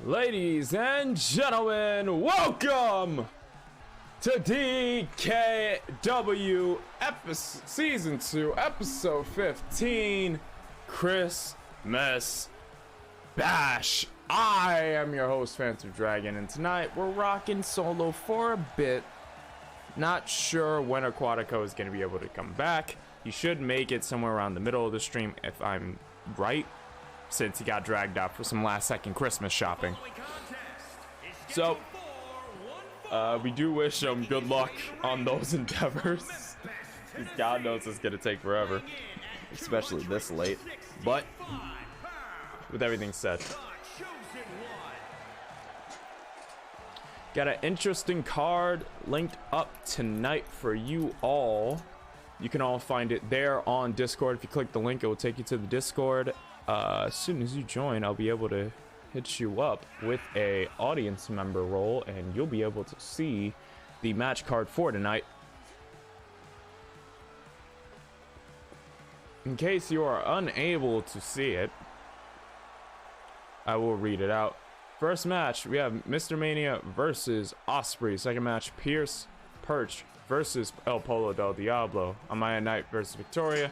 Ladies and gentlemen, welcome to DKW Season 2, Episode 15, Christmas Bash. I am your host, Phantom Dragon, and tonight we're rocking solo for a bit. Not sure when Aquatico is going to be able to come back. He should make it somewhere around the middle of the stream, if I'm right, since he got dragged out for some last second Christmas shopping. So we do wish him good luck on those endeavors. God knows it's gonna take forever, especially this late. But with everything said, got an interesting card linked up tonight for you all. You can all find it there on Discord. If you click the link, it will take you to the Discord. As soon as you join, I'll be able to hit you up with a audience member role, and you'll be able to see the match card for tonight. In case you are unable to see it, I will read it out. First match, we have Mr. Mania versus Osprey. Second match, Pierce Perch versus El Polo del Diablo. Amaya Knight versus Victoria.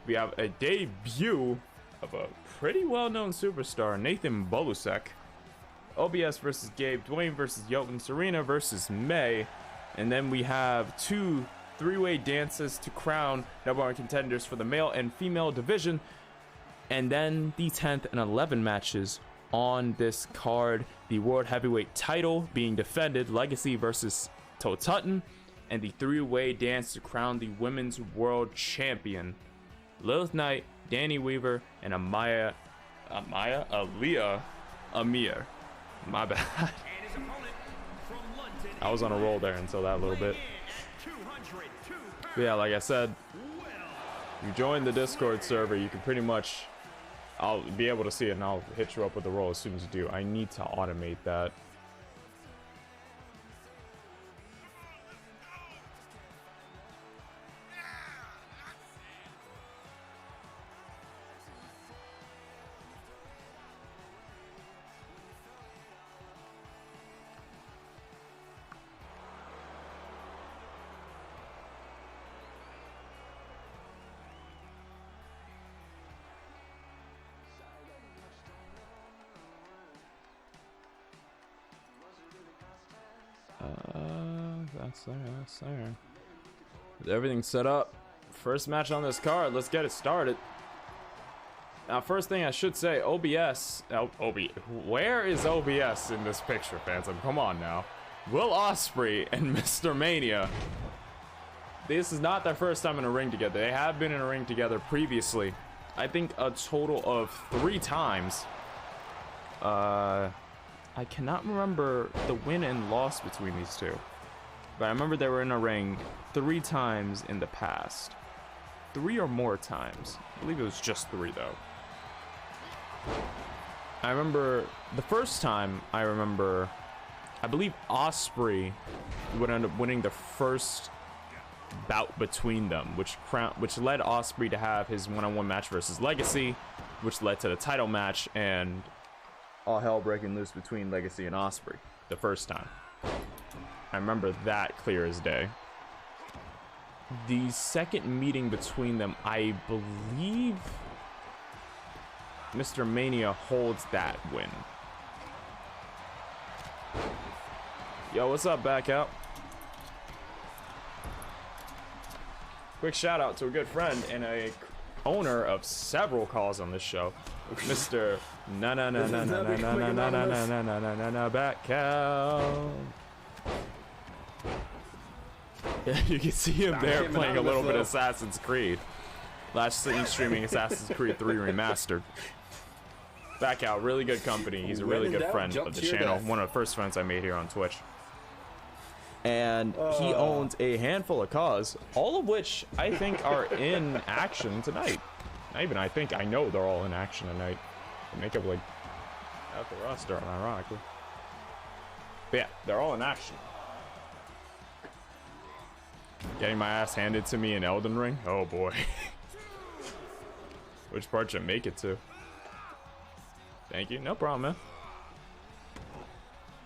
We have a debut of a pretty well-known superstar, Nathan Bolusek. OBS versus Gabe, Dwayne versus Jotun, Serena versus May, and then we have two three-way dances to crown #1 contenders for the male and female division, and then the 10th and 11 matches on this card. The World Heavyweight title being defended, Legacy versus Totutton, and the three-way dance to crown the Women's World Champion, Lilith Knight, Danny Weaver, and Amir. My bad. I was on a roll there until that little bit. But yeah, like I said, you join the Discord server, you can pretty much, I'll be able to see it, and I'll hit you up with the roll as soon as you do. I need to automate that. That's there. With everything set up, first match on this card, let's get it started. Now, first thing I should say, OBS, where is OBS in this picture, Phantom? Come on now. Will Ospreay and Mr. Mania, this is not their first time in a ring together. They have been in a ring together previously, I think a total of 3 times. I cannot remember the win and loss between these two, but I remember they were in a ring 3 times in the past. 3 or more times. I believe it was just 3 though. I remember the first time, I believe Ospreay would end up winning the first bout between them, which led Ospreay to have his one-on-one match versus Legacy, which led to the title match and all hell breaking loose between Legacy and Ospreay the first time. I remember that clear as day. The second meeting between them, I believe Mr. Mania holds that win. Yo, what's up, back out? Quick shout out to a good friend and a owner of several calls on this show, Mr. Back out. Yeah, you can see him there playing a little bit of Assassin's Creed. Last streaming Assassin's Creed 3 Remastered. Back out. Really good company. He's a really good friend of the channel. One of the first friends I made here on Twitch. And he owns a handful of Caws, all of which I think are in action tonight. Not even I think, I know they're all in action tonight. They make up like half the roster, ironically. But yeah, they're all in action. Getting my ass handed to me in Elden Ring? Oh boy. Which part should I make it to? Thank you. No problem, man.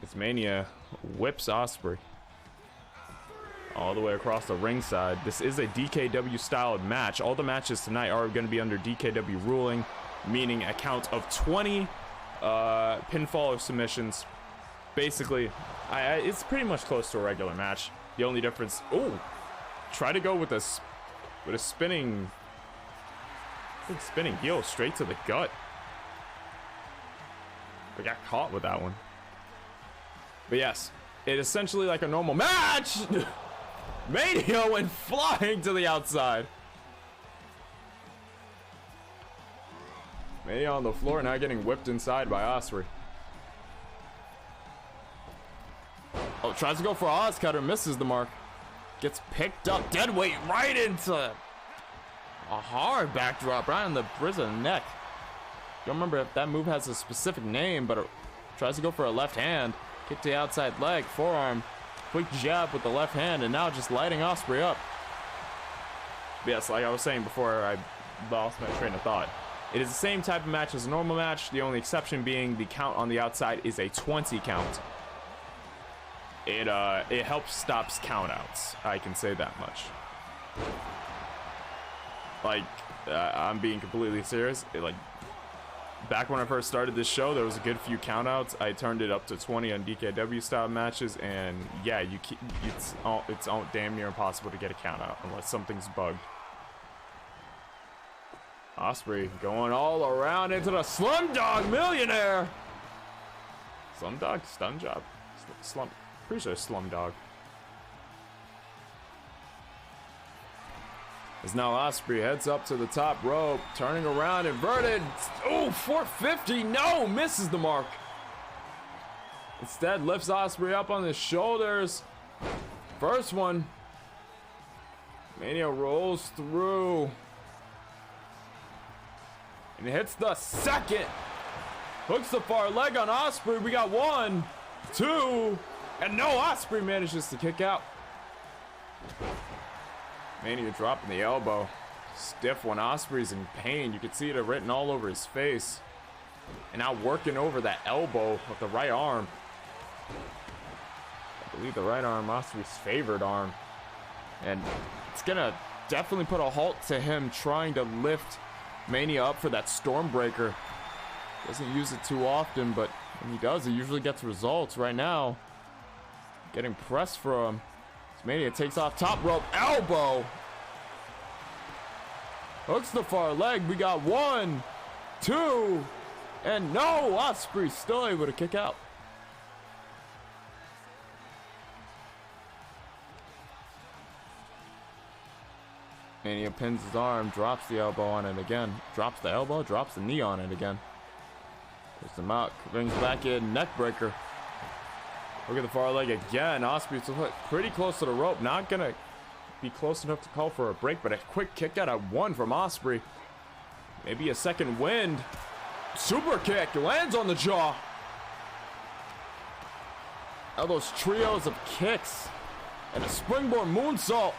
This Mania whips Osprey all the way across the ringside. This is a DKW styled match. All the matches tonight are going to be under DKW ruling, meaning a count of 20 pinfall or submissions. Basically, it's pretty much close to a regular match. The only difference, try to go with a spinning heel straight to the gut. We got caught with that one. But yes, it essentially like a normal match. Mania went flying to the outside. Mania on the floor, now getting whipped inside by Osprey. Oh, tries to go for Oz cutter, misses the mark. Gets picked up, dead weight right into a hard backdrop right on the bridge of the neck. Don't remember if that move has a specific name, but it tries to go for a left hand. Kick to the outside leg, forearm. Quick jab with the left hand, and now just lighting Osprey up. Yes, like I was saying before I lost my train of thought. It is the same type of match as a normal match, the only exception being the count on the outside is a 20 count. It helps stops countouts, I can say that much. Like, I'm being completely serious. Back when I first started this show, there was a good few countouts. I turned it up to 20 on DKW style matches, and yeah, it's damn near impossible to get a countout unless something's bugged. Osprey going all around into the Slumdog Millionaire. Slumdog stun job. Pretty sure Slumdog. As now Osprey heads up to the top rope, turning around, inverted. Oh, 450, no, misses the mark. Instead, lifts Osprey up on his shoulders. First one. Mania rolls through. And hits the second. Hooks the far leg on Osprey. We got 1, 2, and no, Osprey manages to kick out. Mania dropping the elbow. Stiff when Osprey's in pain. You can see it written all over his face. And now working over that elbow with the right arm. I believe the right arm, Osprey's favored arm. And it's gonna definitely put a halt to him trying to lift Mania up for that Stormbreaker. Doesn't use it too often, but when he does, he usually gets results. Right now, getting pressed for him. Mania takes off top rope, elbow. Hooks the far leg. We got 1, 2, and no, Osprey still able to kick out. Mania pins his arm, drops the elbow on it again. Drops the elbow, drops the knee on it again. Puts him out, brings back in, neck breaker. Look at the far leg again. Osprey's pretty close to the rope. Not gonna be close enough to call for a break, but a quick kick out at 1 from Osprey. Maybe a second wind. Super kick lands on the jaw. All those trios of kicks and a springboard moonsault.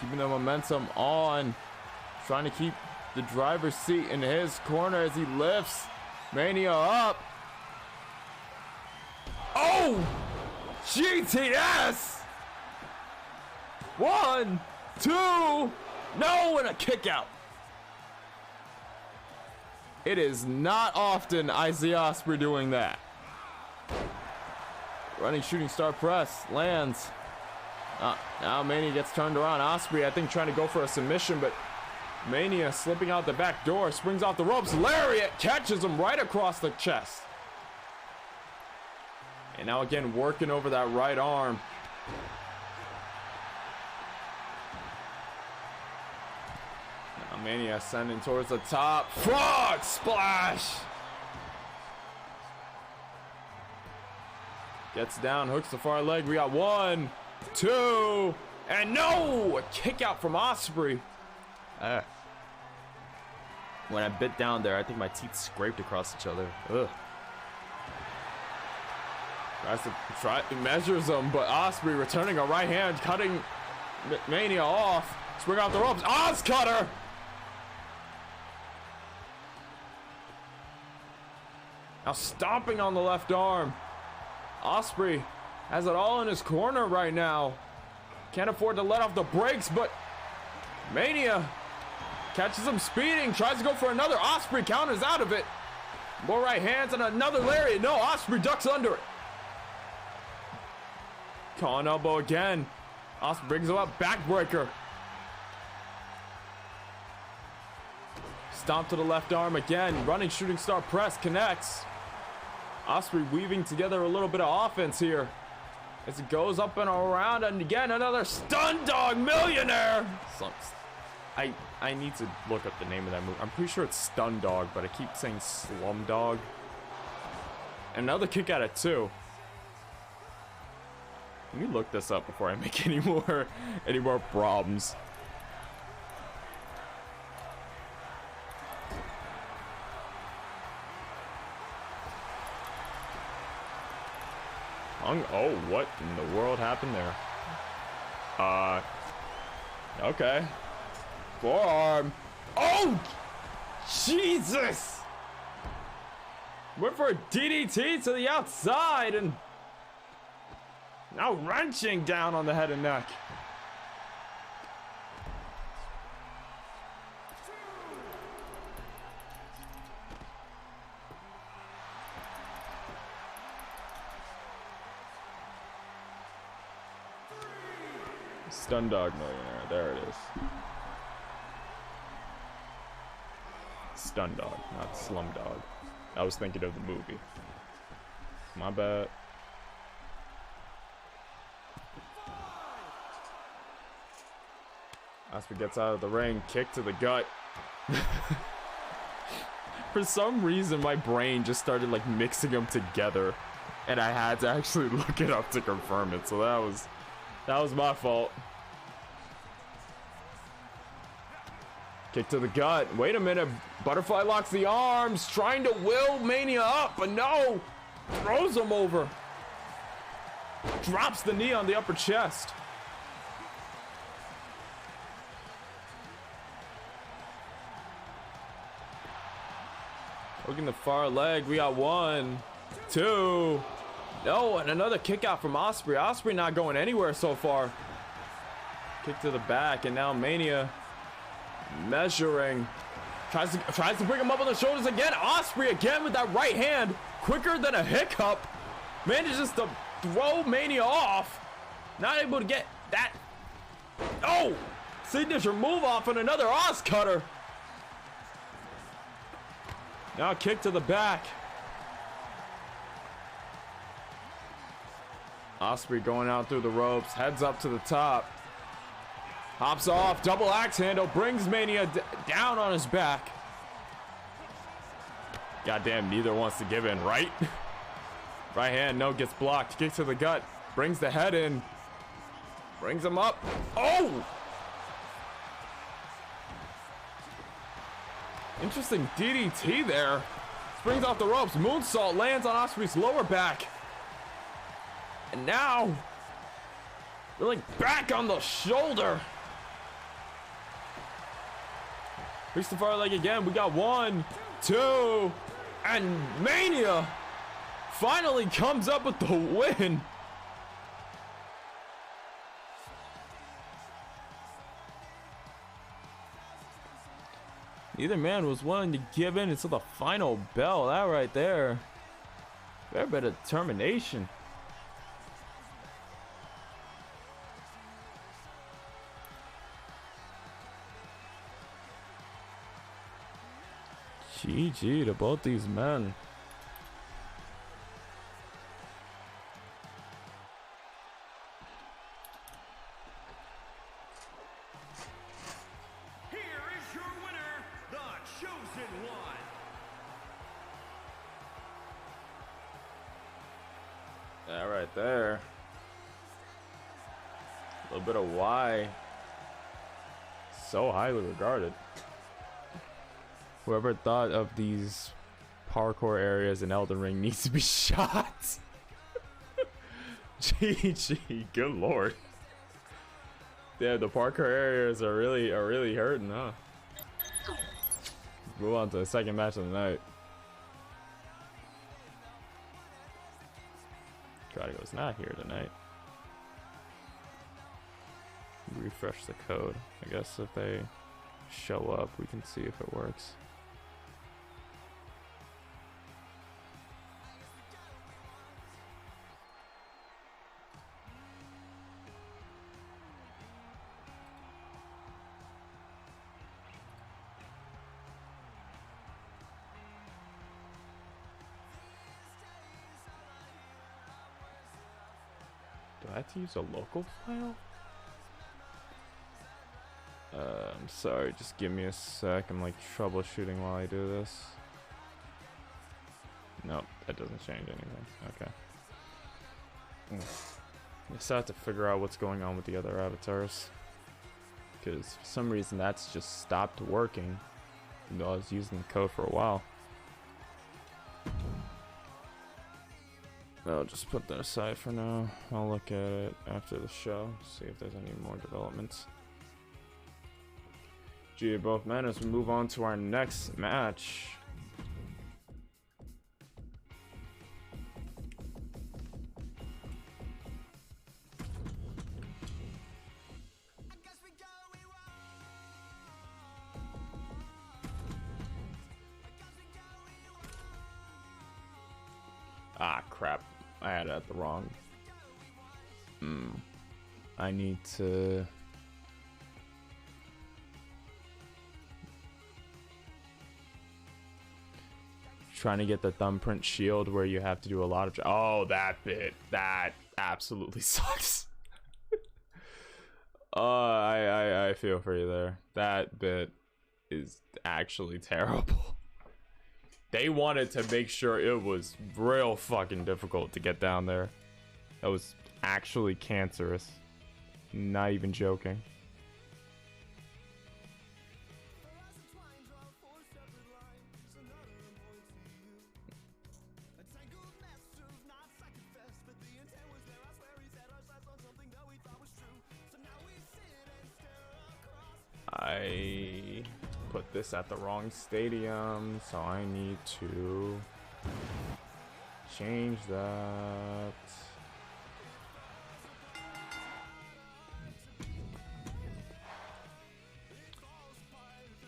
Keeping the momentum on. Trying to keep the driver's seat in his corner as he lifts Mania up. Oh! GTS! 1, 2, no, and a kick out. It is not often I see Osprey doing that. Running shooting star press, lands. Now Mania gets turned around. Osprey, I think, trying to go for a submission, but Mania slipping out the back door, springs off the ropes. Lariat catches him right across the chest. And now again, working over that right arm. Mania ascending towards the top. Frog splash! Gets down, hooks the far leg. We got 1, 2, and no! A kick out from Ospreay. When I bit down there, I think my teeth scraped across each other. Ugh. Measures him, but Ospreay returning a right hand, cutting Mania off. Spring off the ropes. Oz cutter! Now stomping on the left arm. Ospreay has it all in his corner right now. Can't afford to let off the brakes, but Mania catches him speeding, tries to go for another. Ospreay counters out of it. More right hands and another lariat. No, Ospreay ducks under it. Con elbow again. Ospreay brings him up. Backbreaker. Stomp to the left arm again. Running shooting star press connects. Ospreay weaving together a little bit of offense here as it goes up and around, and again another stun dog millionaire. I need to look up the name of that move. I'm pretty sure it's Stun Dog, but I keep saying Slum Dog. Another kick at it too. Let me look this up before I make any more problems. Oh, what in the world happened there? Okay. Forearm. Oh, Jesus! Went for a DDT to the outside and now wrenching down on the head and neck. Stun Dog Millionaire. There it is. Stun Dog, not Slum Dog. I was thinking of the movie. My bad. Ospreay gets out of the ring, kick to the gut. For some reason, my brain just started like mixing them together, and I had to actually look it up to confirm it. So that was my fault. Kick to the gut. Wait a minute. Butterfly locks the arms, trying to will Mania up, but no. Throws him over. Drops the knee on the upper chest. Looking the far leg. We got 1, 2. No, and another kick out from Ospreay. Ospreay not going anywhere so far. Kick to the back, and now Mania measuring. Tries to bring him up on the shoulders again. Ospreay again with that right hand. Quicker than a hiccup. Manages to throw Mania off. Not able to get that. Oh! Signature move off and another Oz cutter. Now kick to the back. Ospreay going out through the ropes. Heads up to the top. Hops off. Double axe handle. Brings Mania down on his back. Goddamn, neither wants to give in, right? Right hand, no, gets blocked. Kick to the gut. Brings the head in. Brings him up. Oh! Interesting DDT there. Springs off the ropes. Moonsault lands on Ospreay's lower back. And now, really back on the shoulder. Reach the far leg again. We got 1, 2, and Mania finally comes up with the win. Neither man was willing to give in until the final bell. That right there. Fair bit of determination. GG to both these men. Here is your winner. That right there. A little bit of Y. So highly regarded. Whoever thought of these parkour areas in Elden Ring needs to be shot. GG, good lord. Yeah, the parkour areas are really hurting, huh? Move on to the second match of the night. Gradigo's not here tonight. Refresh the code. I guess if they show up, we can see if it works. Do I have to use a local file? I'm sorry, just give me a sec. I'm like troubleshooting while I do this. Nope, that doesn't change anything. Okay. I just have to figure out what's going on with the other avatars. Because for some reason that's just stopped working. Even though I was using the code for a while. I'll just put that aside for now. I'll look at it after the show, see if there's any more developments. G both men as we move on to our next match. Ah, crap. I had it at the wrong. I need to... Trying to get the thumbprint shield where you have to do a lot of... Oh, that bit. That absolutely sucks. I feel for you there. That bit is actually terrible. They wanted to make sure it was real fucking difficult to get down there. That was actually cancerous. Not even joking. I put this at the wrong stadium, so I need to change that.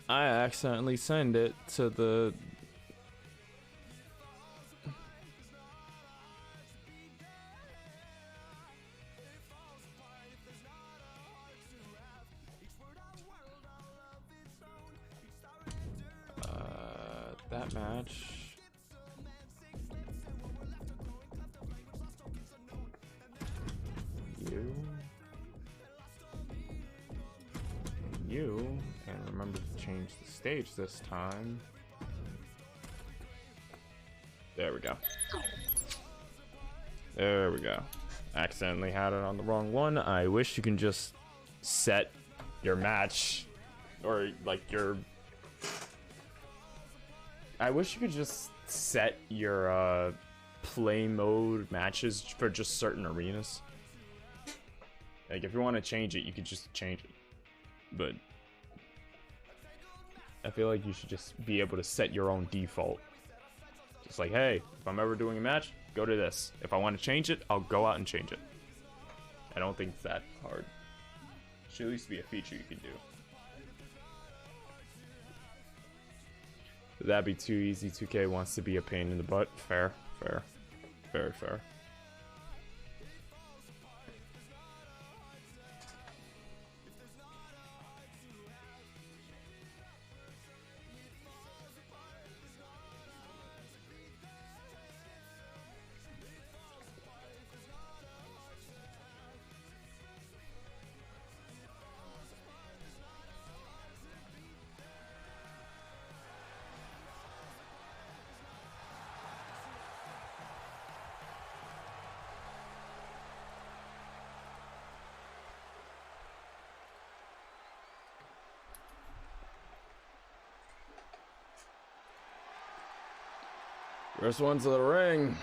I accidentally send it to the... that match. You, and remember to change the stage this time. There we go. There we go. Accidentally had it on the wrong one. I wish you can just set your match, or like your... I wish you could just set your play mode matches for just certain arenas. Like if you want to change it, you could just change it. But I feel like you should just be able to set your own default. Just like, hey, if I'm ever doing a match, go to this. If I want to change it, I'll go out and change it. I don't think it's that hard. It should at least be a feature you can do. That'd be too easy. 2K wants to be a pain in the butt. Fair, fair, very fair. First one to the ring.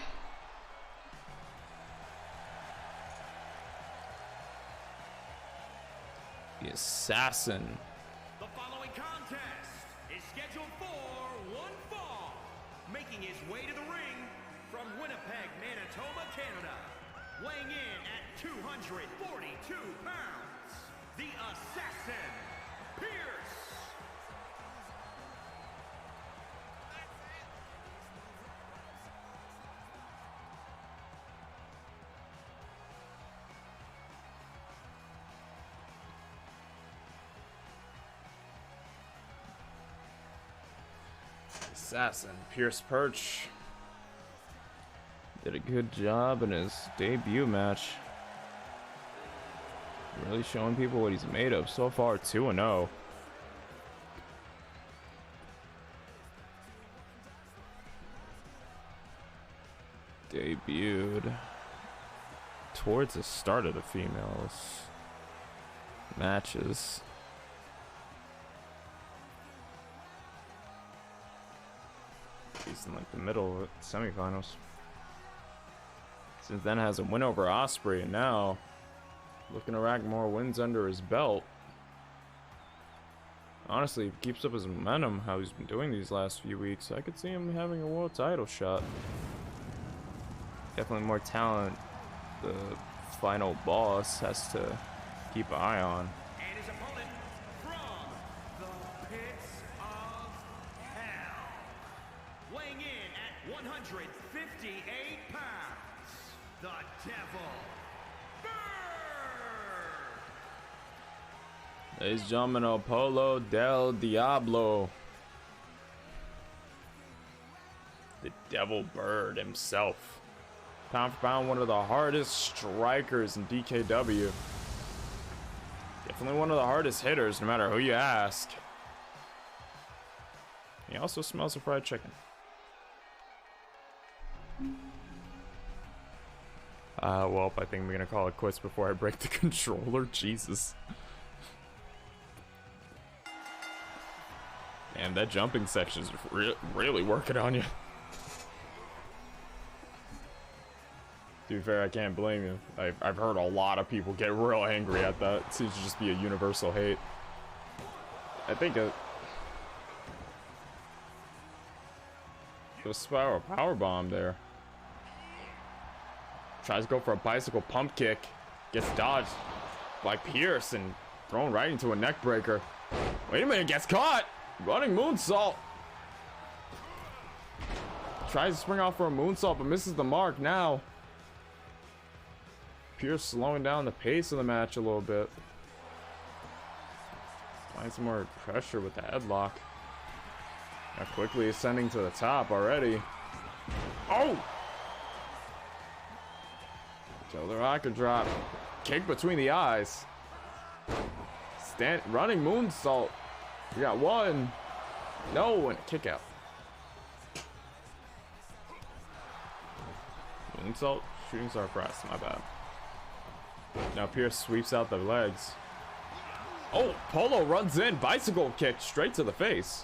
The Assassin. The following contest is scheduled for one fall. Making his way to the ring from Winnipeg, Manitoba, Canada. Weighing in at 242 pounds, the Assassin, Pierce. Assassin Pierce Perch did a good job in his debut match. Really showing people what he's made of. So far, 2-0. Debuted towards the start of the females matches. He's in like the middle of semifinals. Since then has a win over Osprey, and now looking to rack more wins under his belt. Honestly, if he keeps up his momentum, how he's been doing these last few weeks, I could see him having a world title shot. Definitely more talent the final boss has to keep an eye on. And his opponent from the pits of hell. Weighing in at 158 pounds, the Devil. Ladies and gentlemen, Apollo del Diablo. The Devil Bird himself. Pound for pound, one of the hardest strikers in DKW. Definitely one of the hardest hitters, no matter who you ask. He also smells of fried chicken. Well, I think I'm gonna call it quits before I break the controller. Jesus. Man, that jumping section is really working on you. To be fair, I can't blame you. I've heard a lot of people get real angry at that. It seems to just be a universal hate. I think it was power bomb there. Tries to go for a bicycle pump kick. Gets dodged by Pierce and thrown right into a neck breaker. Wait a minute, gets caught! Running moonsault. Tries to spring off for a moonsault, but misses the mark now. Pierce slowing down the pace of the match a little bit. Find some more pressure with the headlock. Now quickly ascending to the top already. Oh! Shoulder rocket drop. Kick between the eyes. Running moonsault. We got one. No, and a kick out. Moonsault. Shooting star press. My bad. Now Pierce sweeps out the legs. Oh, Polo runs in. Bicycle kick straight to the face.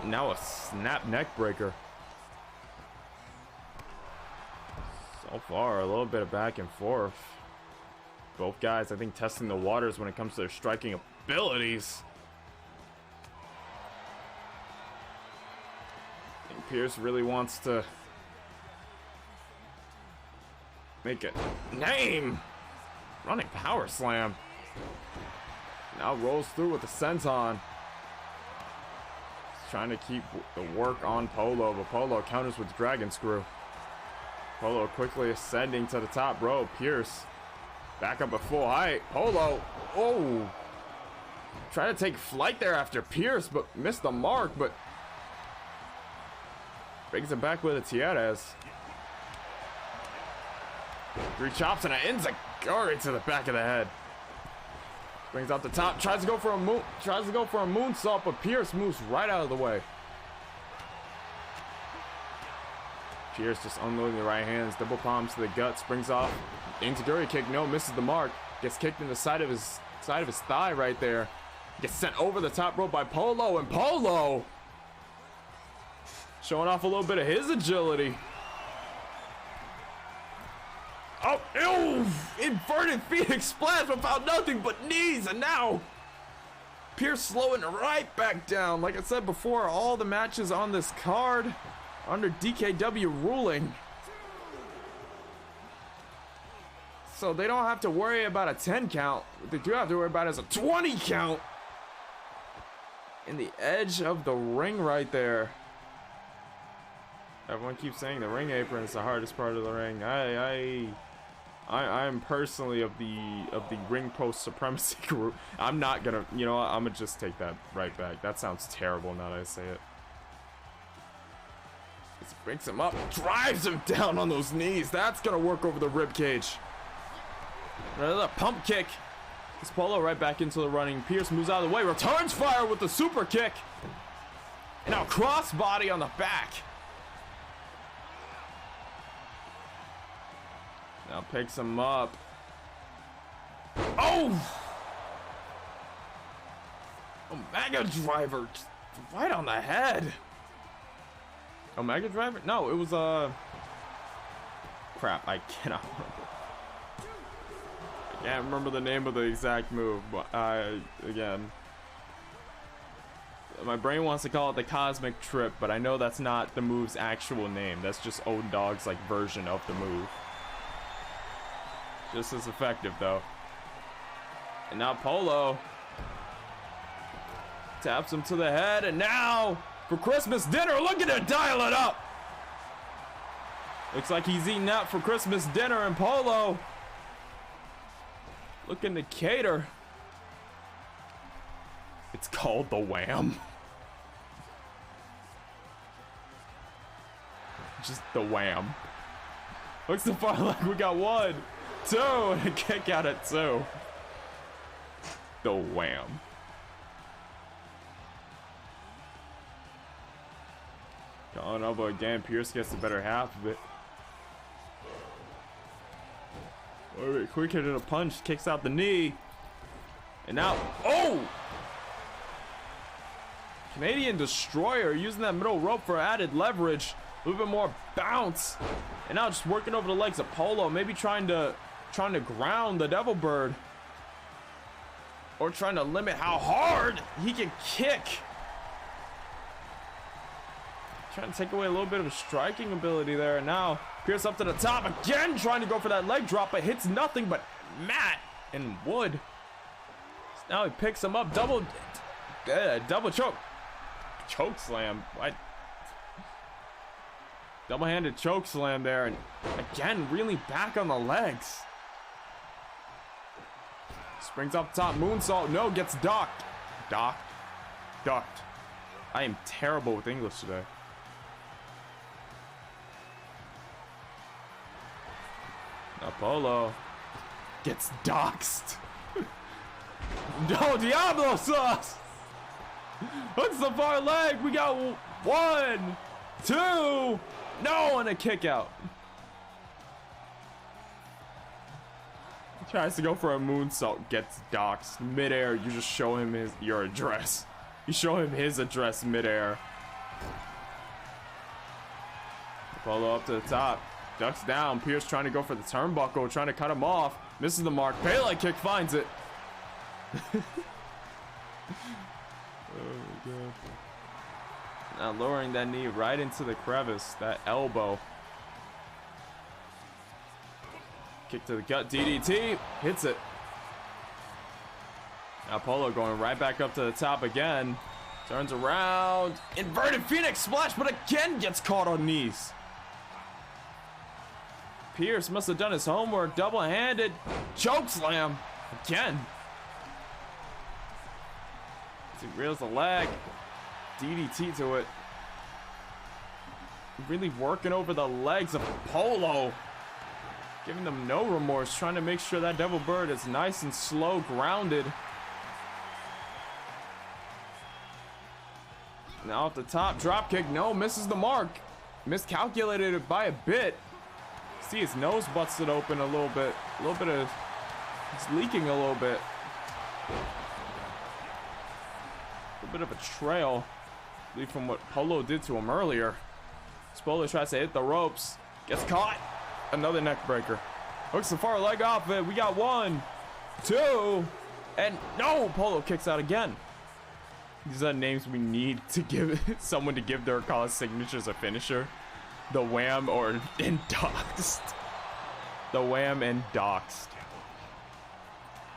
Now a snap neck breaker. So far, a little bit of back and forth. Both guys, I think, testing the waters when it comes to their striking abilities. I think Pierce really wants to make a name. Running power slam. Now rolls through with the senton. He's trying to keep the work on Polo, but Polo counters with dragon screw. Polo quickly ascending to the top rope. Pierce back up at full height. Polo. Oh. Trying to take flight there after Pierce, but missed the mark, but brings it back with a Tierres. 3 chops and an enziguri to the back of the head. Brings out the top. Tries to go for a moonsault, but Pierce moves right out of the way. Pierce just unloading the right hands. Double palms to the gut. Springs off. Enziguri kick. No, misses the mark. Gets kicked in the side of his thigh right there. Gets sent over the top rope by Polo, and Polo Showing off a little bit of his agility. Oh, ew! Inverted Phoenix Splash without nothing but knees, and now Pierce slowing right back down. Like I said before, all the matches on this card under DKW ruling. So they don't have to worry about a 10 count. What they do have to worry about is a 20 count. In the edge of the ring right there. Everyone keeps saying the ring apron is the hardest part of the ring. I'm personally of the ring post supremacy group. I'm not gonna, you know what, I'm gonna just take that right back. That sounds terrible now that I say it. Just brings him up, drives him down on those knees. That's gonna work over the rib cage. Another pump kick. It's Polo right back into the running. Pierce moves out of the way, returns fire with the super kick. And now crossbody on the back. Now picks him up. Oh! Omega driver. Right on the head. Omega driver? No, it was crap, I cannot remember. I can't remember the name of the exact move, but again, my brain wants to call it the Cosmic Trip, but I know that's not the move's actual name. That's just Old Dog's like version of the move. Just as effective though. And now Polo taps him to the head, and now for Christmas dinner, look at it, dial it up. Looks like he's eating out for Christmas dinner, and Polo looking to cater. It's called the Wham. Just the Wham. Looks so far like we got 1, 2, and a kick out at 2. The Wham. Calling elbow again. Pierce gets the better half of it. Quick hit and a punch, kicks out the knee. And now, oh! Canadian Destroyer using that middle rope for added leverage. A little bit more bounce. And now just working over the legs of Polo. Maybe trying to ground the Devil Bird. Or trying to limit how hard he can kick. Trying to take away a little bit of striking ability there. And now Pierce up to the top again, trying to go for that leg drop, but hits nothing but mat and wood. So now he picks him up, double choke slam. What? Double-handed choke slam there, and again reeling back on the legs. Springs up top, moonsault, no, gets ducked. Ducked. I am terrible with English today. Apollo gets doxed. No, Diablo sauce. Hooks the far leg. We got 1, 2. No, and a kick out. He tries to go for a moonsault, gets doxed. Midair, you just show him your address. You show him his address midair. Apollo up to the top. Ducks down. Pierce trying to go for the turnbuckle, trying to cut him off. Misses the mark. Pele kick finds it. Oh my god. Now lowering that knee right into the crevice. That elbow. Kick to the gut. DDT. Hits it. Now Polo going right back up to the top again. Turns around. Inverted Phoenix Splash, but again gets caught on knees. Pierce must have done his homework. Double-handed choke slam again. As he reels the leg, DDT to it. Really working over the legs of Polo, giving them no remorse, trying to make sure that Devil Bird is nice and slow, grounded. Now off the top, drop kick, no, misses the mark. Miscalculated it by a bit. See his nose busted open a little bit of, it's leaking a little bit. A bit of a trail, I believe, from what Polo did to him earlier. Polo tries to hit the ropes. Gets caught. Another neck breaker. Hooks the far leg off it. We got 1, 2, and no! Polo kicks out again. These are names we need to give someone to give their Caws signatures a finisher. The Wham or and Doxed. The Wham and Doxed.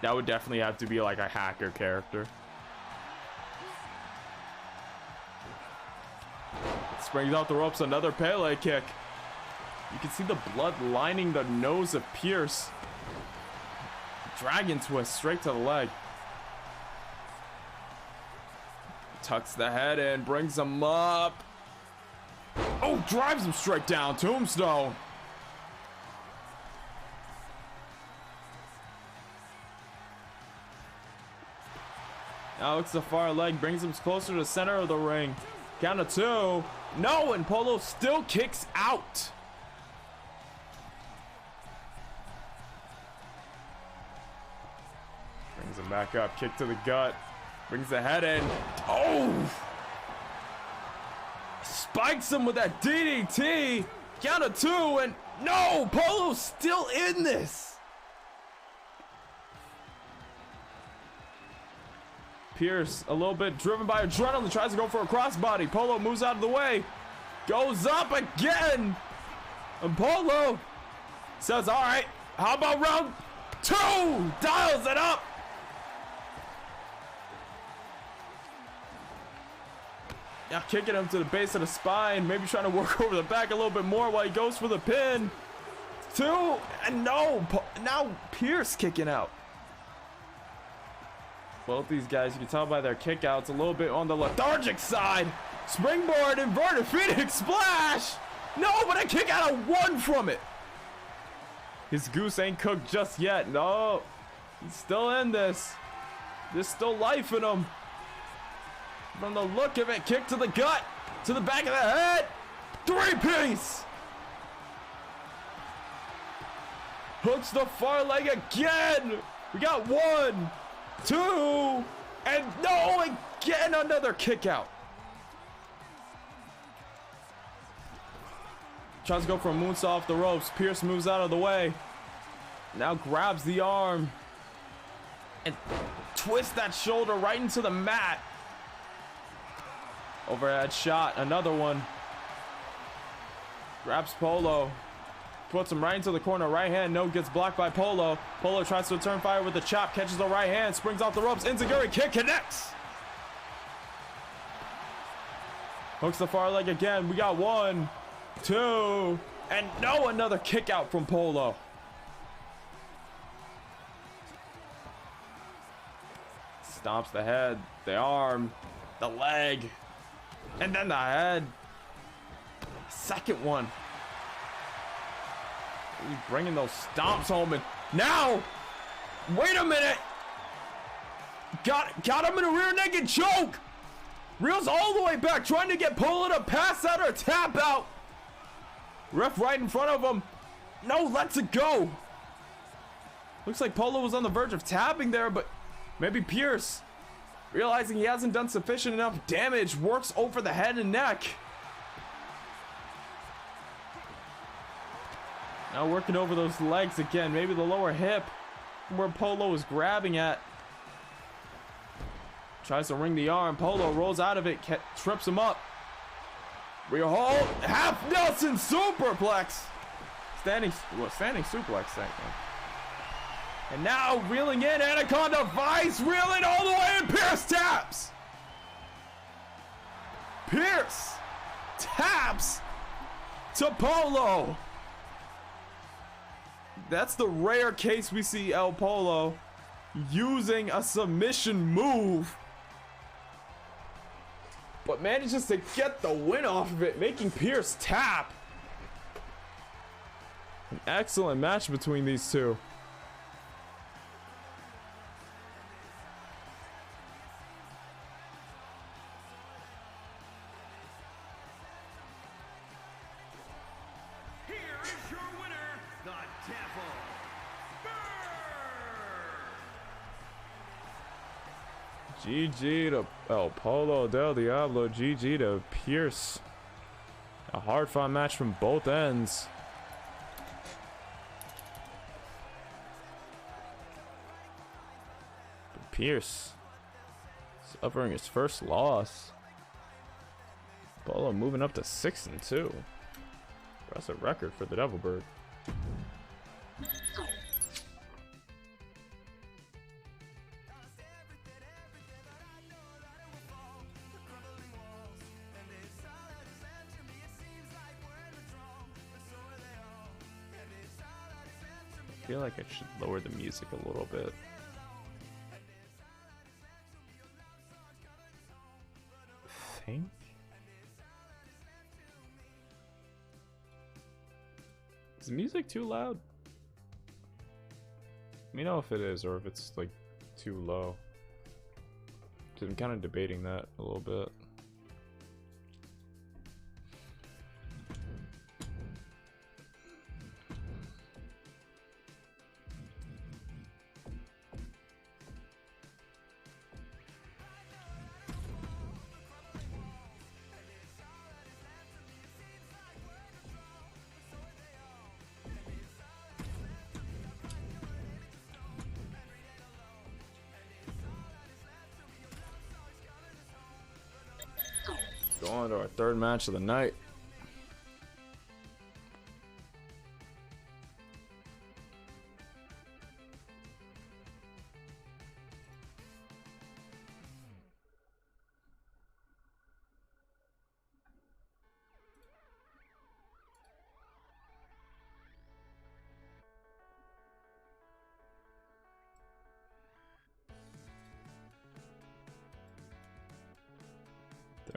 That would definitely have to be like a hacker character. Springs off the ropes, another Pele kick. You can see the blood lining the nose of Pierce. Dragon twist straight to the leg. Tucks the head in, brings him up. Oh, drives him straight down. Tombstone. Now hooks the far leg, brings him closer to the center of the ring. Count of 2. No, and Polo still kicks out. Brings him back up, kick to the gut. Brings the head in. Oh! Spikes him with that DDT. Count of 2, and no! Polo's still in this. Pierce, a little bit driven by adrenaline, tries to go for a crossbody. Polo moves out of the way. Goes up again. And Polo says, all right, how about round 2? Dials it up. Now kicking him to the base of the spine. Maybe trying to work over the back a little bit more while he goes for the pin. 2, and no. Now Pierce kicking out. Both these guys, you can tell by their kickouts, a little bit on the lethargic side. Springboard, inverted Phoenix splash. No, but a kick out of 1 from it. His goose ain't cooked just yet. No, he's still in this. There's still life in him. From the look of it, kick to the gut, to the back of the head. 3-piece. Hooks the far leg again. We got 1, 2, and no, again another kick out. Tries to go for a moonsault off the ropes. Pierce moves out of the way. Now grabs the arm and twists that shoulder right into the mat. Overhead shot, another one. Grabs Polo. Puts him right into the corner. Right hand, no, gets blocked by Polo. Polo tries to return fire with the chop. Catches the right hand. Springs off the ropes. Enziguri kick connects. Hooks the far leg again. We got 1, 2, and no, another kick out from Polo. Stomps the head, the arm, the leg, and then the head. Second one. He's bringing those stomps home, and now, wait a minute. Got him in a rear naked choke. Reels all the way back, trying to get Polo to pass out or tap out. Ref right in front of him. No, lets it go. Looks like Polo was on the verge of tapping there, but maybe Pierce, realizing he hasn't done sufficient enough damage, works over the head and neck. Now working over those legs again, maybe the lower hip where Polo was grabbing at. Tries to ring the arm. Polo rolls out of it, trips him up. Rear hold, half Nelson superplex. Standing suplex, technically. And now reeling in, Anaconda Vice, reeling all the way, and Pierce taps. Pierce taps to Polo. That's the rare case we see El Polo using a submission move, but manages to get the win off of it, making Pierce tap. An excellent match between these two. Here is your winner, the Devil. GG to El Polo del Diablo. GG to Pierce. A hard-fought match from both ends. But Pierce suffering his first loss. Polo moving up to 6-2. Impressive record for the Devilbird. I feel like I should lower the music a little bit. Think? Is the music too loud? Let me know if it is or if it's like too low. 'Cause I'm kind of debating that a little bit. Going to our third match of the night.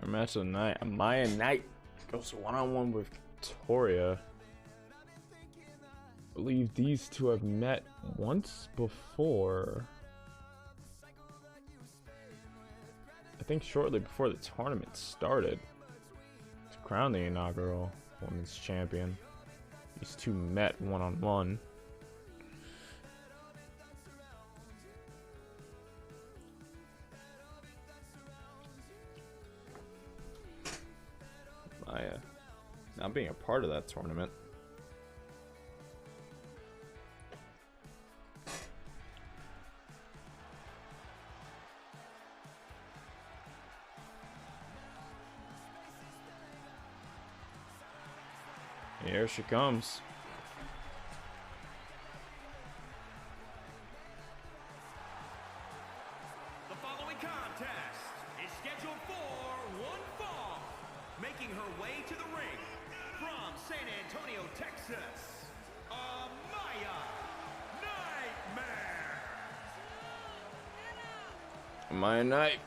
Third match of the night. Amaya Knight goes one-on-one with Victoria. I believe these two have met once before. I think shortly before the tournament started to crown the inaugural women's champion. These two met one-on-one. Not being a part of that tournament. Here she comes. The following contest is scheduled for one fall. Making her way to the ring from San Antonio, Texas, Amaya Nightmare. Amaya Knight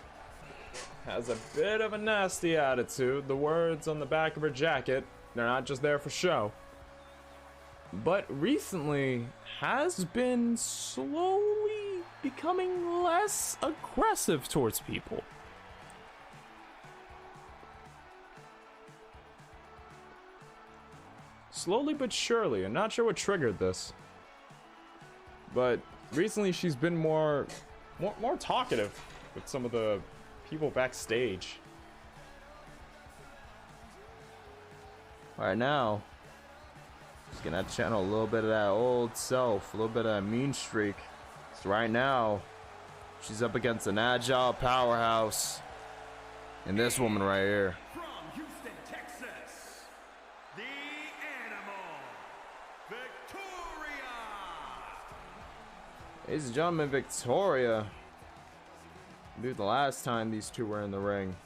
has a bit of a nasty attitude. The words on the back of her jacket, they're not just there for show. But recently has been slowly becoming less aggressive towards people. Slowly but surely. I'm not sure what triggered this, but recently she's been more talkative with some of the people backstage. Right now, just gonna channel a little bit of that old self, a little bit of that mean streak. So right now, she's up against an agile powerhouse, and this woman right here. From Houston, Texas, the Animal, Victoria. Ladies and gentlemen, Victoria. Dude, the last time these two were in the ring.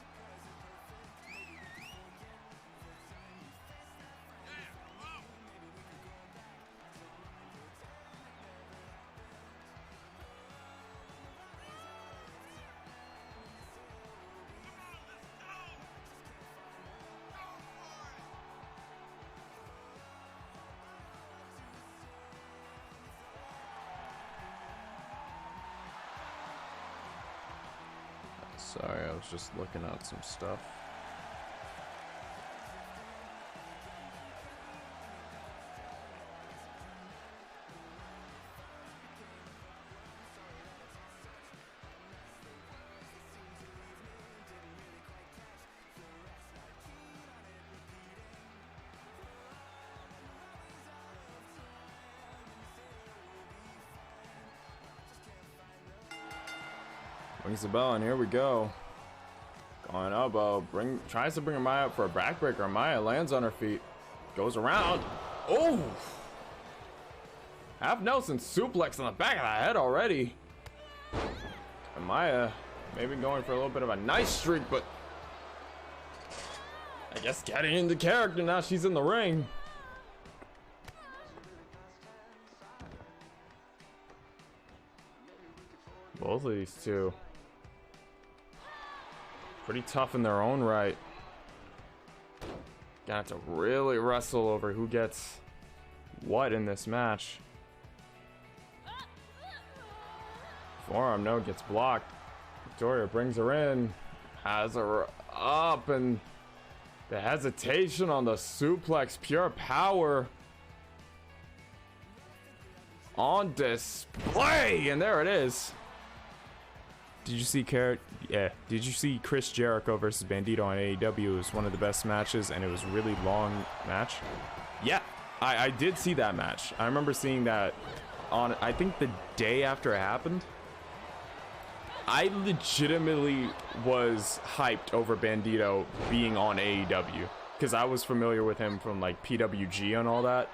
Sorry, I was just looking at some stuff. Rings the bell, and here we go. Going elbow, tries to bring Amaya up for a backbreaker. Amaya lands on her feet, goes around. Oh! Half Nelson suplex on the back of the head already. Amaya maybe going for a little bit of a nice streak, but I guess getting into character now. She's in the ring. Both of these two pretty tough in their own right. Gonna have to really wrestle over who gets what in this match. Forearm, no, gets blocked. Victoria brings her in, has her up, and the hesitation on the suplex, pure power on display, and there it is. Did you see Did you see Chris Jericho versus Bandito on AEW? It was one of the best matches, and it was a really long match. Yeah, I did see that match. I remember seeing that on, I think, the day after it happened. I legitimately was hyped over Bandito being on AEW because I was familiar with him from like PWG and all that.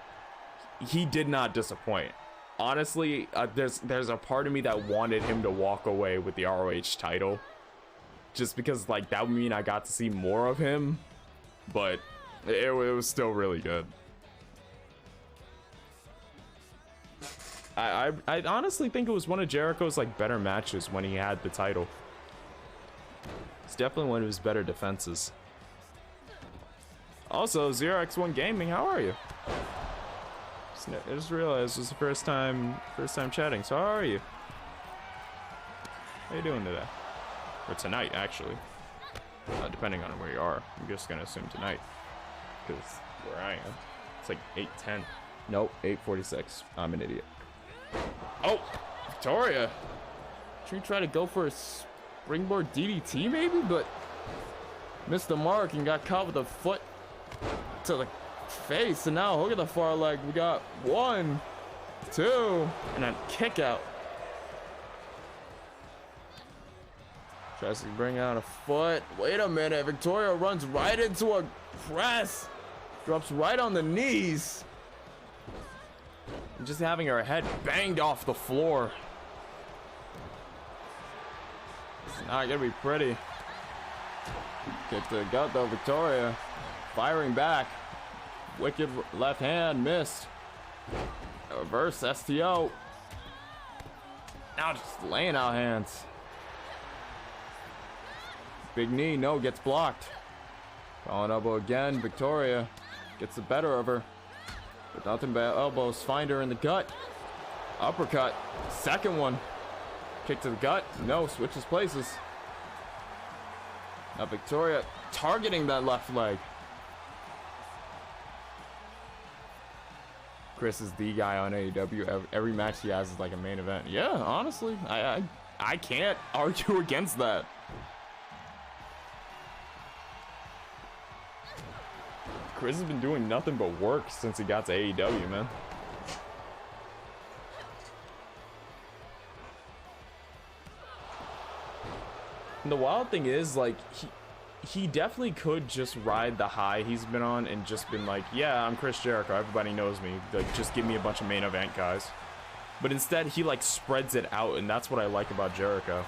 He did not disappoint. Honestly, there's a part of me that wanted him to walk away with the ROH title, just because like that would mean I got to see more of him, but it was still really good. I honestly think it was one of Jericho's like better matches when he had the title. It's definitely one of his better defenses. Also, 0x1 Gaming, how are you? I just realized it was the first time chatting. So how are you? How you doing today? Or tonight, actually. Depending on where you are. I'm just gonna assume tonight, because where I am, it's like 8:10. Nope, 8:46. I'm an idiot. Oh, Victoria. She tried to go for a springboard DDT maybe, but missed the mark and got caught with a foot to the face. And now look at the far leg. We got 1, 2, and a kick out. Tries to bring out a foot. Wait a minute. Victoria runs right into a press. Drops right on the knees. And just having her head banged off the floor. It's not gonna be pretty. Kick to the gut though. Victoria firing back. Wicked left hand missed. Reverse STO. Now just laying out hands. Big knee, no, gets blocked. Falling elbow again. Victoria gets the better of her. But nothing but elbows. Find her in the gut. Uppercut. Second one. Kick to the gut. No, switches places. Now Victoria targeting that left leg. Chris is the guy on AEW. Every match he has is like a main event. Yeah, honestly, I can't argue against that. Chris has been doing nothing but work since he got to AEW, man. And the wild thing is, like, he definitely could just ride the high he's been on and just been like, yeah, I'm Chris Jericho, everybody knows me, like, just give me a bunch of main event guys. But instead he like spreads it out, and that's what I like about Jericho.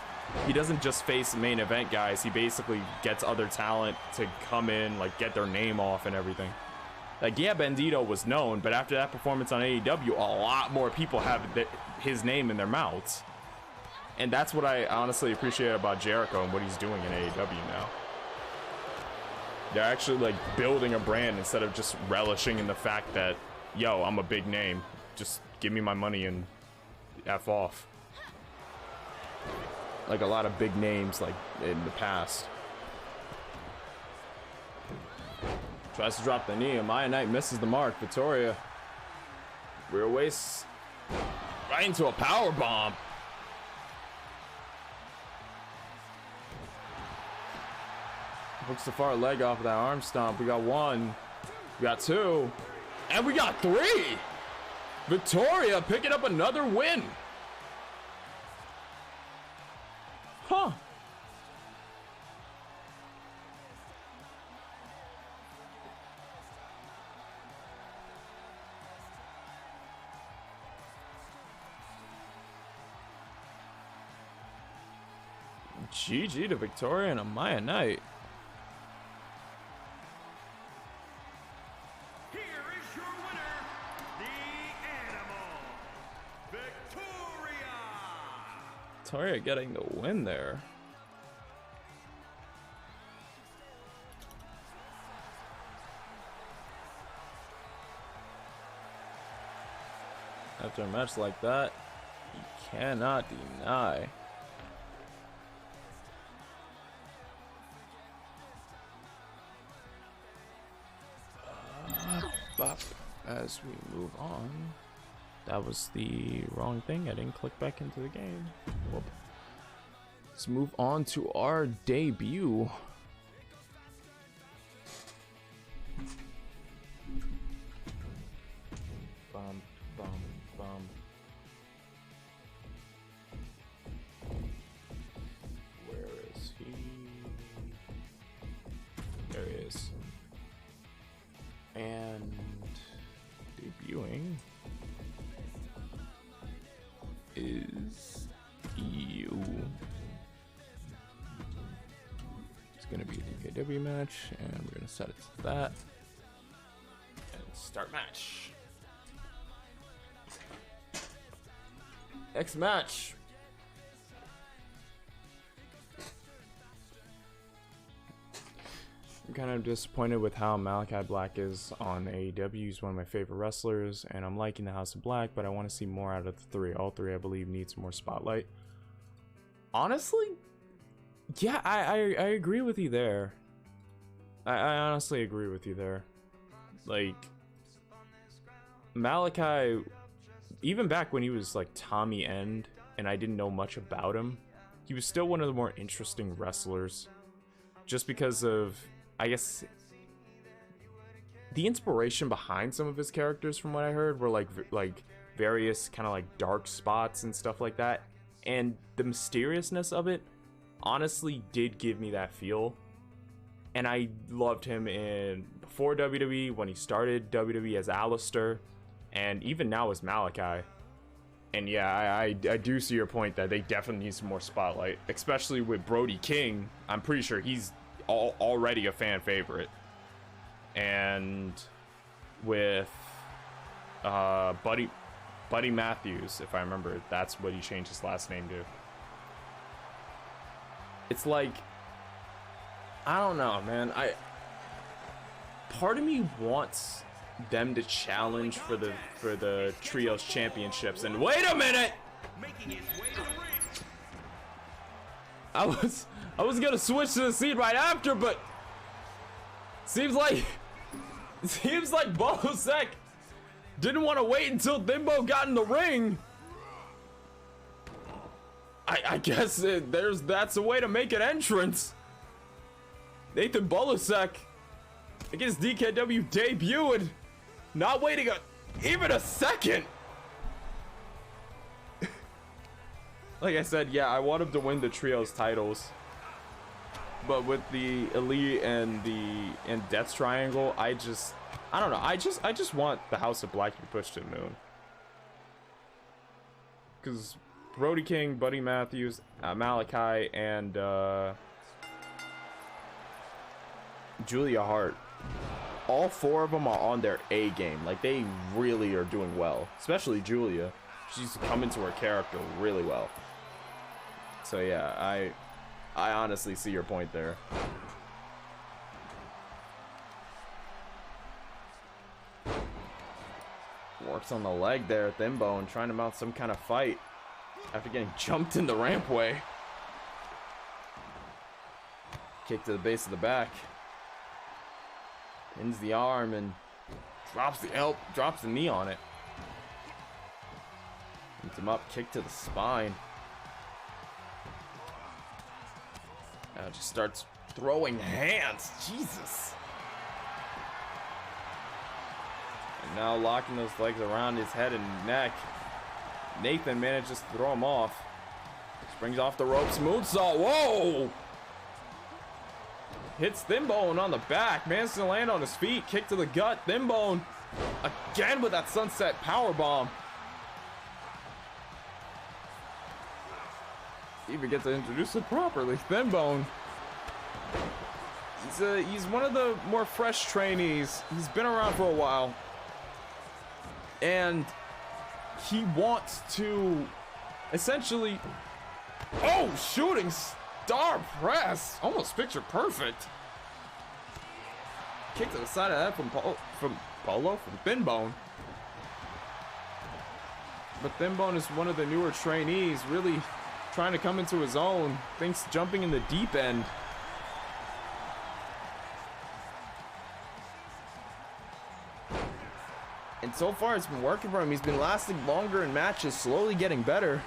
He doesn't just face main event guys, he basically gets other talent to come in, like get their name off and everything. Like, yeah, Bandito was known, but after that performance on AEW, a lot more people have his name in their mouths. And that's what I honestly appreciate about Jericho and what he's doing in AEW now. They're actually like building a brand instead of just relishing in the fact that, yo, I'm a big name. Just give me my money and F off. Like a lot of big names like in the past. Tries to drop the knee. Amaya Knight misses the mark. Victoria rear waist right into a power bomb. Hooks the far leg off of that arm stomp. We got 1, we got 2, and we got 3. Victoria picking up another win. Huh. GG to Victoria and Amaya Knight. Here is your winner, the Animal, Victoria. Victoria getting the win there. After a match like that, you cannot deny. As we move on, that was the wrong thing. I didn't click back into the game. Whoop. Let's move on to our debut. Bum, bum, bum. Where is he? There he is. And debuting is you. It's gonna be a DKW match, and we're gonna set it to that and start match. Next match. I'm kind of disappointed with how Malachi Black is on AEW. He's one of my favorite wrestlers, and I'm liking the House of Black, but I want to see more out of the three. All three, I believe, needs more spotlight. Honestly, yeah, I agree with you there. I honestly agree with you there. Like, Malachi, even back when he was like Tommy End, and I didn't know much about him, he was still one of the more interesting wrestlers. Just because of, I guess, the inspiration behind some of his characters, from what I heard, were like various kind of like dark spots and stuff like that, and the mysteriousness of it honestly did give me that feel. And I loved him in before WWE, when he started WWE as Alistair, and even now as Malachi. And yeah, I do see your point that they definitely need some more spotlight, especially with Brody King. I'm pretty sure he's already a fan favorite, and with Buddy Matthews, if I remember, that's what he changed his last name to. It's like, I don't know, man. Part of me wants them to challenge for the trios championships. And wait a minute, Making his way to the ring. I was gonna switch to the scene right after, but seems like Bolosek didn't want to wait until Thimbo got in the ring. I guess that's a way to make an entrance. Nathan Bolosek against DKW debut, and not waiting even a second. Like I said, yeah, I want him to win the trios titles, but with the Elite and Death Triangle, I don't know. I just want the House of Black to be pushed to the moon, because Brody King, Buddy Matthews, Malachi, and Julia Hart, all four of them are on their A game. Like, they really are doing well, especially Julia. She's come into her character really well. So yeah, I honestly see your point there. Works on the leg there at Thimbo and trying to mount some kind of fight after getting jumped in the rampway. Kick to the base of the back. Pins the arm and drops the knee on it. Beats him up, kick to the spine. Now just starts throwing hands. Jesus. And now locking those legs around his head and neck. Nathan manages to throw him off. Brings off the ropes. Moonsault. Whoa! Hits Thinbone on the back. Manages to land on his feet. Kick to the gut. Thinbone again with that sunset powerbomb. Even get to introduce it properly. Thinbone. He's one of the more fresh trainees. He's been around for a while. And he wants to essentially... Oh, shooting star press. Almost picture perfect. Kick to the side of that from Thinbone. But Thinbone is one of the newer trainees, really trying to come into his own. Thinks jumping in the deep end. And so far it's been working for him. He's been lasting longer in matches, slowly getting better.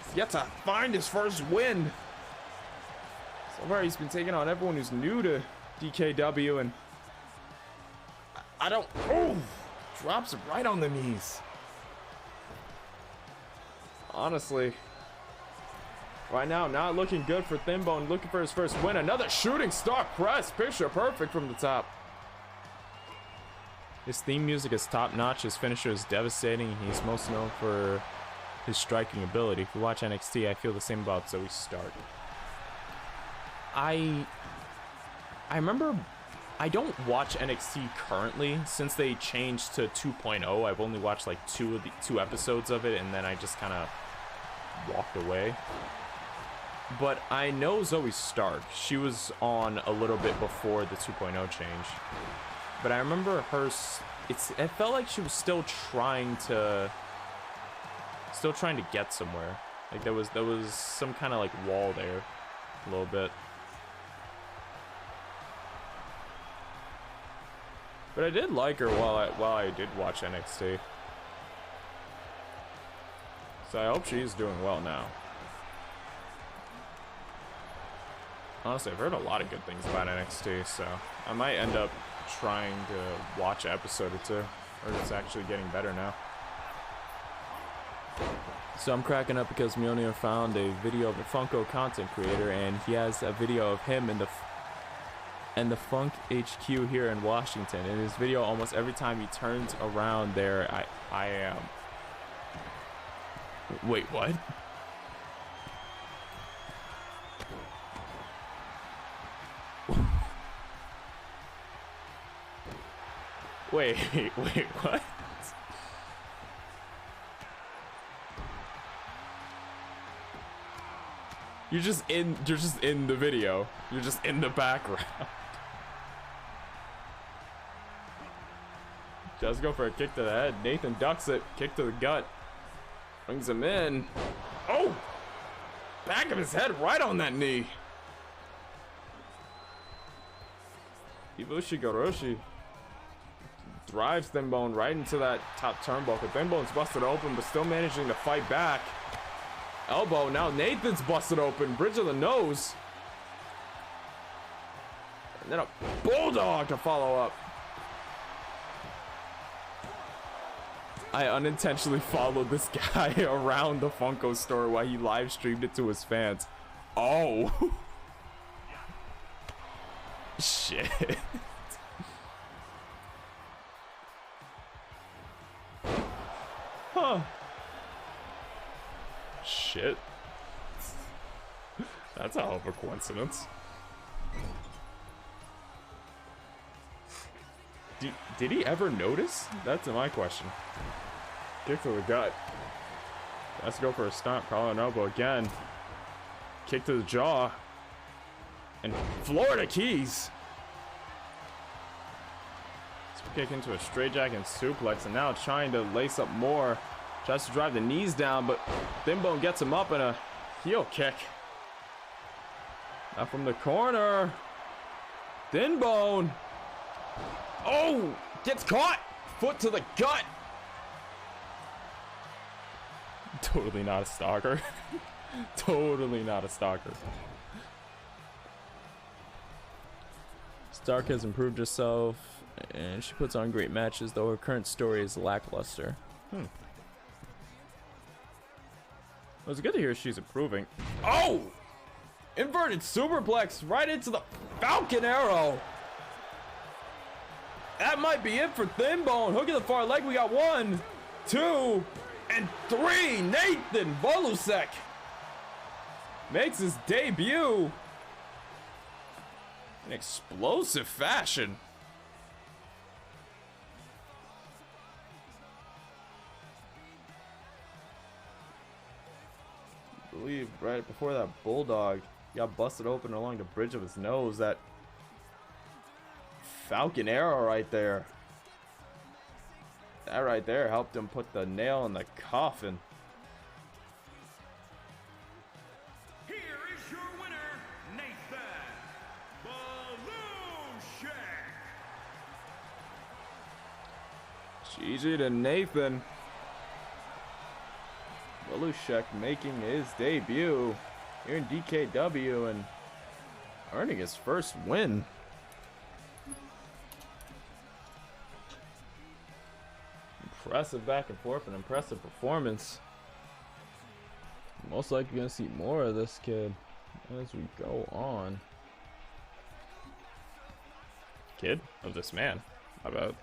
He's yet to find his first win. So far he's been taking on everyone who's new to DKW, and I don't... Oh! Drops it right on the knees. Honestly, right now, not looking good for Thinbone. Looking for his first win. Another shooting star press. Picture perfect from the top. His theme music is top notch. His finisher is devastating. He's most known for his striking ability. If you watch NXT, I feel the same about Zoe Stark. I remember... I don't watch NXT currently since they changed to 2.0. I've only watched like two episodes of it, and then I just kind of walked away. But I know Zoe Stark. She was on a little bit before the 2.0 change. But I remember her. It felt like she was still trying to get somewhere. Like there was some kind of like wall there, a little bit. But I did like her while I did watch NXT. So I hope she's doing well now. Honestly, I've heard a lot of good things about NXT, so I might end up trying to watch an episode or two, or it's actually getting better now. So I'm cracking up because Mjolnir found a video of a Funko content creator, and he has a video of him in the Funk HQ here in Washington. In his video, almost every time he turns around there, I am. Wait, what? wait, what? You're just in the video. You're just in the background. Does go for a kick to the head. Nathan ducks it. Kick to the gut. Brings him in. Oh! Back of his head right on that knee. Ibushi Goroshi drives Thinbone right into that top turnbuckle. Thinbone's busted open, but still managing to fight back. Elbow. Now Nathan's busted open. Bridge of the nose. And then a bulldog to follow up. I unintentionally followed this guy around the Funko store while he live streamed it to his fans. Oh. Shit. Huh. Shit. That's a hell of a coincidence. Did he ever notice? That's my question. Kick to the gut. Let's go for a stomp. Collar elbow again. Kick to the jaw. And Florida keys. Kick into a straight jacket and suplex, and now trying to lace up more. Tries to drive the knees down, but Thinbone gets him up in a heel kick. Now from the corner. Thinbone. Oh! Gets caught! Foot to the gut! Totally not a stalker. Totally not a stalker. Stark has improved herself, and she puts on great matches, though her current story is lackluster. It was good to hear she's improving. Oh! Inverted superplex right into the Falcon Arrow. That might be it for Thin Bone. Hook in the far leg. We got 1, 2, and 3. Nathan Volusek makes his debut in explosive fashion. I believe right before that Bulldog got busted open along the bridge of his nose. That Falcon Arrow right there. That right there helped him put the nail in the coffin. Here is your winner, Nathan Volushek. GG to Nathan Volushek making his debut here in DKW and earning his first win. Impressive back and forth and impressive performance. Most likely gonna see more of this kid as we go on. Kid of this man, my bad.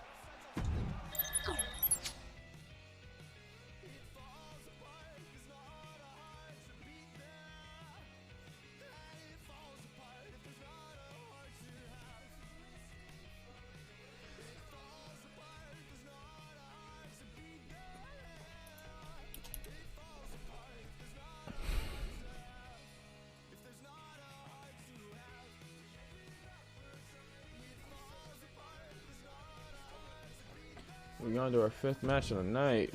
Moving on to our 5th match of the night.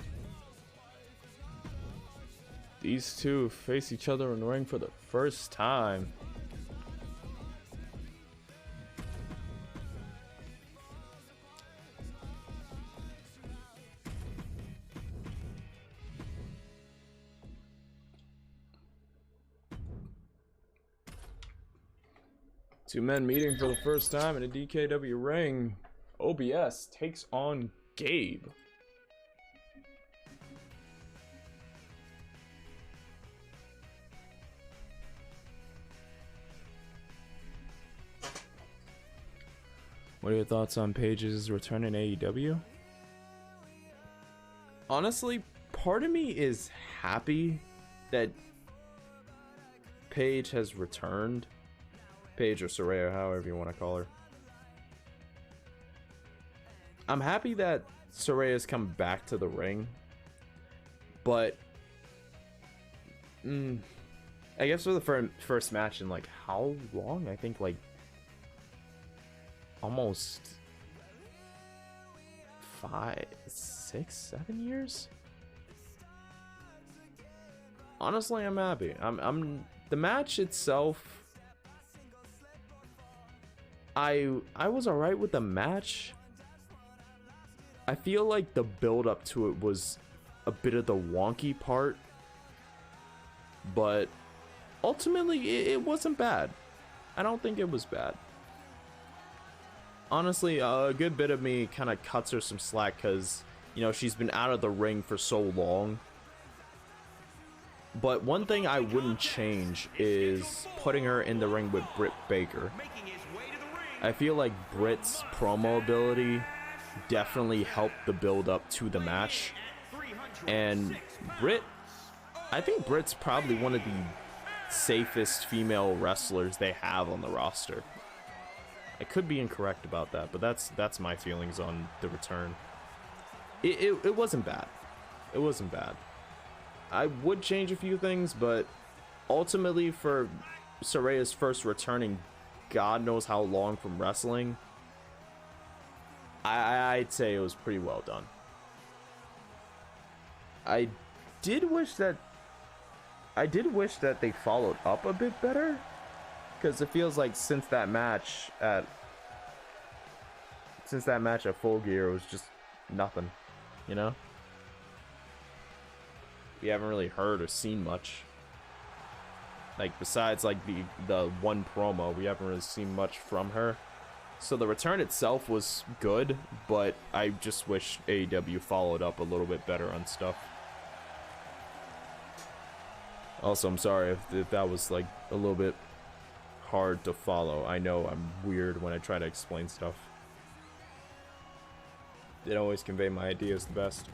These two face each other in the ring for the first time. Two men meeting for the first time in a DKW ring. OBS takes on Gabe. What are your thoughts on Paige's return in AEW? Honestly, part of me is happy that Paige has returned. Paige or Saraya, however you want to call her. I'm happy that Saraya's come back to the ring, but I guess for the first match in like how long? I think like almost 5, 6, 7 years. Honestly, I'm happy. I'm the match itself. I was alright with the match. I feel like the build up to it was a bit of the wonky part, but ultimately it wasn't bad. I don't think it was bad. Honestly, a good bit of me kind of cuts her some slack because, you know, she's been out of the ring for so long. But one thing I wouldn't change is putting her in the ring with Britt Baker. I feel like Britt's promo ability definitely helped the build up to the match, and I think Britt's probably one of the safest female wrestlers they have on the roster. I could be incorrect about that, but that's my feelings on the return. It wasn't bad. It wasn't bad. I would change a few things, but ultimately for Saraya's first returning God knows how long from wrestling, I'd say it was pretty well done. I did wish that they followed up a bit better, because it feels like since that match at Full Gear, it was just nothing, you know? We haven't really heard or seen much. Like, besides like the one promo, we haven't really seen much from her. So the return itself was good, but I just wish AEW followed up a little bit better on stuff. Also, I'm sorry if that was like a little bit hard to follow. I know I'm weird when I try to explain stuff. They don't always convey my ideas the best.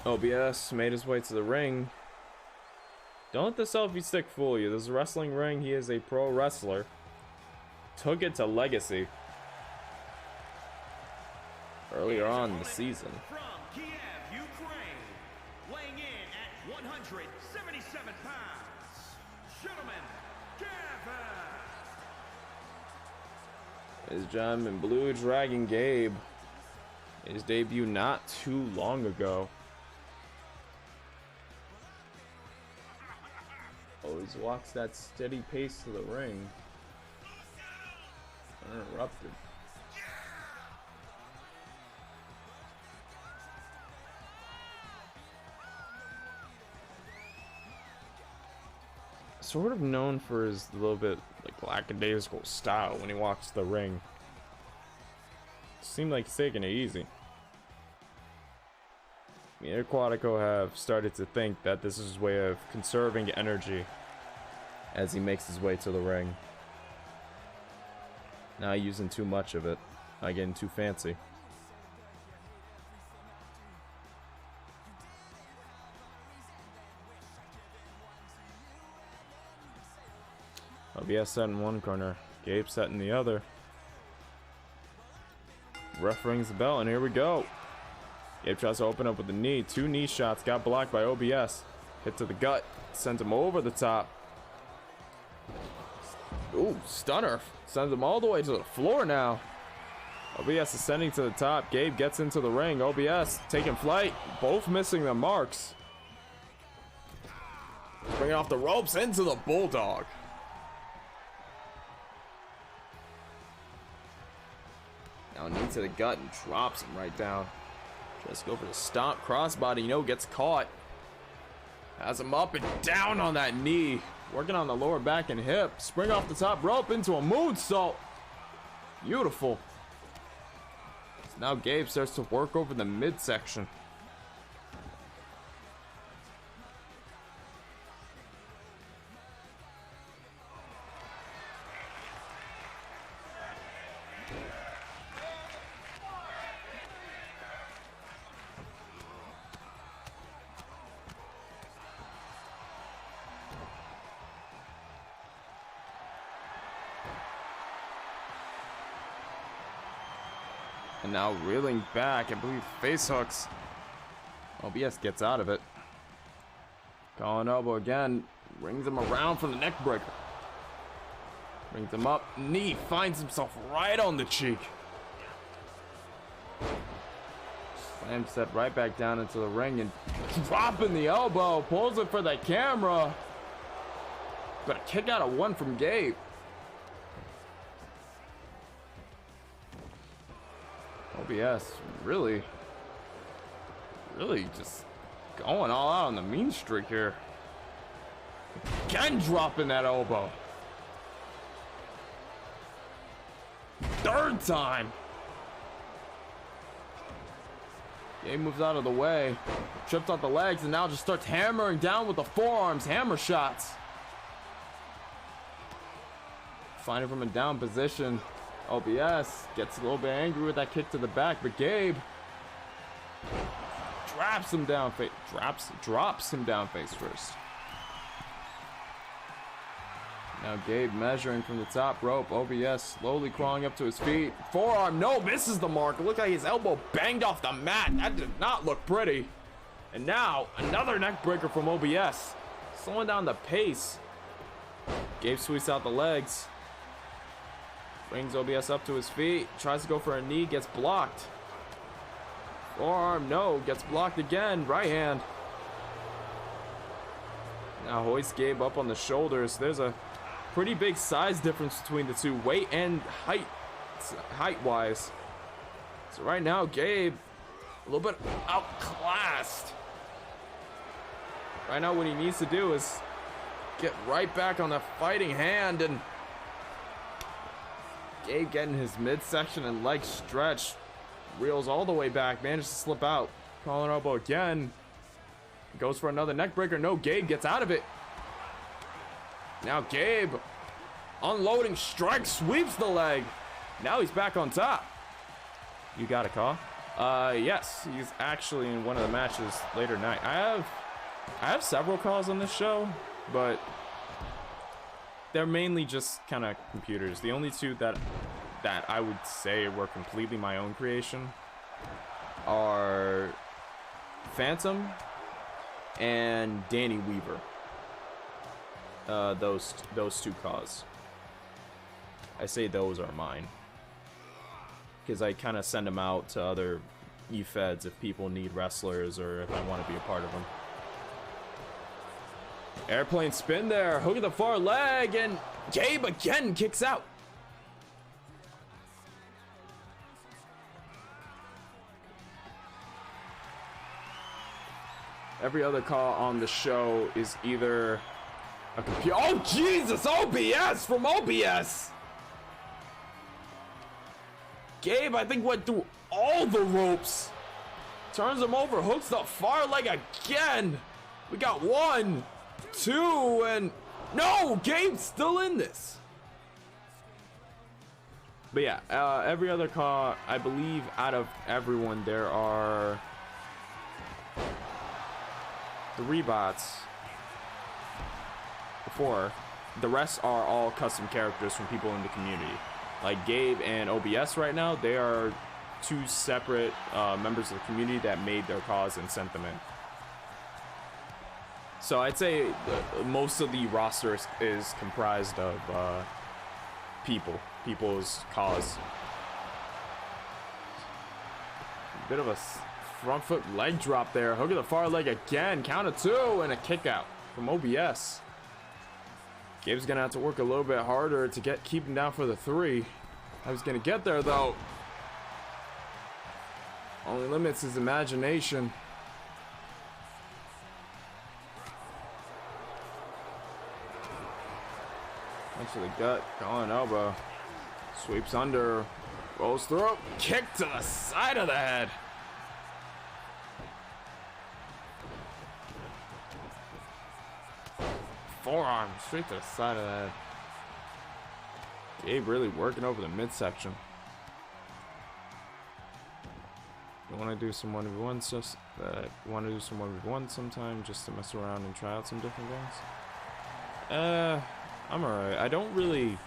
OBS made his way to the ring. Don't let the selfie stick fool you. This is a wrestling ring. He is a pro wrestler. Took it to Legacy earlier on in the season. From Kiev, Ukraine, weighing in at 177 pounds, gentlemen, Gavin. His gem in blue, Dragon Gabe. His debut not too long ago. Always walks that steady pace to the ring. Uninterrupted. Sort of known for his little bit like lackadaisical style when he walks the ring. Seemed like he's taking it easy. Me and Aquatico have started to think that this is his way of conserving energy as he makes his way to the ring. Not using too much of it, not getting too fancy. OBS set in one corner, Gabe set in the other. Ref rings the bell, and here we go. Gabe tries to open up with the knee. Two knee shots got blocked by OBS. Hit to the gut. Sent him over the top. Ooh, stunner. Sends him all the way to the floor now. OBS ascending to the top. Gabe gets into the ring. OBS taking flight. Both missing the marks. Bringing off the ropes into the bulldog. Now knee to the gut and drops him right down. Just go for the stomp crossbody, gets caught. Has him up and down on that knee. Working on the lower back and hip. Spring off the top rope into a moonsault. Beautiful. So now Gabe starts to work over the midsection. And now reeling back, I believe face hooks. OBS gets out of it. Calling elbow again. Rings him around for the neck breaker. Brings him up. Knee finds himself right on the cheek. Slam set right back down into the ring and dropping the elbow. Pulls it for the camera. But a kick out of one from Gabe. OBS really just going all out on the mean streak here. Again dropping that elbow. Third time. Gabe moves out of the way. Trips off the legs and now just starts hammering down with the forearms. Hammer shots. Finding from a down position. OBS gets a little bit angry with that kick to the back, but Gabe drops him down face first. Now Gabe measuring from the top rope. OBS slowly crawling up to his feet. Forearm, no, misses the mark. Look like his elbow banged off the mat. That did not look pretty. And now another neck breaker from OBS, slowing down the pace. Gabe sweeps out the legs. Brings OBS up to his feet. Tries to go for a knee. Gets blocked. Forearm, no. Gets blocked again. Right hand. Now hoists Gabe up on the shoulders. There's a pretty big size difference between the two. Weight and height-wise. So right now, Gabe, a little bit outclassed. Right now, what he needs to do is get right back on the fighting hand, and Gabe getting his midsection and leg stretch. Reels all the way back. Manages to slip out. Collar elbow again. Goes for another neck breaker. No, Gabe gets out of it. Now Gabe unloading strike, sweeps the leg. Now he's back on top. You got a call? Yes, he's actually in one of the matches later tonight. I have several calls on this show, but they're mainly just kind of computers. The only two that I would say were completely my own creation are Phantom and Danny Weaver. Those two Caws. I say those are mine because I kind of send them out to other e-feds if people need wrestlers or if I want to be a part of them. Airplane spin there, hook at the far leg, and Gabe again kicks out. Every other call on the show is either a computer. Oh, Jesus! OBS from OBS! Gabe, I think, went through all the ropes. Turns him over, hooks the far leg again. We got 1, 2, and no! Gabe's still in this. But yeah, every other call, I believe out of everyone, there are 3 bots. 4. The rest are all custom characters from people in the community. Like Gabe and OBS right now, they are 2 separate members of the community that made their cause and sent them in. So I'd say most of the roster is comprised of people's cause. Bit of a front foot leg drop there. Hook at the far leg again. Count of 2 and a kick out from OBS. Gabe's gonna have to work a little bit harder to keep him down for the 3. I was gonna get there though. Only limits his imagination. Punch to the gut, calling elbow. Sweeps under, rolls through, kick to the side of the head. Forearm straight to the side of the head. Gabe really working over the midsection. You want to do some 1v1s just want to do some 1v1 sometime just to mess around and try out some different things. I'm alright. I don't really,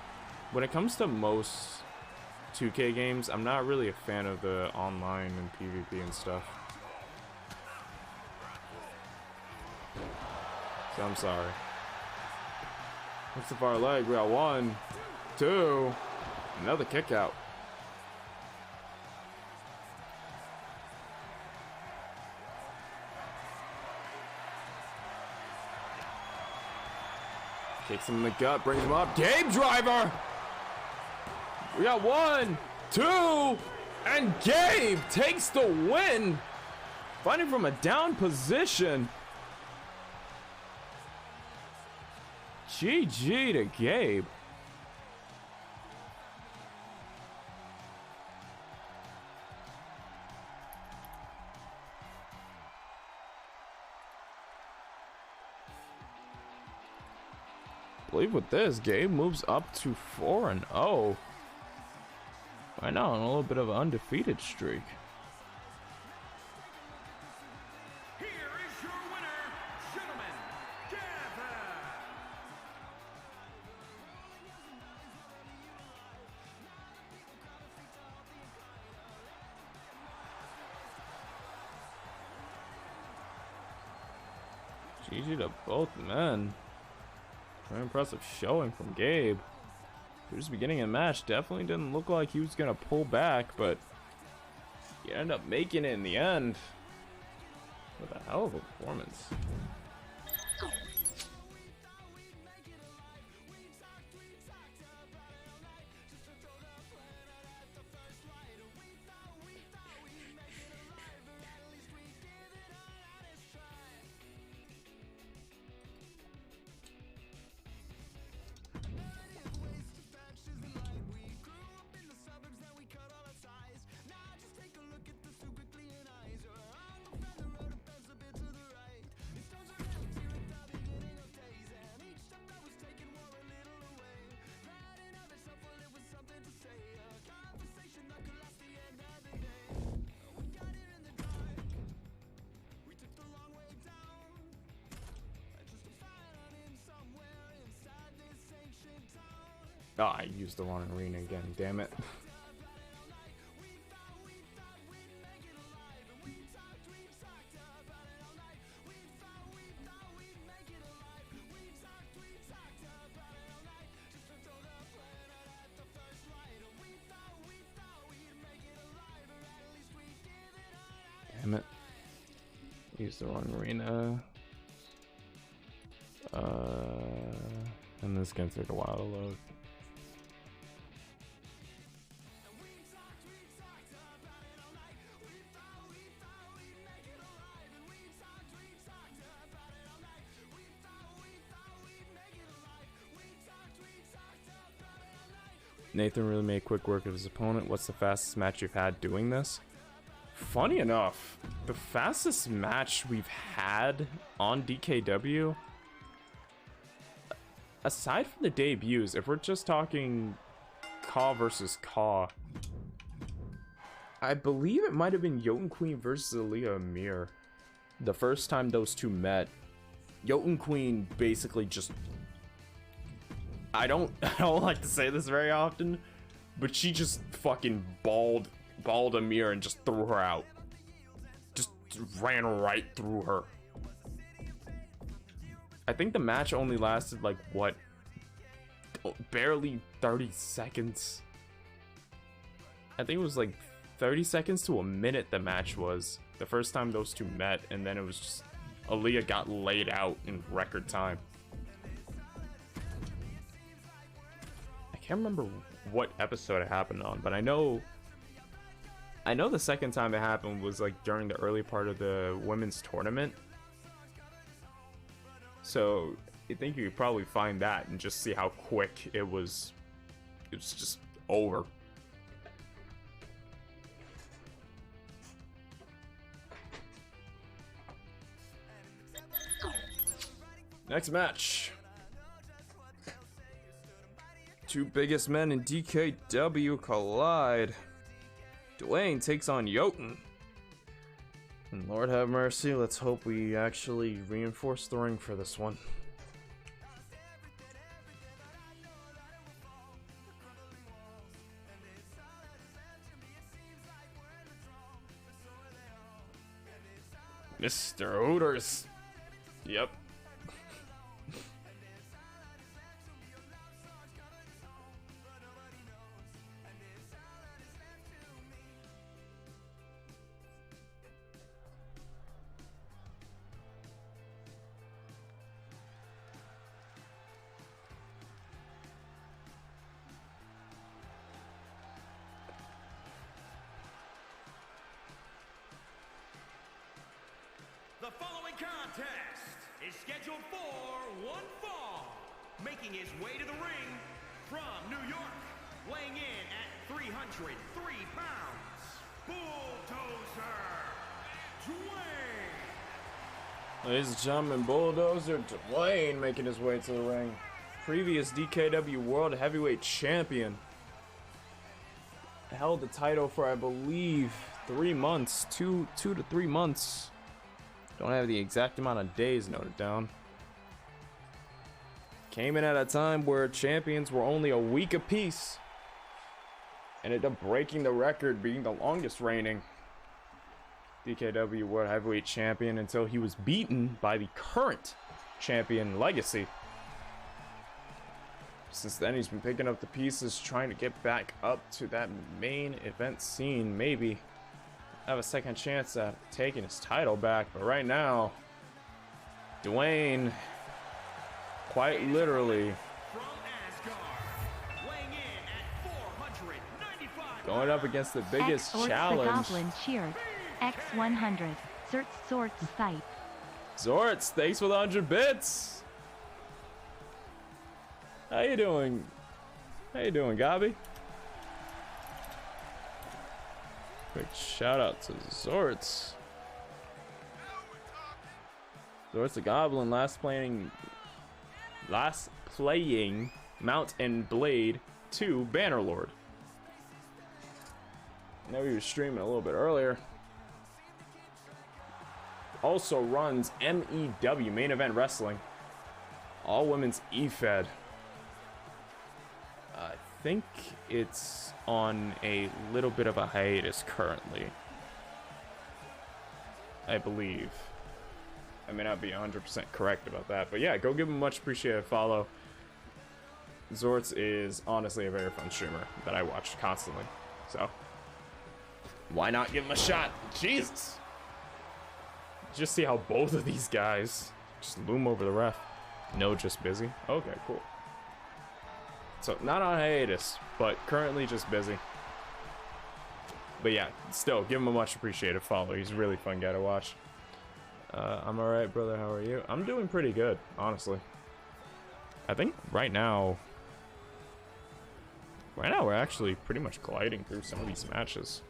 when it comes to most 2K games, I'm not really a fan of the online and PvP and stuff. So I'm sorry. What's the far leg? We got 1, 2, another kick out. Kicks him in the gut, brings him up. Gabe driver! We got 1, 2, and Gabe takes the win. Fighting from a down position. GG to Gabe. I believe with this, Gabe moves up to 4-0. Right now on a little bit of an undefeated streak. Here is your winner, gentlemen, Gavin. GG to both men. Very impressive showing from Gabe. Towards the beginning of the match, definitely didn't look like he was gonna pull back, but he ended up making it in the end. What a hell of a performance. Oh, I used the wrong arena again, damn it. Damn it. Used the wrong arena. And this is gonna take a while to load. Nathan really made quick work of his opponent. What's the fastest match you've had doing this? Funny enough, the fastest match we've had on DKW, aside from the debuts, if we're just talking Caw versus Caw, I believe it might have been Jotun Queen versus Aaliyah Amir. The first time those two met, Jotun Queen basically just... I don't like to say this very often, but she just fucking balled Amir and just threw her out. Just ran right through her. I think the match only lasted like what? Barely 30 seconds. I think it was like 30 seconds to a minute the match was. The first time those two met, and then it was just Aaliyah got laid out in record time. I can't remember what episode it happened on, but I know the second time it happened was like during the early part of the women's tournament. So I think you could probably find that and just see how quick it was. It was just over. Next match. Two biggest men in DKW collide. Dwayne takes on Jotun. And Lord have mercy, let's hope we actually reinforce the ring for this one. Mr. Hooters. Yep. The following contest is scheduled for one fall. Making his way to the ring from New York, weighing in at 303 pounds, Bulldozer Dwayne. Ladies and gentlemen, Bulldozer Dwayne making his way to the ring. Previous DKW World Heavyweight Champion. Held the title for, I believe, 3 months. 2 to 3 months. Don't have the exact amount of days noted down. Came in at a time where champions were only a week apiece. Ended up breaking the record, being the longest reigning DKW World Heavyweight Champion until he was beaten by the current champion, Legacy. Since then, he's been picking up the pieces, trying to get back up to that main event scene, maybe have a second chance at taking his title back. But right now, Dwayne, quite literally, going up against the biggest challenge. The Goblin cheers. X100. Sorts sight. Zorts, thanks for the 100 bits. How you doing? How you doing, Gabi? Quick shout out to Zorts. Zorts the Goblin, last playing Mount and Blade 2 Bannerlord. I know he was streaming a little bit earlier. Also runs MEW, Main Event Wrestling. All women's EFED. I think it's on a little bit of a hiatus currently. I believe. I may not be 100% correct about that, but yeah, go give him a much appreciated follow. Zortz is honestly a very fun streamer that I watch constantly, so why not give him a shot? Jesus! Just see how both of these guys just loom over the ref. No, just busy. Okay, cool. So not on hiatus, but currently just busy. But yeah, still give him a much appreciated follow. He's a really fun guy to watch. I'm alright, brother. How are you? I'm doing pretty good, honestly. I think right now we're actually pretty much gliding through some of these matches.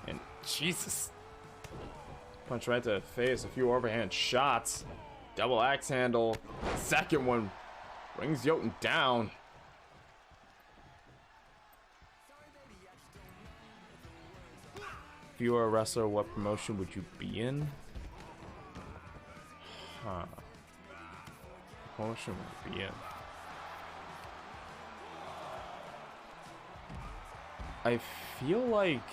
And Jesus. Punch right to the face, a few overhand shots. Double axe handle. Second one brings Jotun down. If you were a wrestler, what promotion would you be in? Huh. Promotion would be in. I feel like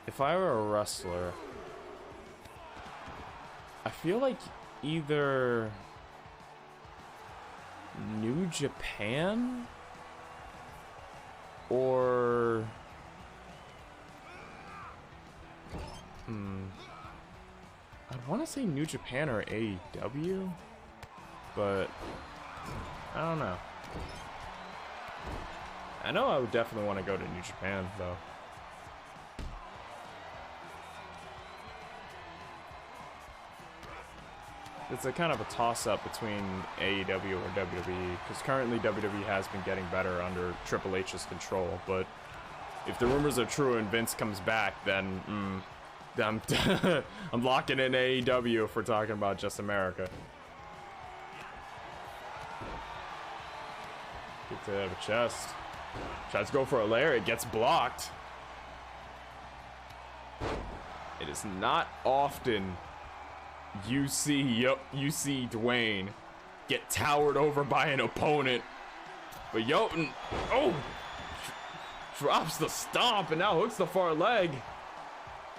if I were a wrestler, I feel like either New Japan or I want to say New Japan or AEW, but I don't know. I know I would definitely want to go to New Japan, though. It's a kind of a toss-up between AEW or WWE, because currently WWE has been getting better under Triple H's control, but if the rumors are true and Vince comes back, then I'm, I'm locking in AEW if we're talking about just America. Get to the chest. Tries to go for a lariat, gets blocked. It is not often you see Dwayne get towered over by an opponent, but Jotun, drops the stomp and now hooks the far leg.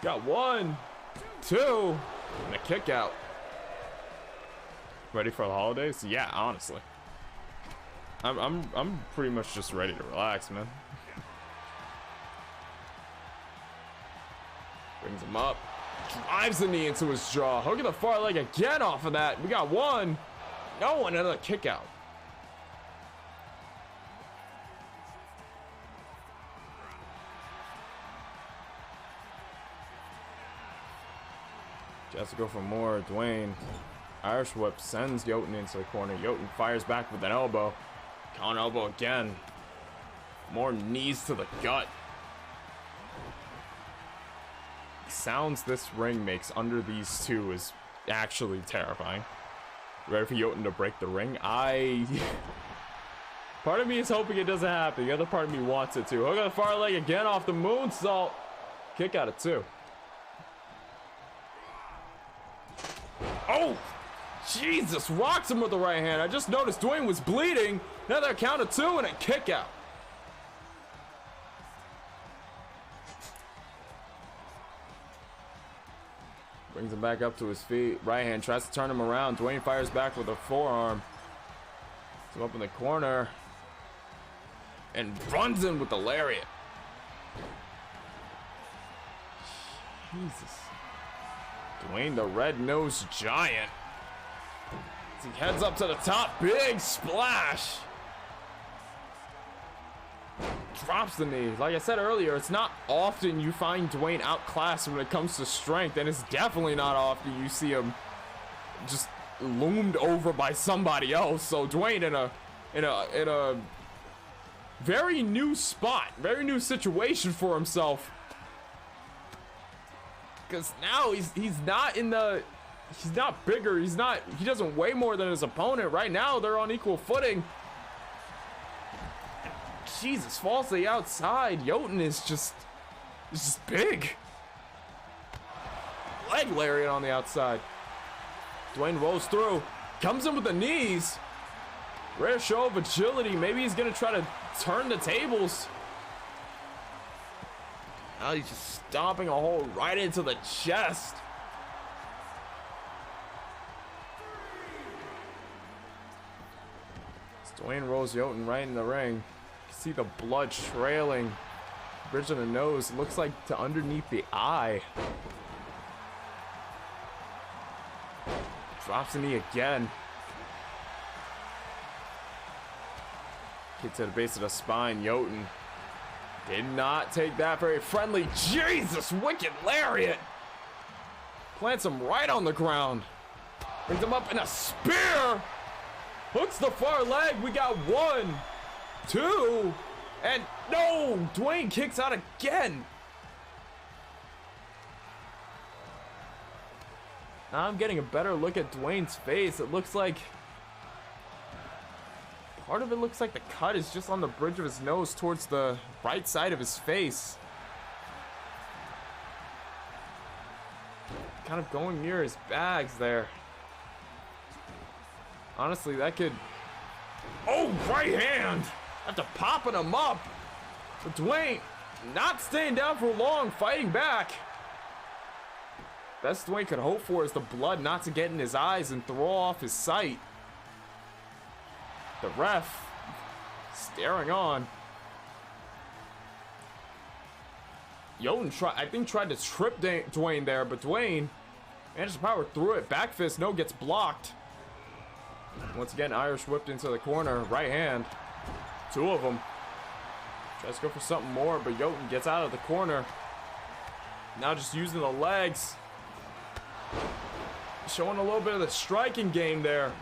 Got 1, 2, and a kick out. Ready for the holidays? Yeah, honestly. I'm pretty much just ready to relax, man. Brings him up. Drives the knee into his jaw. Hook at the far leg again off of that. We got 1. No, another kick out. Has to go for more. Dwayne. Irish whip sends Jotun into the corner. Jotun fires back with an elbow. Con elbow again. More knees to the gut. Sounds this ring makes under these two is actually terrifying. Ready for Jotun to break the ring? Part of me is hoping it doesn't happen. The other part of me wants it to. Hook on the far leg again off the moonsault. Kick out of 2. Oh, Jesus, rocks him with the right hand. I just noticed Dwayne was bleeding. Another count of 2 and a kick out. Brings him back up to his feet. Right hand tries to turn him around. Dwayne fires back with a forearm. He's up in the corner and runs in with the lariat. Jesus. Dwayne, the red-nosed giant. As he heads up to the top, big splash. Drops the knee. Like I said earlier, it's not often you find Dwayne outclassed when it comes to strength, and it's definitely not often you see him just loomed over by somebody else. So Dwayne in a very new spot, very new situation for himself. Because now he's not bigger, he doesn't weigh more than his opponent. Right now they're on equal footing. Jesus, falls to the outside. Jotun is just big. leg lariat on the outside. Dwayne rolls through, comes in with the knees. Rare show of agility. Maybe he's gonna try to turn the tables. Now he's just stomping a hole right into the chest. Dwayne rolls Jotun right in the ring. You can see the blood trailing. Bridge of the nose. Looks like to underneath the eye. Drops the knee again. Kick to the base of the spine. Jotun did not take that very friendly. Jesus, wicked lariat. Plants him right on the ground. Brings him up in a spear. Hooks the far leg. We got 1, 2, and no! Dwayne kicks out again. Now I'm getting a better look at Dwayne's face. It looks like part of it looks like the cut is just on the bridge of his nose towards the right side of his face. Kind of going near his bags there. Honestly, that could... Oh, right hand! After popping him up. But Dwayne not staying down for long, fighting back. Best Dwayne could hope for is the blood not to get in his eyes and throw off his sight. The ref staring on. Jotun I think tried to trip Dwayne there, but Dwayne managed to power through it. Back fist, no, gets blocked. Once again, Irish whipped into the corner. Right hand. 2 of them. Tries to go for something more, but Jotun gets out of the corner. Now just using the legs. Showing a little bit of the striking game there.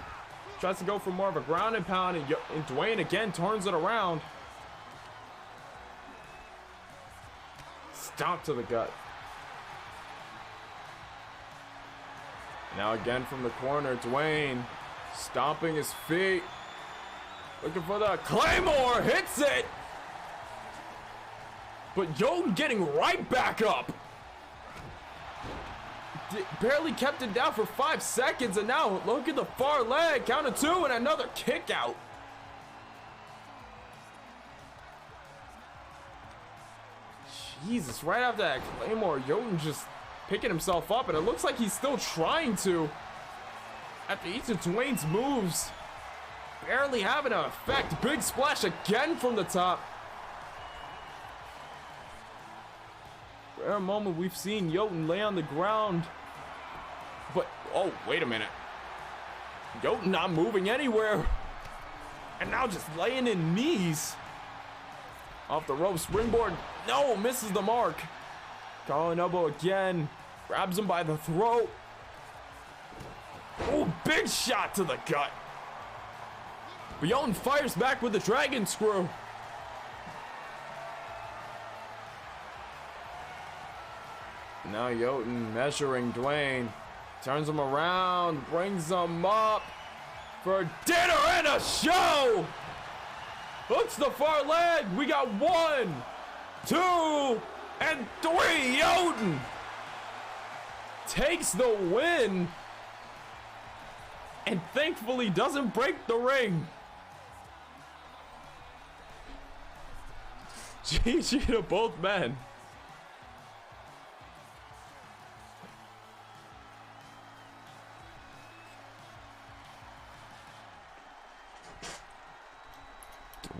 Tries to go for more of a ground and pound, and Dwayne again turns it around. Stomp to the gut. Now again from the corner, Dwayne stomping his feet. Looking for the Claymore, hits it. But Jotun getting right back up. Barely kept it down for 5 seconds, and now look at the far leg. Count of 2 and another kick out. Jesus, right after that Claymore, Jotun just picking himself up, and it looks like he's still trying to. After each of Dwayne's moves, barely having an effect. Big splash again from the top. Rare moment we've seen Jotun lay on the ground. But, oh, wait a minute. Jotun not moving anywhere. And now just laying in knees. Off the rope, springboard. No, misses the mark. Calling elbow again. Grabs him by the throat. Oh, big shot to the gut. But Jotun fires back with the dragon screw. Now Jotun measuring Dwayne. Turns him around, brings him up for dinner and a show. Hooks the far leg. We got 1, 2, and 3. Jotun takes the win. And thankfully doesn't break the ring. GG to both men.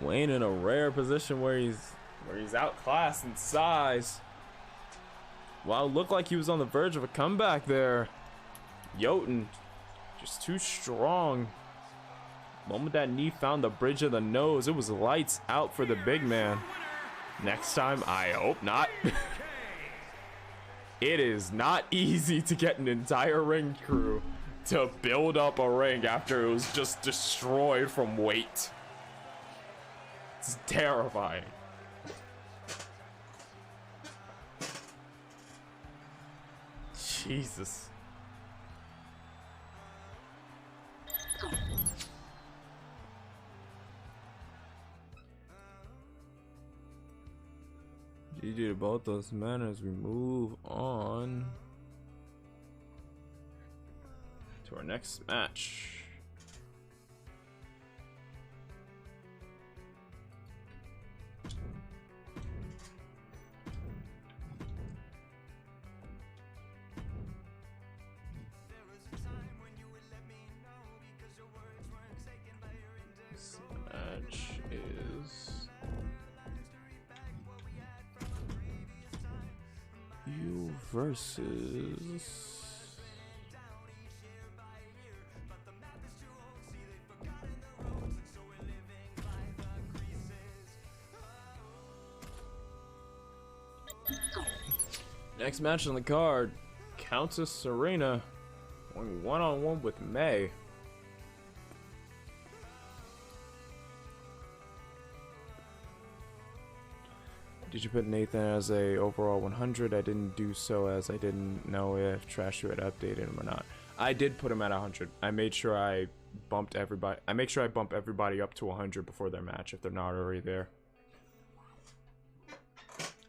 Dwayne in a rare position where he's outclassed in size. Wow, looked like he was on the verge of a comeback there. Jotun just too strong. The moment that knee found the bridge of the nose, it was lights out for the big man. Next time, I hope not. It is not easy to get an entire ring crew to build up a ring after it was just destroyed from weight. It's terrifying. Jesus. GG to both those men as we move on. to our next match. This match is you versus next match on the card, Countess Serena going one-on-one with May. Did you put Nathan as a overall 100? I didn't do so as I didn't know if Trashu had updated him or not. I did put him at 100. I made sure I bumped everybody. I make sure I bump everybody up to 100 before their match if they're not already there.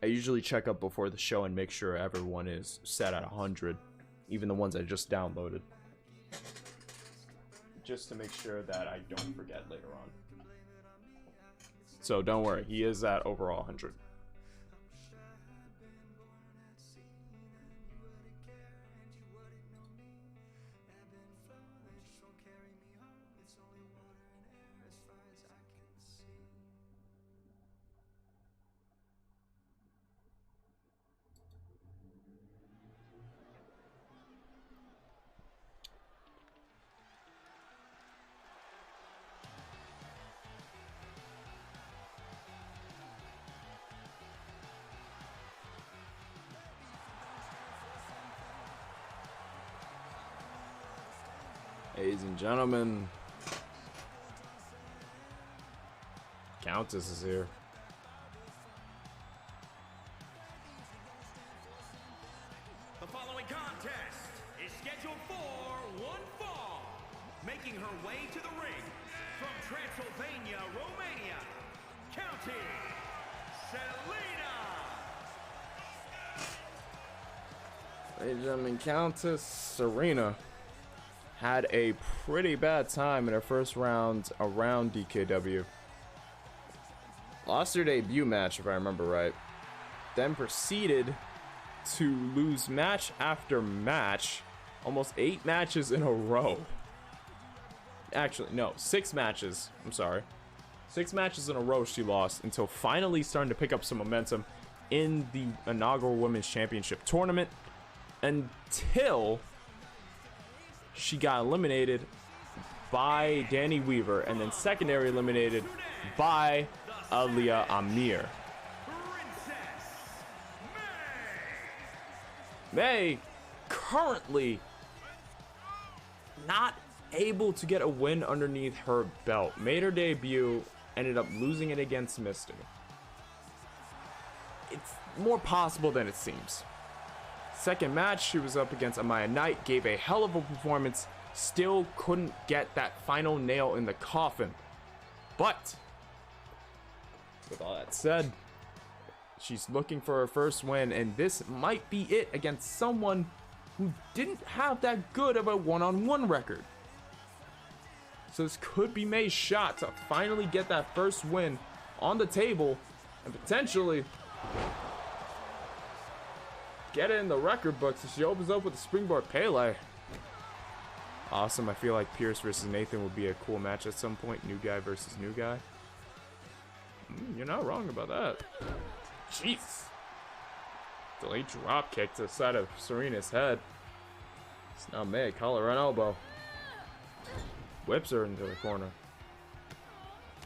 I usually check up before the show and make sure everyone is set at 100, even the ones I just downloaded, just to make sure that I don't forget later on. So don't worry, he is at overall 100. Ladies and gentlemen, Countess is here. The following contest is scheduled for one fall. Making her way to the ring from Transylvania, Romania, County Selena. Ladies and gentlemen, Countess Serena had a pretty bad time in her first round around DKW. Lost her debut match, if I remember right. Then proceeded to lose match after match. Almost 8 matches in a row. Actually, no, 6 matches. I'm sorry. 6 matches in a row she lost until finally starting to pick up some momentum in the inaugural Women's Championship tournament. Until she got eliminated by Danny Weaver and then secondary eliminated by Aliyah Amir. May currently not able to get a win underneath her belt. Made her debut, ended up losing it against Misty. It's more possible than it seems. Second match, she was up against Amaya Knight, gave a hell of a performance, still couldn't get that final nail in the coffin. But, with all that said, she's looking for her first win, and this might be it against someone who didn't have that good of a one-on-one record. So this could be May's shot to finally get that first win on the table and potentially get it in the record books as she opens up with a springboard Pele. Awesome. I feel like Pierce versus Nathan would be a cool match at some point. New guy versus new guy. You're not wrong about that. Jeez. Delayed drop kick to the side of Serena's head. It's not May. Collar and elbow. Whips her into the corner.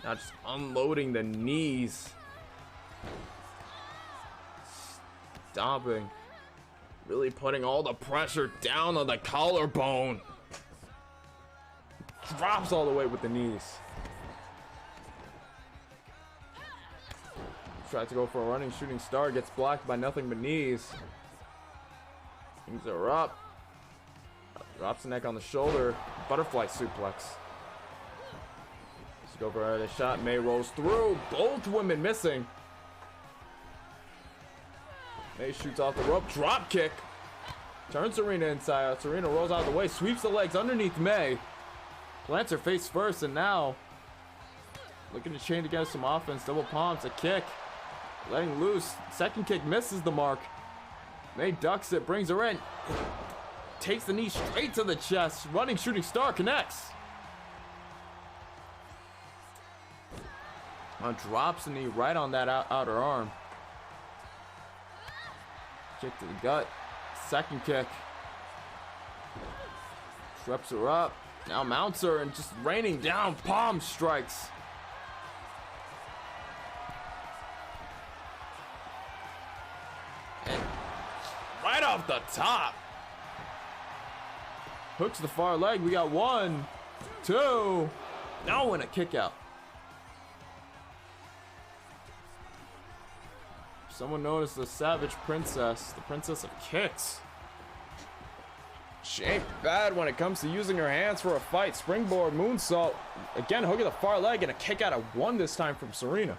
Now just unloading the knees. Stomping. Really putting all the pressure down on the collarbone. Drops all the way with the knees. Tried to go for a running shooting star. Gets blocked by nothing but knees. Knees are up. Drops the neck on the shoulder. Butterfly suplex. Let's go for a shot. May rolls through. Both women missing. May shoots off the rope. Drop kick. Turns Serena inside. Serena rolls out of the way, sweeps the legs underneath May. Plants her face first, and now looking to chain together some offense. Double palms, a kick. Letting loose. Second kick misses the mark. May ducks it, brings her in. Takes the knee straight to the chest. Running shooting star connects. Drops the knee right on that outer arm. Kick to the gut. Second kick. Sweeps her up. Now mounts her and just raining down palm strikes. And right off the top. Hooks the far leg. We got 1, 2. Now in a kick out. Someone noticed the Savage Princess, the Princess of Kicks. She ain't bad when it comes to using her hands for a fight. Springboard, moonsault. Again, hook at the far leg and a kick out of 1 this time from Serena.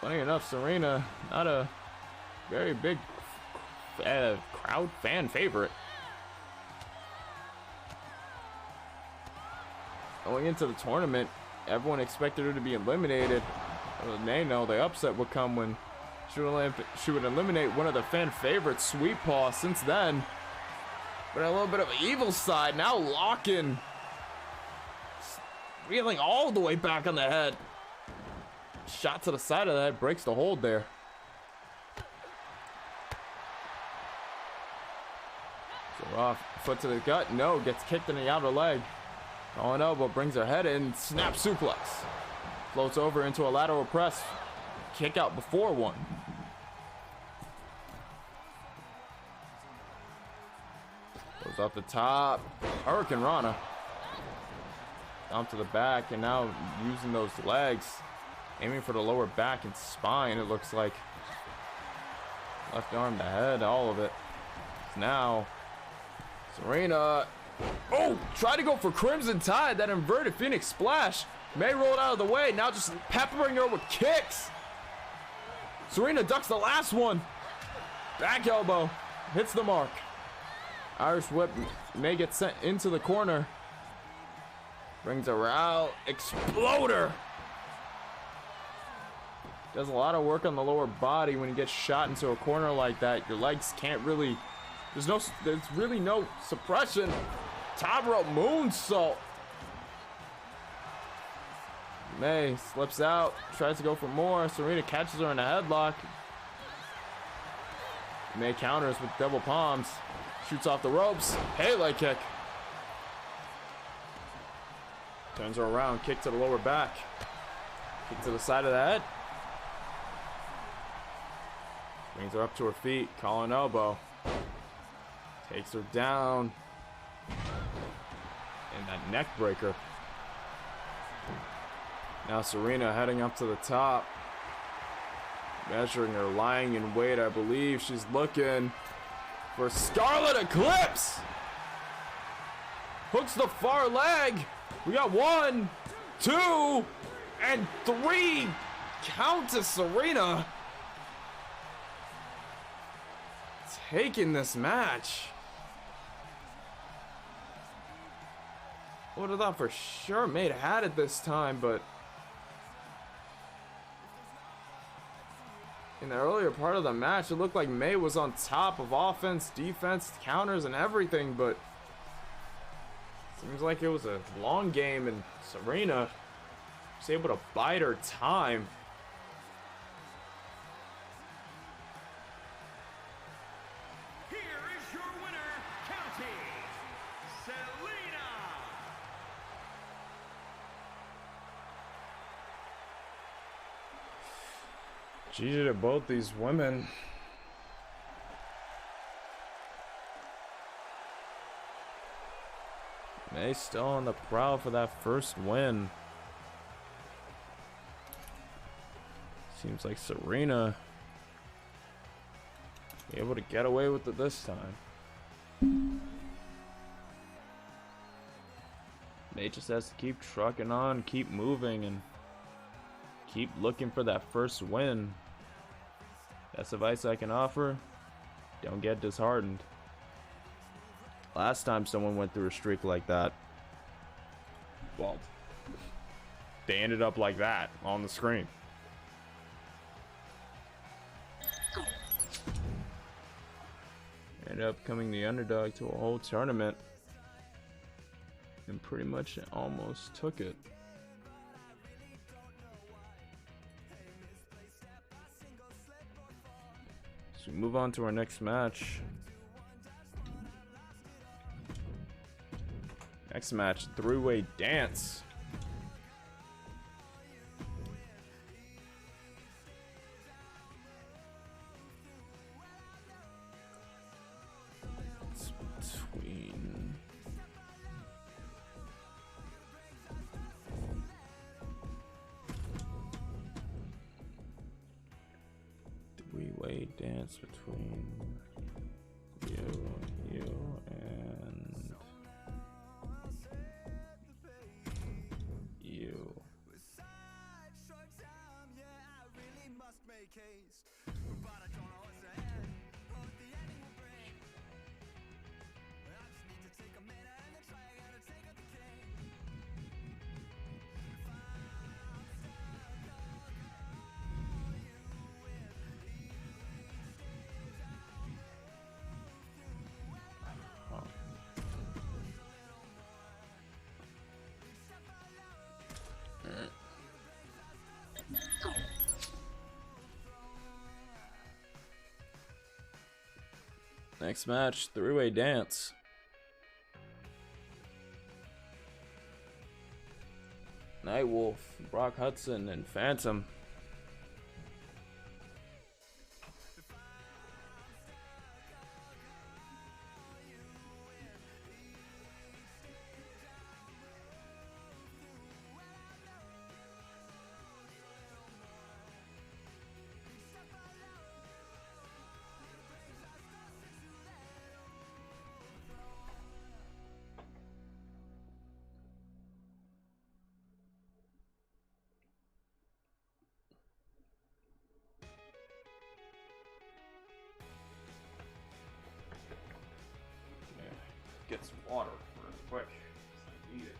Funny enough, Serena, not a very big crowd fan favorite. Going into the tournament, everyone expected her to be eliminated. Well, they know the upset would come when she would eliminate one of the fan favorites, Sweet Paw. Since then, but a little bit of an evil side. Now locking, reeling all the way back on the head. Shot to the side of the head, breaks the hold there. So off, foot to the gut. No, gets kicked in the outer leg. On elbow, brings her head in, snap suplex. Floats over into a lateral press. Kick out before 1. Goes off the top. Hurricane Rana. Down to the back, and now using those legs. Aiming for the lower back and spine, it looks like. Left arm, the head, all of it. Now, Serena. Oh, tried to go for Crimson Tide, that inverted Phoenix Splash. May rolled out of the way, now just peppering her with kicks. Serena ducks the last one. Back elbow, hits the mark. Irish whip, May get sent into the corner. Brings her out, exploder. Does a lot of work on the lower body when you get shot into a corner like that. Your legs can't really, there's really no suppression. Top rope moonsault. May slips out, tries to go for more. Serena catches her in a headlock. May counters with double palms. Shoots off the ropes. Hey, leg kick. Turns her around, kick to the lower back. Kick to the side of the head. Brings her up to her feet, calling elbow. Takes her down. And that neck breaker. Now Serena heading up to the top. Measuring her, lying in wait, I believe. She's looking for Scarlet Eclipse. Hooks the far leg. We got 1, 2, and 3. Count to Serena. Taking this match. Would have thought for sure May had it this time, but in the earlier part of the match, it looked like May was on top of offense, defense, counters, and everything, but seems like it was a long game, and Serena was able to bide her time. Here is your winner, counting Selena. GG to both these women. May still on the prowl for that first win. Seems like Serena be able to get away with it this time. May just has to keep trucking on, keep moving, and keep looking for that first win. Best advice I can offer, don't get disheartened. Last time someone went through a streak like that, well, they ended up like that on the screen. Ended up becoming the underdog to a whole tournament and pretty much almost took it. So we move on to our next match. Next match, three-way dance. It's between three-way dance between you and you. Next match, three-way dance. Nightwolf, Brock Hudson, and Phantom. Get some water real quick. I need it.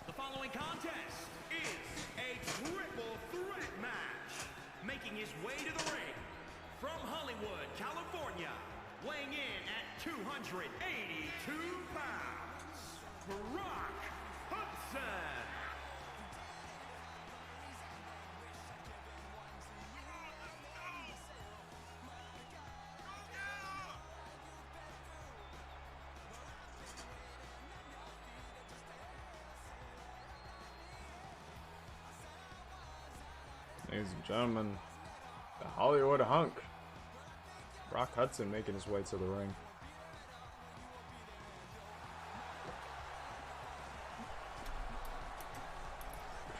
The following contest is a triple threat match. Making his way to the ring from Hollywood, California, weighing in at 282 pounds, Brock Hudson. Ladies and gentlemen, the Hollywood Hunk, Brock Hudson, making his way to the ring.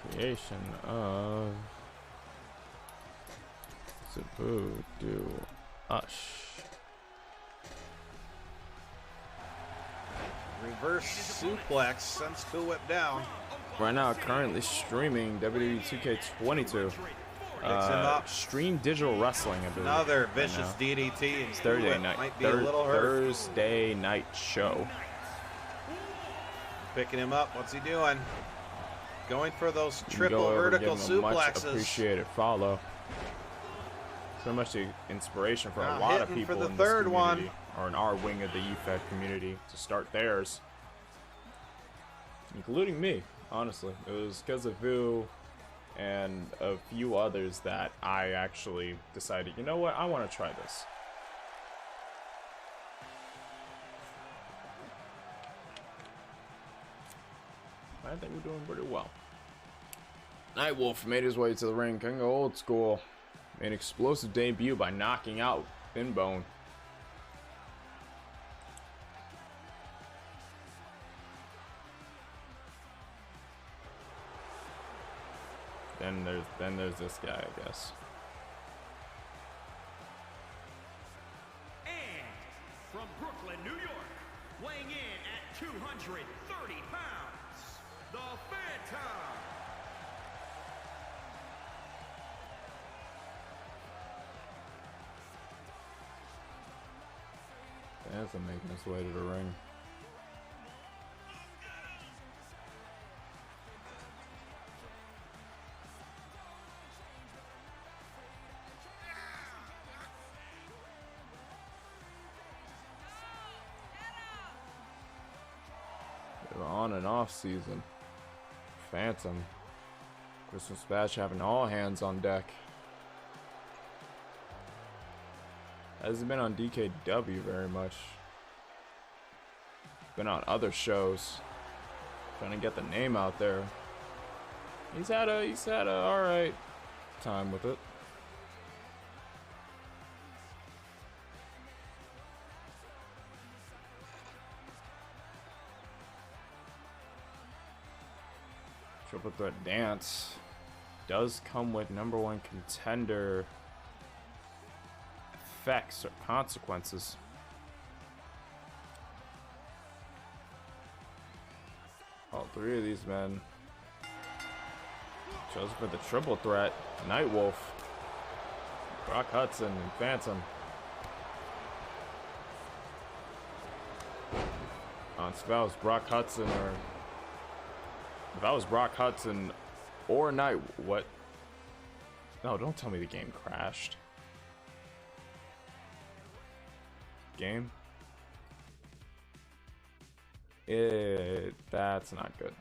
Creation of Sabu do Ush. Reverse suplex, sends Cool Whip down. Right now, currently streaming WWE 2K22. Picks him up. Stream Digital Wrestling, I believe. Another vicious right now. DDT. And It's Thursday Cool Whip night. might be a little hurt. Thursday night show. Picking him up. What's he doing? Going for those You can triple go over, vertical give him a much suplexes. appreciated follow. So much inspiration for Now a lot of hitting for people the in third this one. community, or in our wing of the UFED community, to start theirs, including me. Honestly, it was because of Vu and a few others that I actually decided, you know what, I want to try this. I think we're doing pretty well. Nightwolf made his way to the ring, can go old school. Made an explosive debut by knocking out Thinbone. Then there's this guy, I guess. And from Brooklyn, New York, weighing in at 230 pounds, the Phantom. Phantom making his way to the ring. On and off season. Phantom. Christmas Bash having all hands on deck. Hasn't been on DKW very much. Been on other shows. Trying to get the name out there. He's had a alright time with it. Triple Threat Dance does come with #1 contender effects or consequences. All three of these men chosen for the triple threat. Nightwolf, Brock Hudson, and Phantom. If I was Brock Hudson or if I was Brock Hudson or Night, what? No, don't tell me the game crashed. Game? That's not good.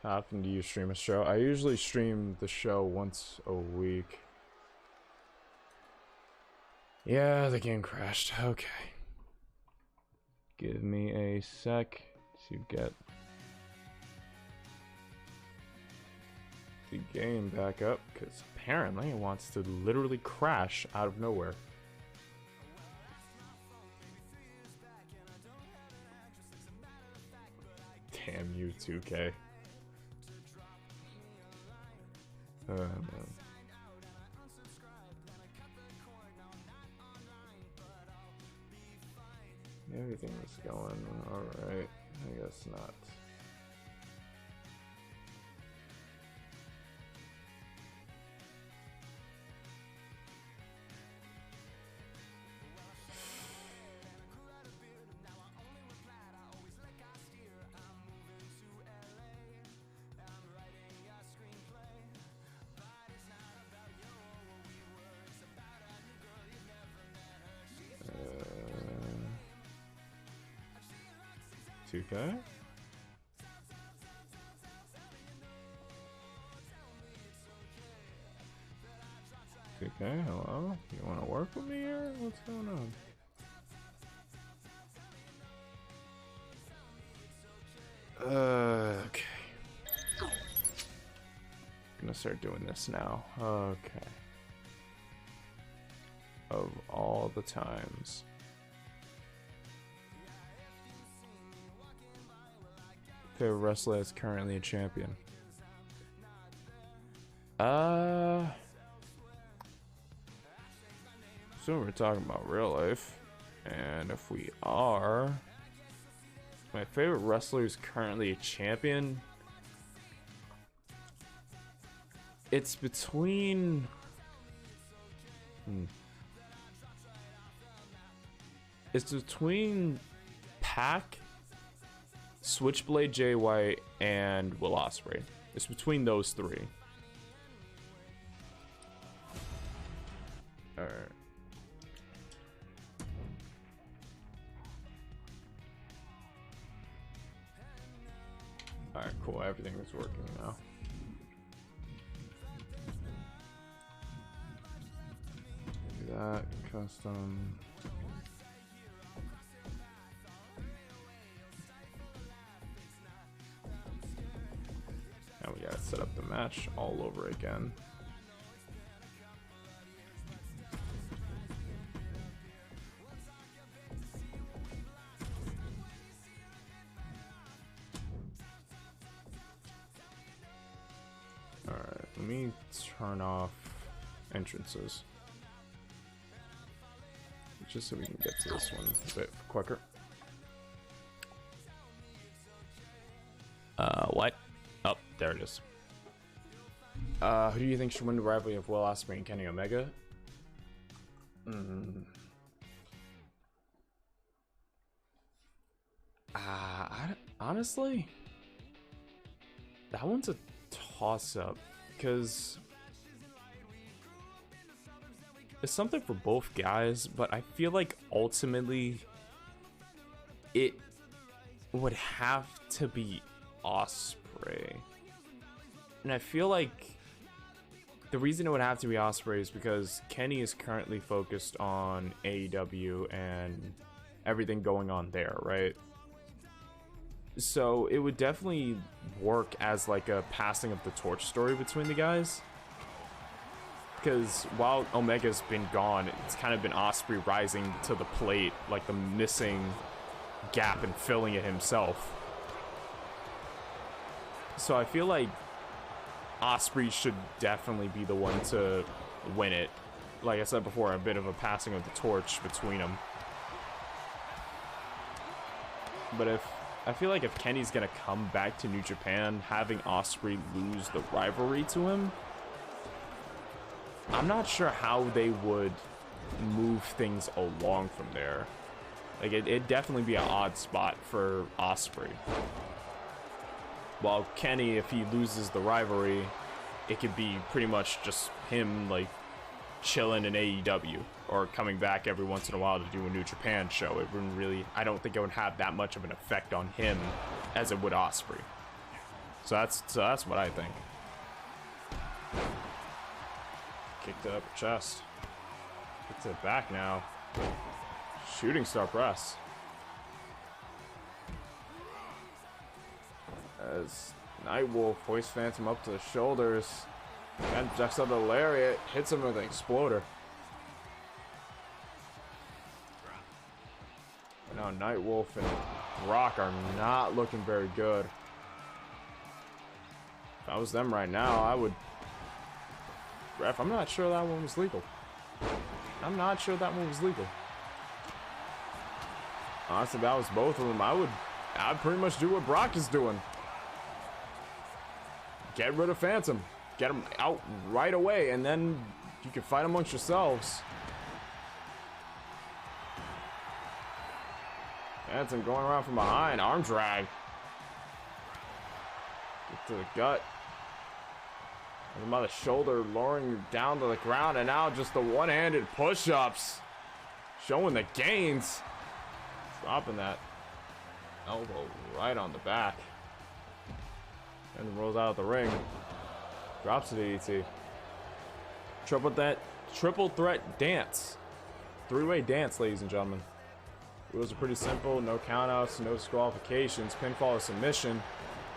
How often do you stream a show? I usually stream the show once a week. Yeah, the game crashed. Okay. Give me a sec to get the game back up, because apparently it wants to literally crash out of nowhere. Damn you, 2K. Man. Everything is going alright. I guess not. Okay. Okay, hello? You want to work with me here? What's going on? Okay. Gonna start doing this now. Okay. Of all the times. Favorite wrestler is currently a champion. So we're talking about real life, and if we are, my favorite wrestler is currently a champion. It's between it's between Pac, Switchblade Jay White, and Will Ospreay. It's between those three. Alright. Alright, cool. Everything is working now. Do that. Custom. Now we gotta set up the match all over again. Alright, let me turn off entrances. Just so we can get to this one a bit quicker. What? Oh, there it is. Who do you think should win the rivalry of Will Ospreay and Kenny Omega? Honestly, that one's a toss-up because it's something for both guys, but I feel like ultimately it would have to be Ospreay. And I feel like the reason it would have to be Ospreay is because Kenny is currently focused on AEW and everything going on there, right? So it would definitely work as like a passing of the torch story between the guys. Because while Omega's been gone, it's kind of been Ospreay rising to the plate, like the missing gap and filling it himself. So I feel like Ospreay should definitely be the one to win it. Like I said before, a bit of a passing of the torch between them. But I feel like if Kenny's gonna come back to New Japan, having Ospreay lose the rivalry to him, I'm not sure how they would move things along from there. Like it'd definitely be an odd spot for Ospreay. While Kenny, if he loses the rivalry, it could be pretty much just him like chilling in AEW or coming back every once in a while to do a New Japan show. It wouldn't really, I don't think it would have that much of an effect on him as it would Ospreay. So that's what I think. Kick to the upper chest. Kick to the back now. Shooting star press. As Nightwolf hoists Phantom up to the shoulders. And jacks up the lariat. Hits him with an exploder. Now Nightwolf and Brock are not looking very good. If I was them right now, I would... Ref, I'm not sure that one was legal. I'm not sure that one was legal. Honestly, if that was both of them, I'd pretty much do what Brock is doing. Get rid of Phantom. Get him out right away, and then you can fight amongst yourselves. Phantom going around from behind. Arm drag. Get to the gut. And by the shoulder, lowering down to the ground, and now just the one-handed push-ups. Showing the gains. Dropping that elbow right on the back. And rolls out of the ring. Drops the DDT. Triple threat dance. Three-way dance, ladies and gentlemen. Rules are pretty simple. No countouts, no disqualifications, pinfall or submission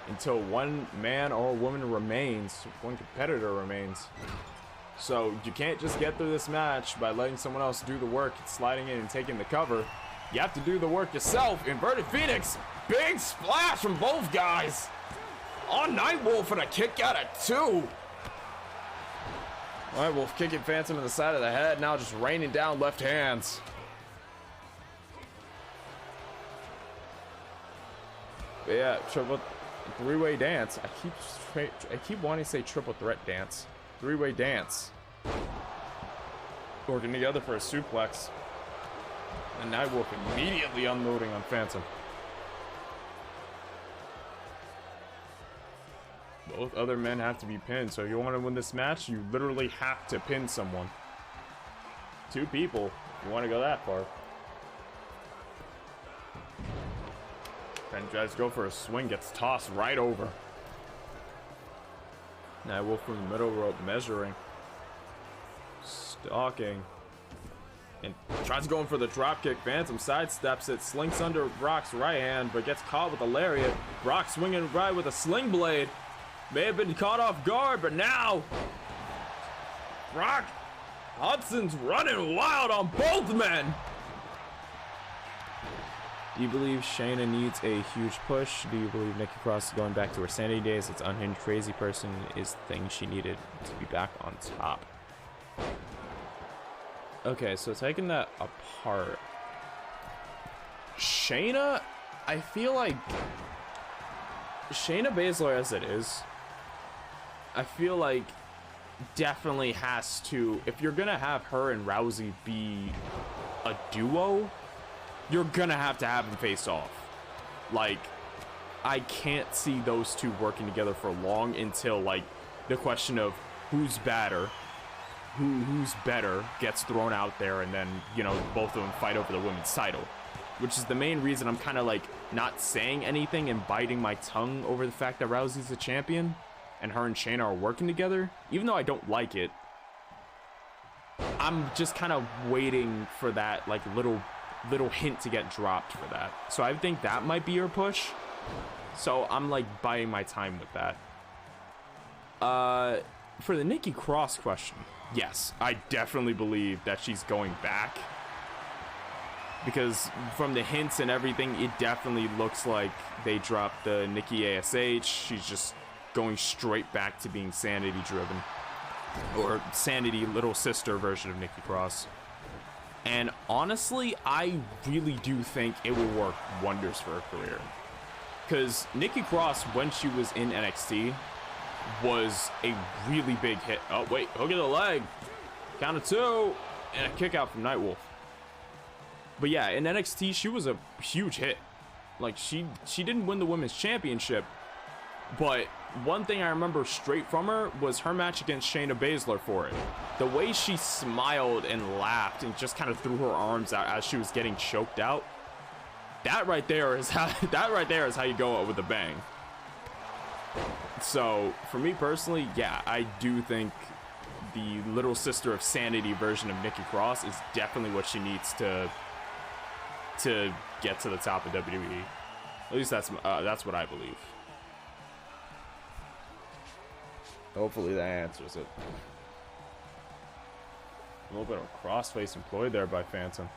until one man or woman remains. One competitor remains. So you can't just get through this match by letting someone else do the work, sliding in and taking the cover. You have to do the work yourself. Inverted Phoenix. Big splash from both guys. On Nightwolf and a kick out of two. Nightwolf kicking Phantom in the side of the head. Now just raining down left hands. But yeah, triple three-way dance. I keep wanting to say triple threat dance. Three-way dance. Working together for a suplex. And Nightwolf immediately unloading on Phantom. Both other men have to be pinned, so if you want to win this match, you literally have to pin someone. Two people, if you want to go that far. And tries to go for a swing, gets tossed right over. Now Wolf from the middle rope, measuring. Stalking. And tries going for the drop kick. Phantom sidesteps it, slinks under Brock's right hand, but gets caught with a lariat. Brock swinging right with a sling blade. May have been caught off guard, but now Brock Hudson's running wild on both men. Do you believe Shayna needs a huge push? Do you believe Nikki Cross is going back to her sanity days? It's unhinged crazy person is the thing she needed to be back on top. Okay, so taking that apart, Shayna, I feel like Shayna Baszler as it is, I feel like definitely has to, if you're gonna have her and Rousey be a duo, you're gonna have to have them face off. Like, I can't see those two working together for long until like the question of who's better gets thrown out there, and then, you know, both of them fight over the women's title, which is the main reason I'm kind of like not saying anything and biting my tongue over the fact that Rousey's the champion and her and Shayna are working together, even though I don't like it. I'm just kind of waiting for that like little hint to get dropped for that. So I think that might be your push. So I'm like biding my time with that. For the Nikki Cross question, yes, I definitely believe that she's going back, because from the hints and everything, it definitely looks like they dropped the Nikki ASH. She's just going straight back to being sanity driven, or sanity little sister version of Nikki Cross. And honestly, I really do think it will work wonders for her career, because Nikki Cross, when she was in NXT, was a really big hit. Oh wait, hook of the leg, count of two, and a kick out from Nightwolf. But yeah, in NXT she was a huge hit. Like, she didn't win the women's championship, but one thing I remember straight from her was her match against Shayna Baszler for it. The way she smiled and laughed and just kind of threw her arms out as she was getting choked out. That right there is how you go out with a bang. So for me personally, yeah, I do think the little sister of sanity version of Nikki Cross is definitely what she needs to get to the top of WWE. At least that's what I believe. Hopefully that answers it. A little bit of crossface employed there by Phantom.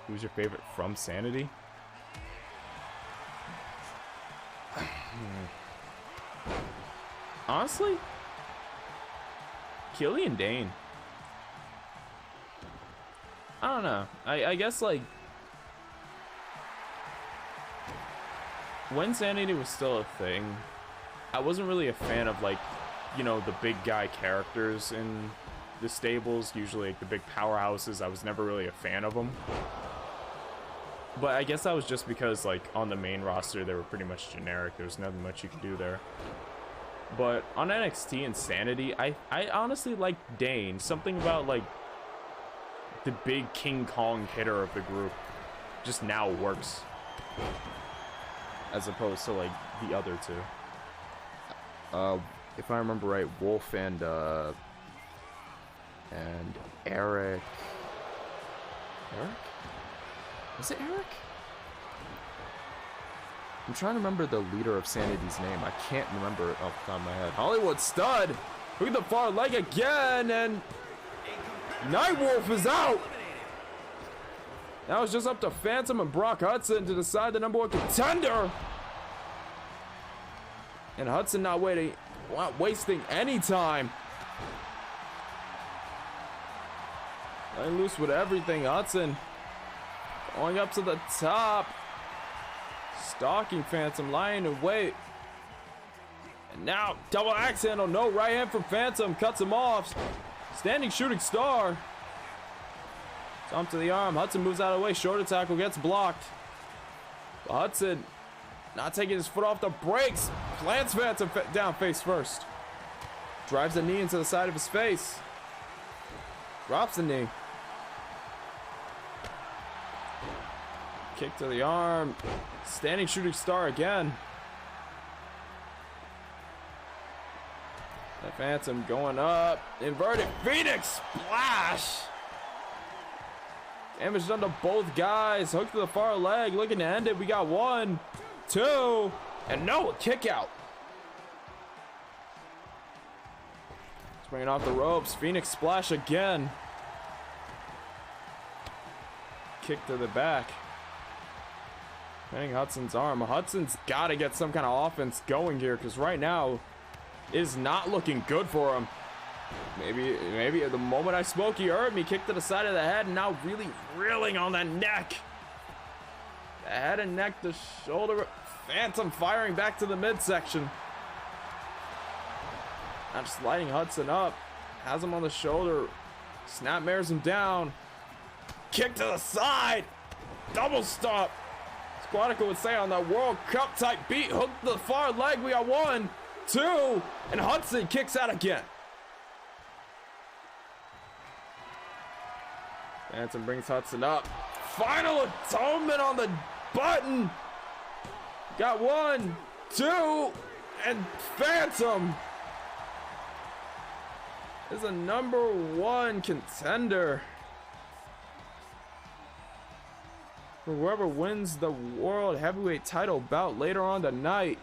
Who's your favorite from Sanity? Honestly, Killian Dane. I don't know. I guess like when Sanity was still a thing, I wasn't really a fan of, like, you know, the big guy characters in the stables, usually like the big powerhouses. I was never really a fan of them. But I guess that was just because, like, on the main roster, they were pretty much generic. There was nothing much you could do there. But on NXT and Sanity, I honestly like Dane. Something about, like, the big King Kong hitter of the group just now works, as opposed to, like, the other two. If I remember right, Wolf and Eric. Eric? Was it Eric? I'm trying to remember the leader of Sanity's name. I can't remember it off the top of my head. Hollywood Stud! Look at the far leg again, and Nightwolf is out! Now it's just up to Phantom and Brock Hudson to decide the #1 contender! And Hudson not wasting any time. Letting loose with everything. Hudson going up to the top. Stalking Phantom, lying in wait. And now double axe handle. No, right hand from Phantom. Cuts him off. Standing shooting star. Jump to the arm. Hudson moves out of the way. Shoulder tackle gets blocked. But Hudson not taking his foot off the brakes. Plants Phantom down face first. Drives the knee into the side of his face. Drops the knee. Kick to the arm. Standing shooting star again. The Phantom going up. Inverted Phoenix splash. Damage done to both guys. Hook to the far leg. Looking to end it. We got 1, 2, and no, a kick out. Bringing off the ropes. Phoenix splash again. Kick to the back. Hitting Hudson's arm. Hudson's got to get some kind of offense going here, because right now is not looking good for him. Maybe at the moment I spoke, he heard me. Kick to the side of the head, and now really reeling on that neck. The head and neck, the shoulder. Phantom firing back to the midsection. Now just lighting Hudson up. Has him on the shoulder. Snapmares him down. Kick to the side. Double stop. Squatico would say on that World Cup type beat. Hook to the far leg. We got 1, 2. And Hudson kicks out again. Phantom brings Hudson up. Final atonement on the button. Got 1, 2. And Phantom is a #1 contender for whoever wins the World Heavyweight title bout later on tonight.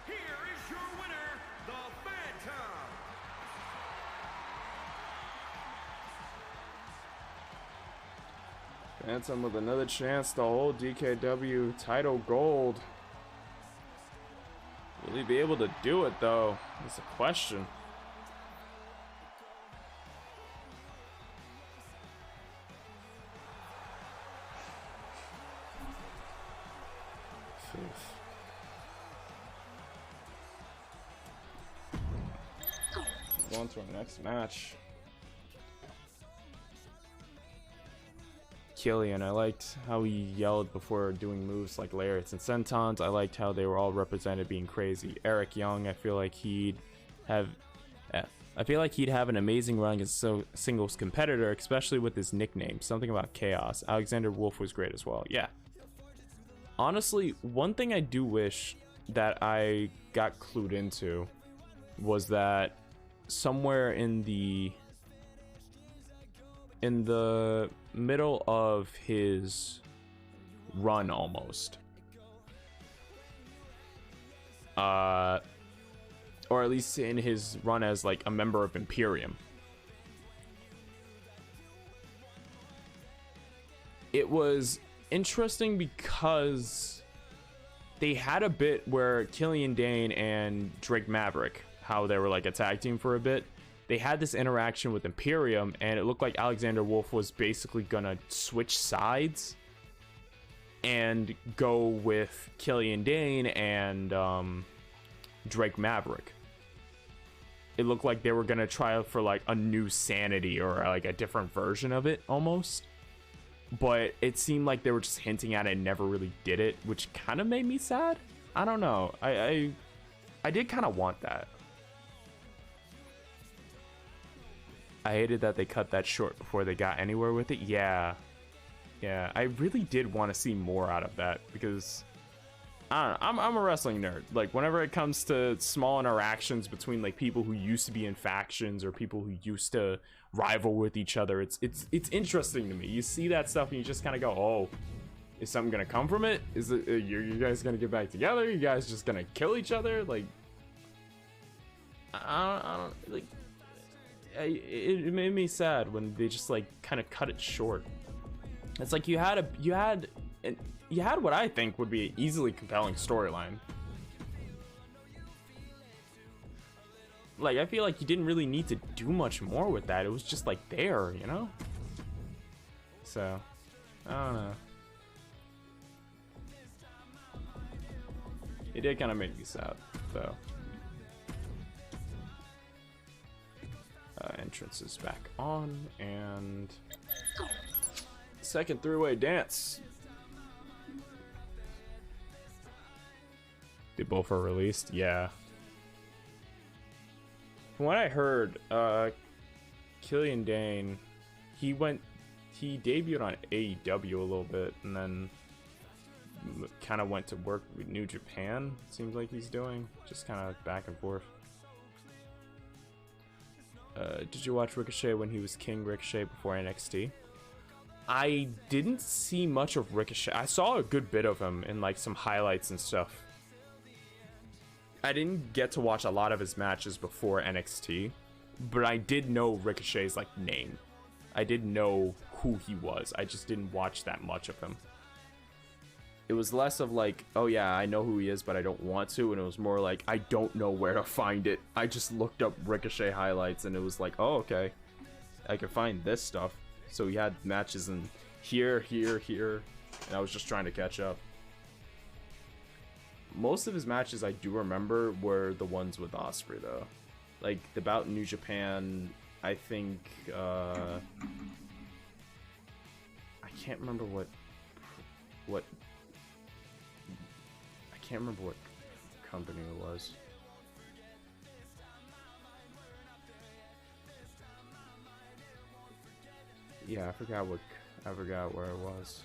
Here is your winner, the Phantom. Phantom with another chance to hold DKW title gold. Will he be able to do it though? That's a question. Going to our next match. Killian, I liked how he yelled before doing moves like lariats and sentons. I liked how they were all represented being crazy. Eric Young, I feel like he'd have an amazing run as a singles competitor, especially with his nickname, something about Caws. Alexander Wolf was great as well. Yeah. Honestly, one thing I do wish that I got clued into was that somewhere in the middle of his run almost, or at least in his run as like a member of Imperium, it was interesting because they had a bit where Killian Dane and Drake Maverick, how they were like a tag team for a bit. They had this interaction with Imperium, and it looked like Alexander Wolf was basically gonna switch sides and go with Killian Dane and Drake Maverick. It looked like they were gonna try out for like a new Sanity or like a different version of it almost, but it seemed like they were just hinting at it and never really did it, which kind of made me sad. I don't know. I did kind of want that. I hated that they cut that short before they got anywhere with it. Yeah, I really did want to see more out of that, because I don't know, I'm a wrestling nerd. Like, whenever it comes to small interactions between like people who used to be in factions or people who used to rival with each other, it's interesting to me. You see that stuff and you just kind of go, oh, is something gonna come from it? Is it you guys gonna get back together? You guys just gonna kill each other? Like, I don't like. It made me sad when they just like kind of cut it short. It's like you had what I think would be an easily compelling storyline. Like, I feel like you didn't really need to do much more with that. It was just like there, you know? So, I don't know. It did kind of make me sad, though. Entrance is back on, and second three-way dance. They both are released, yeah. From what I heard, Killian Dane, he debuted on AEW a little bit, and then kind of went to work with New Japan. Seems like he's doing just kind of back and forth. Did you watch Ricochet when he was King Ricochet before NXT? I didn't see much of Ricochet. I saw a good bit of him in like some highlights and stuff. I didn't get to watch a lot of his matches before NXT, but I did know Ricochet's like name. I did know who he was. I just didn't watch that much of him. It was less of like, oh yeah, I know who he is, but I don't want to. And it was more like, I don't know where to find it. I just looked up Ricochet highlights and it was like, oh, okay. I can find this stuff. So he had matches in here. And I was just trying to catch up. Most of his matches I do remember were the ones with Ospreay though. Like the bout in New Japan, I think, I can't remember what I can't remember what company it was. Yeah, I forgot where it was.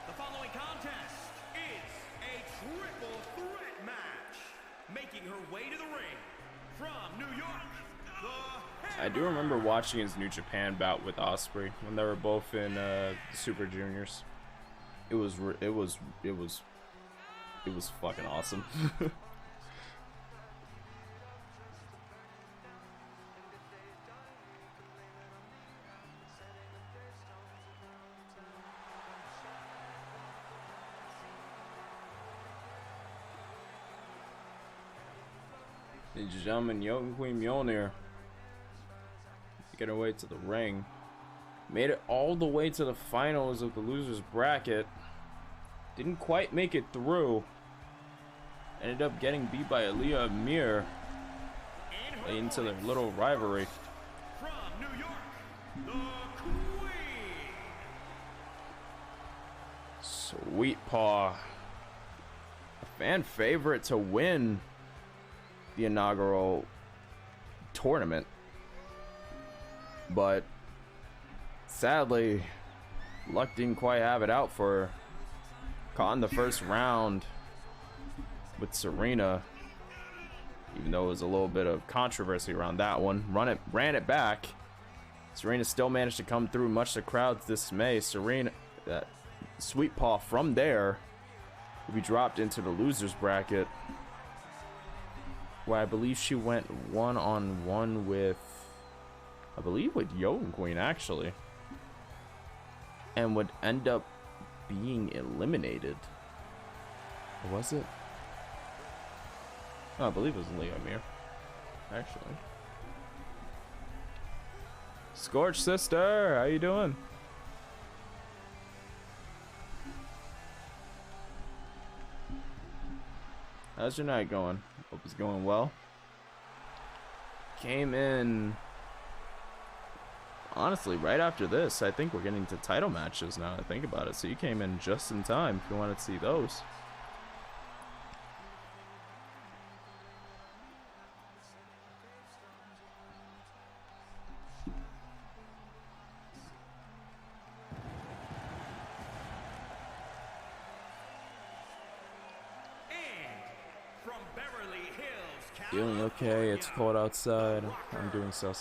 The following contest is a triple threat match. Making her way to the ring from New York, I do remember watching his New Japan bout with Ospreay when they were both in Super Juniors. It was fucking awesome. Ladies and gentlemen, Young Queen Mjolnir making her way to the ring. Made it all the way to the finals of the losers bracket. Didn't quite make it through. Ended up getting beat by Aaliyah Amir into their little rivalry. from New York, the Queen. Sweet Paw, a fan favorite to win the inaugural tournament, but sadly luck didn't quite have it out for her. Caught in the first round with Serena, even though it was a little bit of controversy around that one. Ran it back. Serena still managed to come through, much to the crowd's dismay. Serena, that Sweet Paw from there will be dropped into the losers bracket, where I believe she went one-on-one with, I believe with Young Queen actually, and would end up being eliminated. Or was it? Oh, I believe it was Leah Mir, actually. Scorch sister, how you doing? How's your night going? Hope it's going well. Came in, honestly, right after this. I think we're getting to title matches now I think about it. So you came in just in time if you wanted to see those. Feeling okay, it's cold outside. I'm doing so.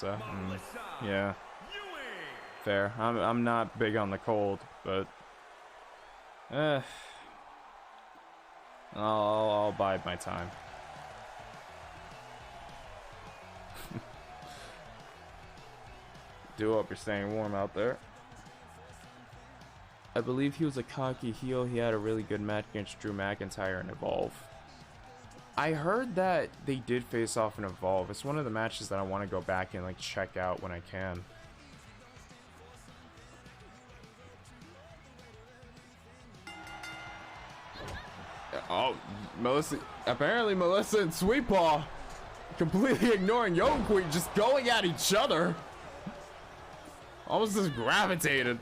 Yeah. Fair. I'm not big on the cold, but I'll bide my time. Do hope you're staying warm out there. I believe he was a cocky heel. He had a really good match against Drew McIntyre and Evolve. I heard that they did face off in Evolve. It's one of the matches that I want to go back and like check out when I can. Oh, Melissa. Apparently Melissa and Sweet Paw completely ignoring Young Queen, just going at each other. Almost just gravitated.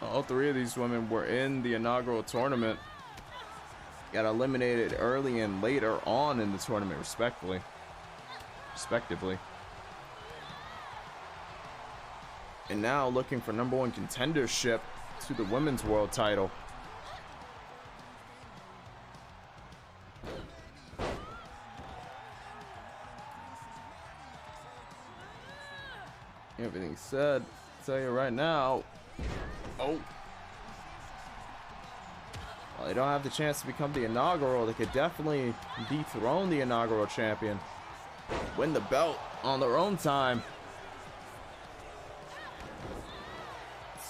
All three of these women were in the inaugural tournament. Got eliminated early and later on in the tournament, respectively. And now looking for #1 contendership to the women's world title. Everything said, I'll tell you right now. Oh. Well, they don't have the chance to become the inaugural. They could definitely dethrone the inaugural champion. Win the belt on their own time.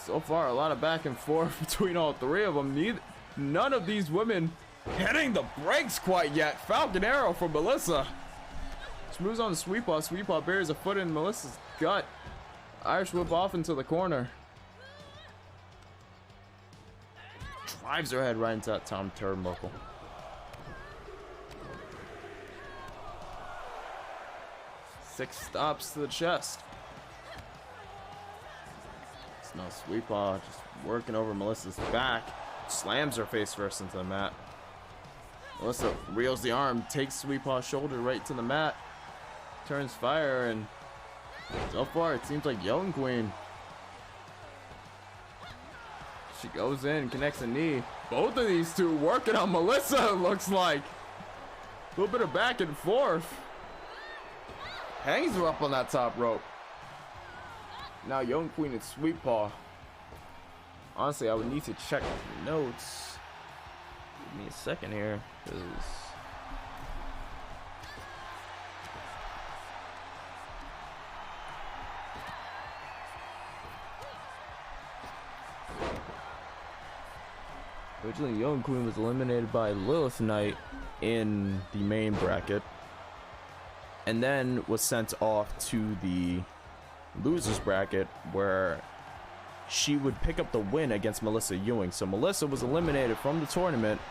So far, a lot of back and forth between all three of them. None of these women hitting the brakes quite yet. Falcon Arrow from Melissa. She moves on to Sweet Paw. Sweet Paw buries a foot in Melissa's gut. Irish whip off into the corner. Drives her head right into that Tom turnbuckle. Six stops to the chest. It's no Sweet Paw just working over Melissa's back. Slams her face first into the mat. Melissa reels the arm, takes Sweet Paw's shoulder right to the mat. Turns fire, and so far it seems like Young Queen. She goes in, connects a knee. Both of these two working on Melissa, it looks like. A little bit of back and forth. Hangs her up on that top rope. Now Young Queen and Sweet Paw. Honestly, I would need to check the notes. Give me a second here, because originally Young Queen was eliminated by Lilith Knight in the main bracket, and then was sent off to the losers bracket, where she would pick up the win against Melissa Ewing. So Melissa was eliminated from the tournament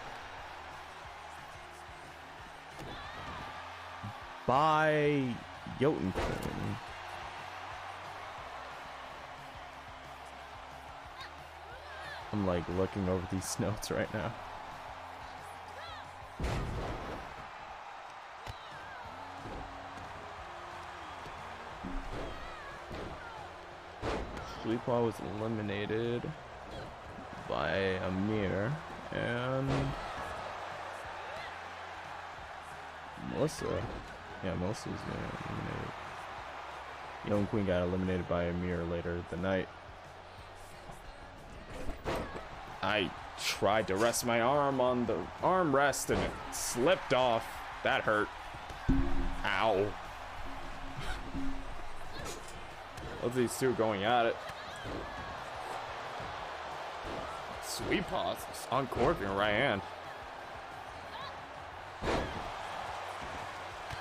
by Jotun Queen. I'm like looking over these notes right now. Sweet Paw was eliminated by Amir, and Melissa. Yeah, Melissa was eliminated. Young Queen got eliminated by Amir later the night. I tried to rest my arm on the armrest and it slipped off. That hurt. Ow. Both these two going at it. Sweet Paw uncorking her right hand.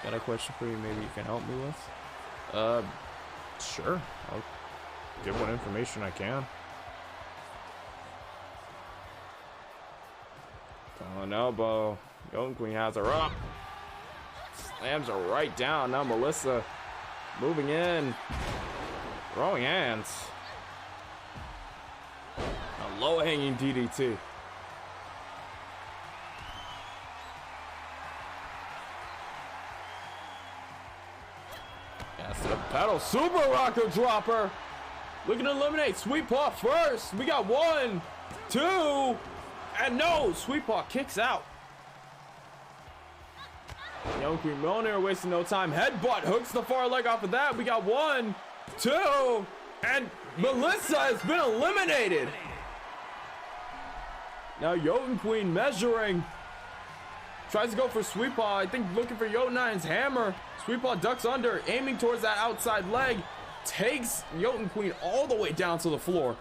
Got a question for you, maybe you can help me with? Sure. I'll give what information I can. On elbow. Golden Queen has her up. Slams her right down. Now Melissa moving in. Throwing hands. A low-hanging DDT. Gas to the pedal. Super Rocker Dropper. Looking to eliminate Sweet Paw first. We got 1, 2, and no! Sweet Paw kicks out. Young Queen Milner wasting no time. Headbutt hooks the far leg off of that. We got 1, 2, and Melissa has been eliminated. Now Jotun Queen measuring. Tries to go for Sweet Paw. I think looking for Jotun's hammer. Sweet Paw ducks under, aiming towards that outside leg. Takes Jotun Queen all the way down to the floor.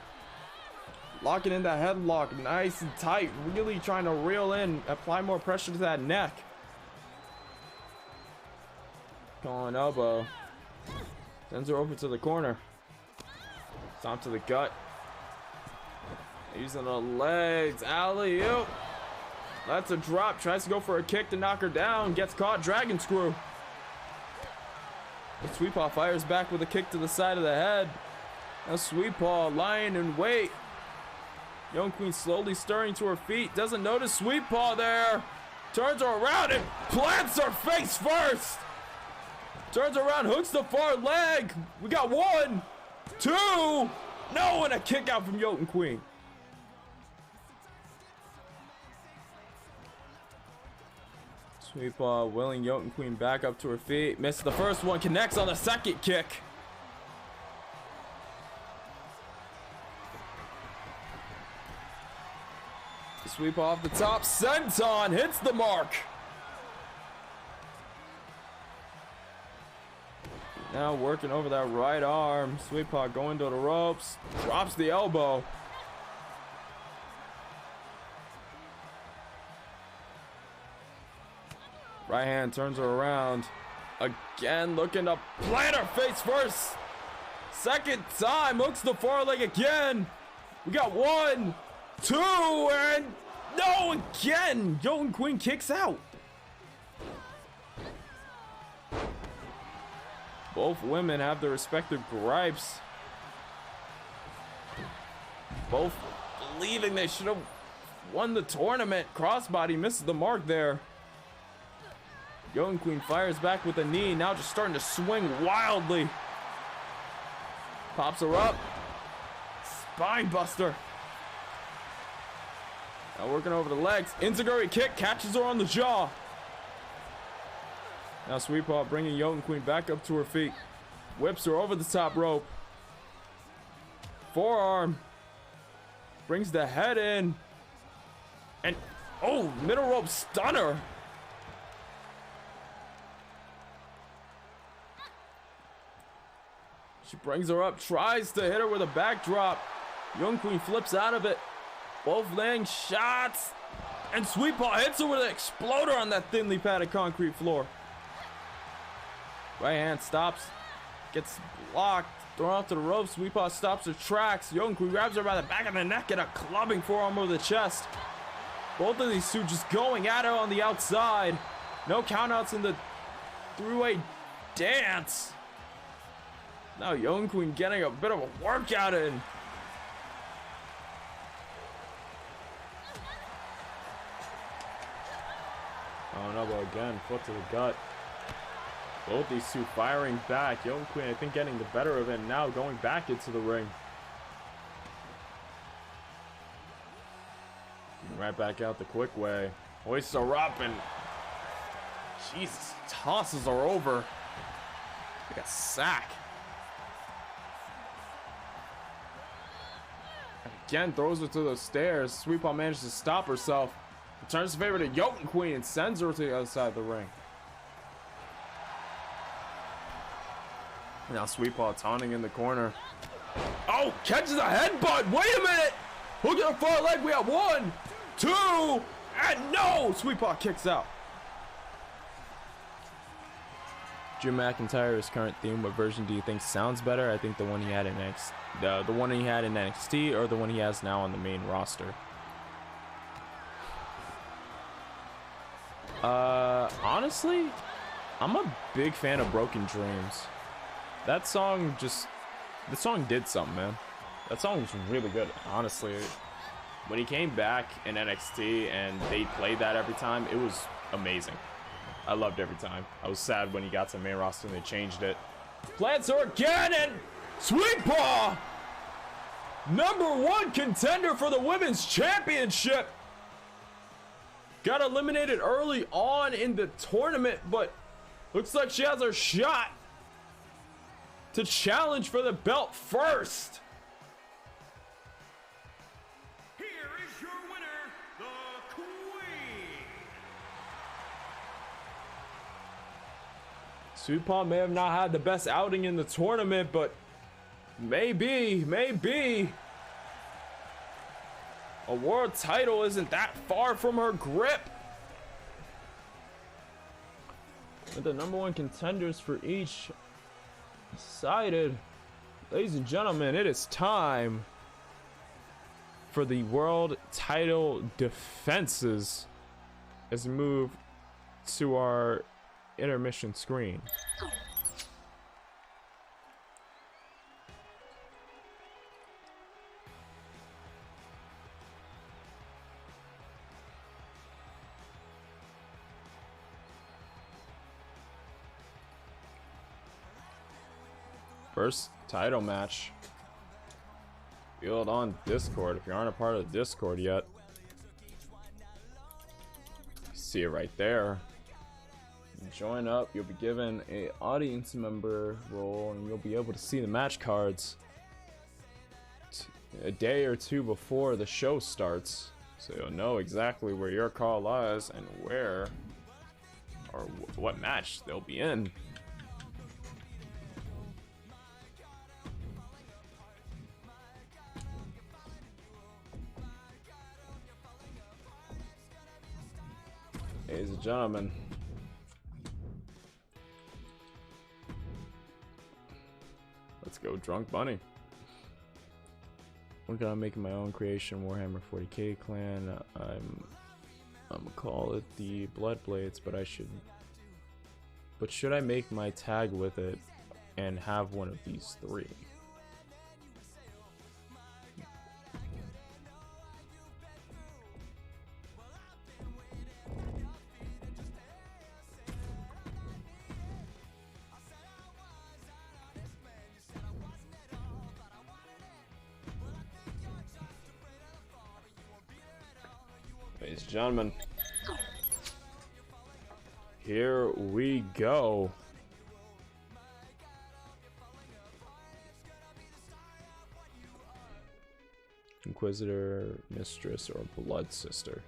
Locking in that headlock nice and tight. Really trying to reel in, apply more pressure to that neck. Calling elbow. Sends her over to the corner. Stomp to the gut. Using the legs. Alley-oop. That's a drop. Tries to go for a kick to knock her down. Gets caught. Dragon screw. But Sweet Paw fires back with a kick to the side of the head. Now Sweet Paw lying in wait. Young Queen slowly stirring to her feet. Doesn't notice Sweet Paw there. Turns her around and plants her face first. Turns around, hooks the far leg. We got 1, 2. No, and a kick out from Jotun Queen. Sweet Paw willing Jotun Queen back up to her feet. Missed the first one, connects on the second kick. Sweep off the top, senton hits the mark. Now working over that right arm. Sweet Paw going to the ropes, drops the elbow. Right hand turns her around. Again, looking to plant her face first. Second time, hooks the far leg again. We got 1, 2, and no, again. Jotun Queen kicks out. Both women have their respective gripes. Both believing they should have won the tournament. Crossbody misses the mark there. Jotun Queen fires back with a knee. Now just starting to swing wildly. Pops her up. Spine buster. Now working over the legs. Enziguri kick catches her on the jaw. Now Sweet Paw bringing Jotun Queen back up to her feet. Whips her over the top rope. Forearm. Brings the head in. And, oh, middle rope stunner. She brings her up, tries to hit her with a backdrop. Jotun Queen flips out of it. Both laying shots. And Sweet Paw hits her with an exploder on that thinly padded concrete floor. Right hand stops. Gets blocked. Thrown off to the ropes. Sweet Paw stops her tracks. Jotun Queen grabs her by the back of the neck and a clubbing forearm over the chest. Both of these two just going at her on the outside. No countouts in the three-way dance. Now Jotun Queen getting a bit of a workout in. Oh, no, but again, foot to the gut. Both these two firing back. Jotun Queen, I think, getting the better of it. Now going back into the ring. Right back out the quick way. Hoists her up and Jesus, tosses her over like a sack. Again, throws her to the stairs. Sweet Paw manages to stop herself. Turns the favor to Jotun Queen and sends her to the other side of the ring. Now Sweet Paw taunting in the corner. Oh, catches a headbutt. Wait a minute. Hook at the far leg. We have 1, 2, and no. Sweet Paw kicks out. Drew McIntyre's current theme, what version do you think sounds better? I think the one he had in the one he had in NXT, or the one he has now on the main roster. Honestly, I'm a big fan of Broken Dreams. That song did something, man. That song was really good, honestly. When he came back in NXT and they played that every time, it was amazing. I loved every time. I was sad when he got to the main roster and they changed it. Plants her again, and Sweet Paw, #1 contender for the Women's Championship, got eliminated early on in the tournament, but looks like she has her shot to challenge for the belt first. Here is your winner, the Queen. Sweet Paw may have not had the best outing in the tournament, but maybe a world title isn't that far from her grip. With the #1 contenders for each decided, ladies and gentlemen, it is time for the world title defenses as we move to our intermission screen. First title match. Field on Discord. If you aren't a part of the Discord yet, see it right there. Join up. You'll be given a audience member role, and you'll be able to see the match cards a day or two before the show starts, so you'll know exactly where your call lies and where or what match they'll be in. Ladies and gentlemen, let's go Drunk Bunny. Working on making my own creation, Warhammer 40k clan. I'm gonna call it the Blood Blades, but should I make my tag with it and have one of these three? Ladies and gentlemen, here we go. Inquisitor, Mistress, or Blood Sister.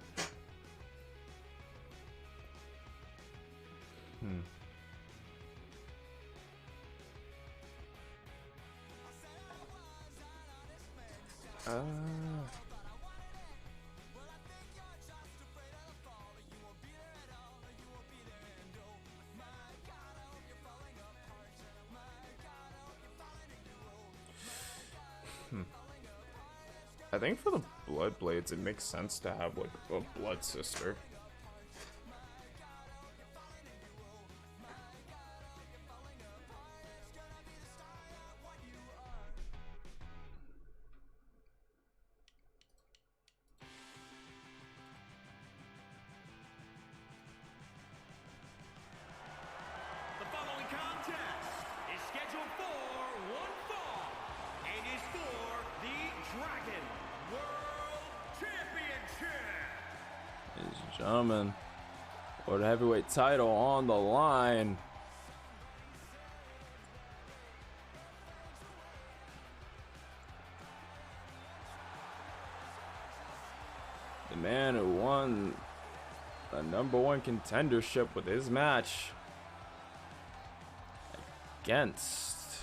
I think for the Blood Blades, it makes sense to have like a Blood Sister. The following contest is scheduled for one fall and is for the Dragon World Championship. Ladies and gentlemen, World Heavyweight title on the line. The man who won the #1 contendership with his match against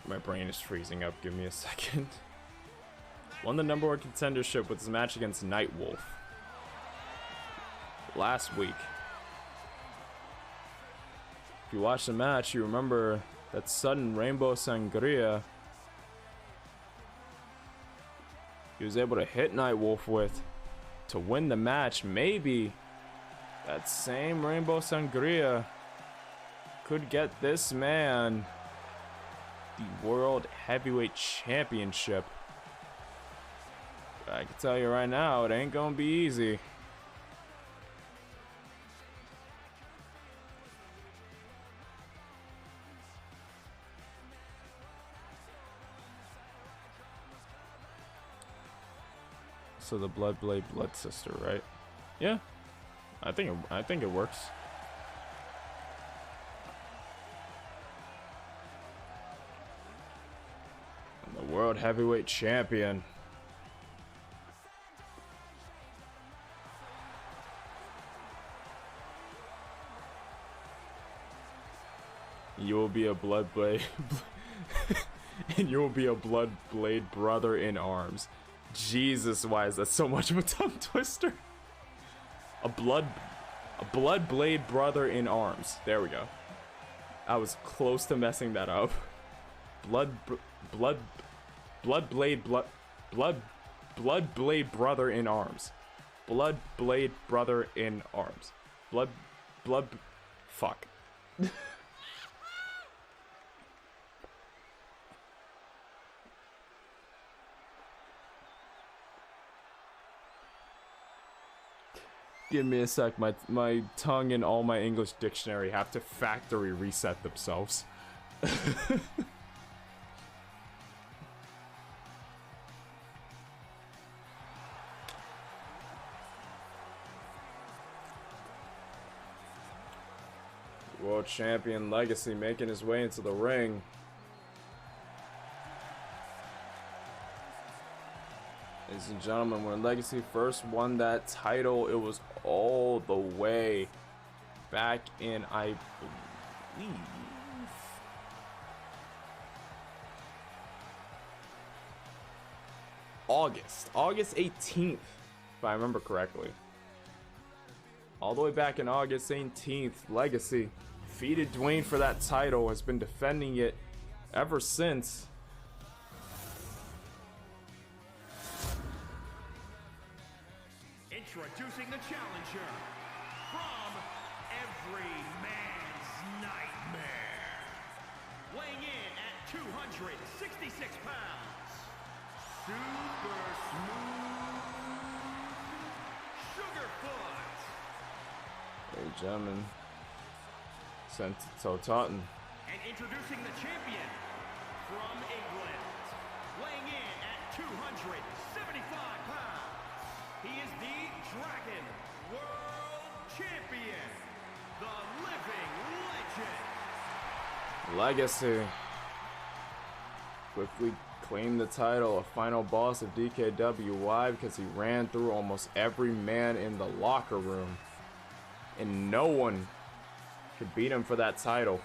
my brain is freezing up, give me a second. Won the #1 contendership with his match against Nightwolf last week. If you watch the match, you remember that sudden Rainbow Sangria he was able to hit Nightwolf with to win the match. Maybe that same Rainbow Sangria could get this man the World Heavyweight Championship. I can tell you right now, it ain't gonna be easy. So the Blood Blade, Blood Sister, right? Yeah, I think it works. And the World Heavyweight Champion. You will be a Blood Blade, and you will be a Blood Blade brother in arms. Jesus, why is that so much of a tongue twister? A blood blade brother in arms. There we go. I was close to messing that up. Blood blade brother in arms. Blood blade brother in arms. Fuck. Give me a sec. My tongue and all my English dictionary have to factory reset themselves. World Champion Legacy making his way into the ring. Ladies and gentlemen, when Legacy first won that title, it was all the way back in, I believe, August 18th, if I remember correctly. All the way back in August 18th, Legacy defeated Dwayne for that title, has been defending it ever since. Introducing the challenger from every man's nightmare, weighing in at 266 pounds, super smooth Sugarfoot. Ladies and gentlemen, sent to Taunton. And introducing the champion from England, weighing in at 275 pounds, he is the Dragon World Champion, the living legend. Legacy quickly claimed the title, a final boss of DKW. Why? Because he ran through almost every man in the locker room, and no one could beat him for that title.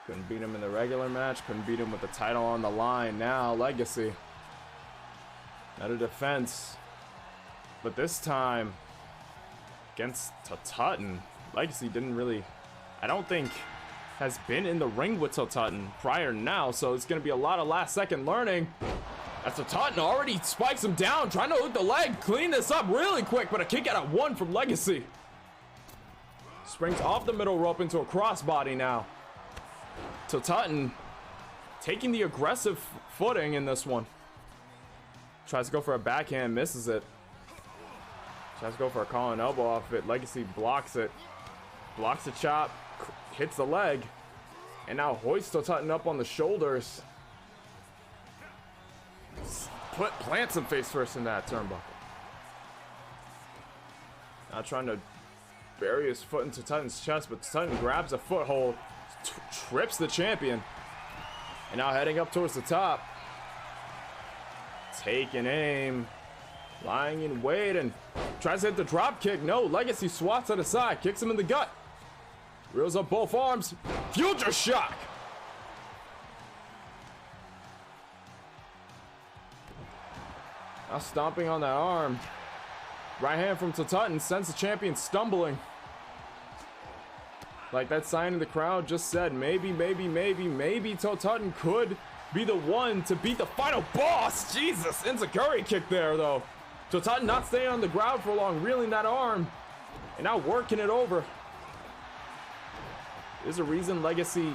Couldn't beat him in the regular match, couldn't beat him with the title on the line. Now Legacy, another defense, but this time against Tutton. Legacy didn't really, I don't think, has been in the ring with Tutton prior now, so it's going to be a lot of last second learning. As Tutton already spikes him down, trying to hook the leg, clean this up really quick, but a kick out at one from Legacy. Springs off the middle rope into a crossbody now. Tutton taking the aggressive footing in this one. Tries to go for a backhand, misses it. Tries to go for a collar elbow off it. Legacy blocks it. Blocks the chop, hits the leg, and now hoists Tutton up on the shoulders. Plants him face first in that turnbuckle. Now trying to bury his foot into Tutton's chest, but Tutton grabs a foothold, trips the champion, and now heading up towards the top. Taking aim, lying in wait, and tries to hit the drop kick. No, Legacy swats to the side, kicks him in the gut, reels up both arms, future shock. Now stomping on that arm. Right hand from Tutton sends the champion stumbling. Like that sign in the crowd just said, maybe Tutton could be the one to beat the final boss. Jesus, Enziguri kick there though. Tutton not staying on the ground for long, reeling that arm, and now working it over. There's a reason Legacy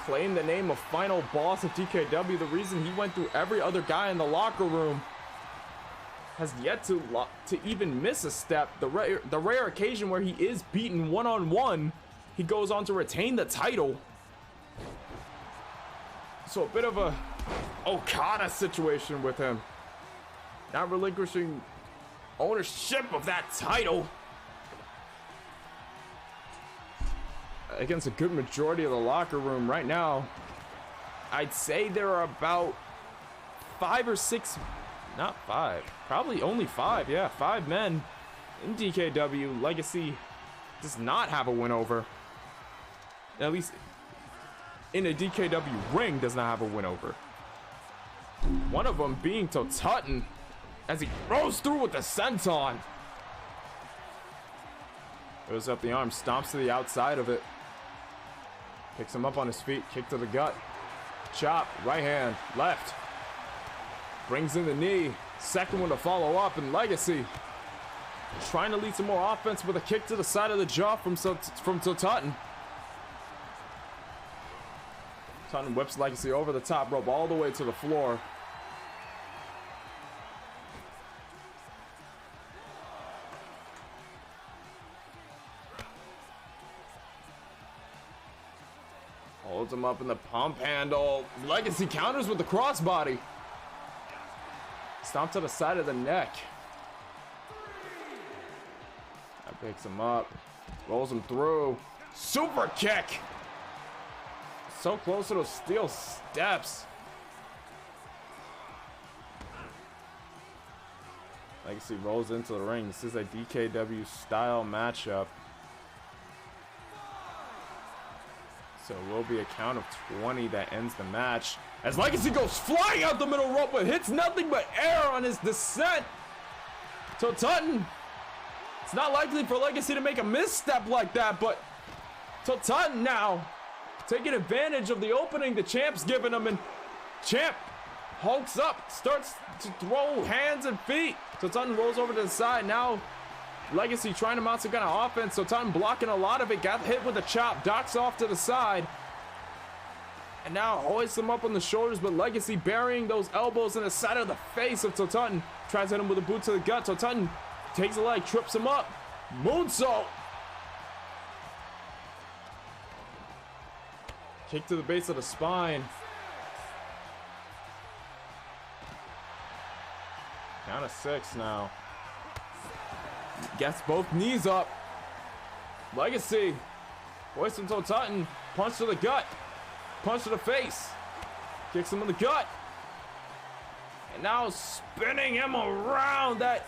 claimed the name of final boss of DKW. The reason he went through every other guy in the locker room, has yet to even miss a step. The rare occasion where he is beaten one-on-one, he goes on to retain the title. So a bit of a Okada situation with him. Not relinquishing ownership of that title against a good majority of the locker room right now. I'd say there are about 5 or 6, not 5, probably only 5, yeah, 5 men in DKW. Legacy does not have a win over. At least in a DKW ring, does not have a win over. One of them being Tutton, as he throws through with the senton. Goes up the arm, stomps to the outside of it. Picks him up on his feet, kick to the gut. Chop, right hand, left. Brings in the knee, second one to follow up, and Legacy trying to lead some more offense with a kick to the side of the jaw from Tutton. Tutton whips Legacy over the top rope all the way to the floor. Rolls him up in the pump handle. Legacy counters with the crossbody. Stomp to the side of the neck. That picks him up. Rolls him through. Super kick. So close to those steel steps. Legacy rolls into the ring. This is a DKW style matchup. So it will be a count of 20 that ends the match. As Legacy goes flying out the middle rope, but hits nothing but air on his descent. So Tutton, it's not likely for Legacy to make a misstep like that, but so Tutton now taking advantage of the opening the Champ's giving him, and Champ hulks up, starts to throw hands and feet. So Tutton rolls over to the side. Now Legacy trying to mount some kind of offense. So Tutton blocking a lot of it, got hit with a chop, docks off to the side. And now hoists him up on the shoulders, but Legacy burying those elbows in the side of the face of Tutton. Tries to hit him with a boot to the gut. Tutton takes a leg, trips him up. Moonsault. Kick to the base of the spine. Count of 6 now. Gets both knees up. Legacy hoists him to Tutton. Punch to the gut. Punch to the face. Kicks him in the gut. And now spinning him around. That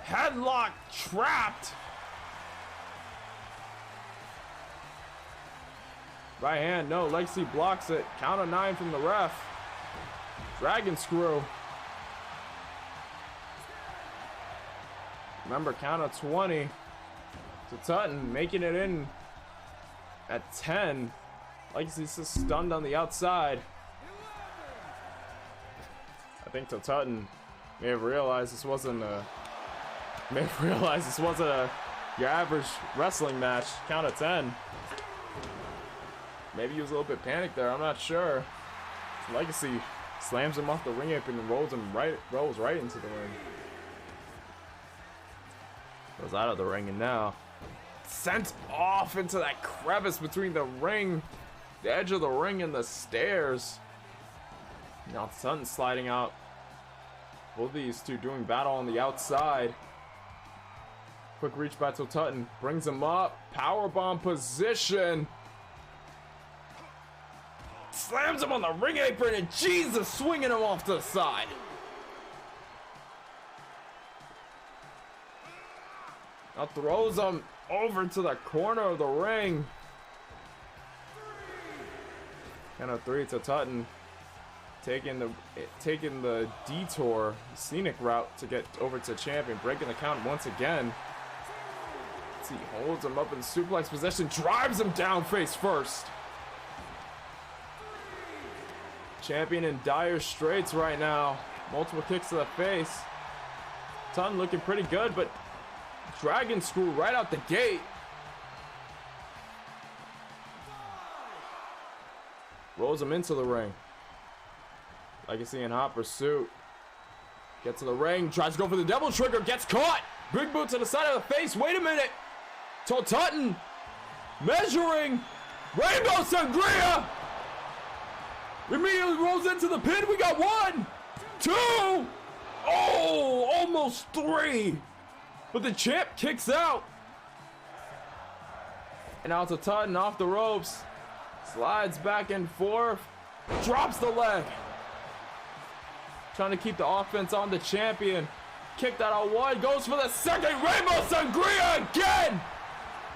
headlock trapped. Right hand, no. Legacy blocks it. Count of 9 from the ref. Dragon screw. Remember, count of 20 to Tutton, making it in at 10. Legacy's just stunned on the outside. I think Tutton may have realized this wasn't your average wrestling match. Count of 10. Maybe he was a little bit panicked there. I'm not sure. Legacy slams him off the ring apron and rolls right into the ring. Goes out of the ring and now sent off into that crevice between the ring, the edge of the ring, and the stairs. Now Tutton sliding out. Both these two doing battle on the outside. Quick reach by Tutton, brings him up. Powerbomb position. Slams him on the ring apron, and Jesus, swinging him off to the side. Now throws him over to the corner of the ring. Count of 3 to Tutton, taking the detour, scenic route to get over to champion, breaking the count once again. He holds him up in suplex position, drives him down face first. Champion in dire straits right now. Multiple kicks to the face. Tutton looking pretty good, but dragon screw right out the gate. Rolls him into the ring. Legacy in hot pursuit. Gets to the ring, tries to go for the devil trigger, gets caught. Big boot to the side of the face. Wait a minute. Tutton measuring. Rainbow Sangria. Immediately rolls into the pin. We got 1, 2. Oh, almost 3. But the champ kicks out. And now to Tutton off the ropes. Slides back and forth. Drops the leg. Trying to keep the offense on the champion. Kicked out on 1. Goes for the second. Rainbow Sangria again.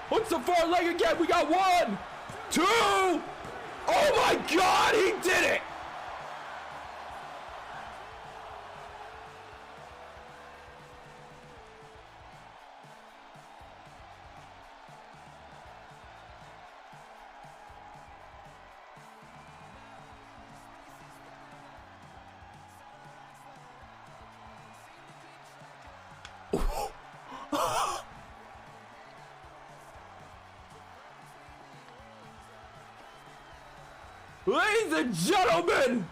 Hooks the far leg again. We got 1, 2. Oh my God, he did it. Ladies and gentlemen,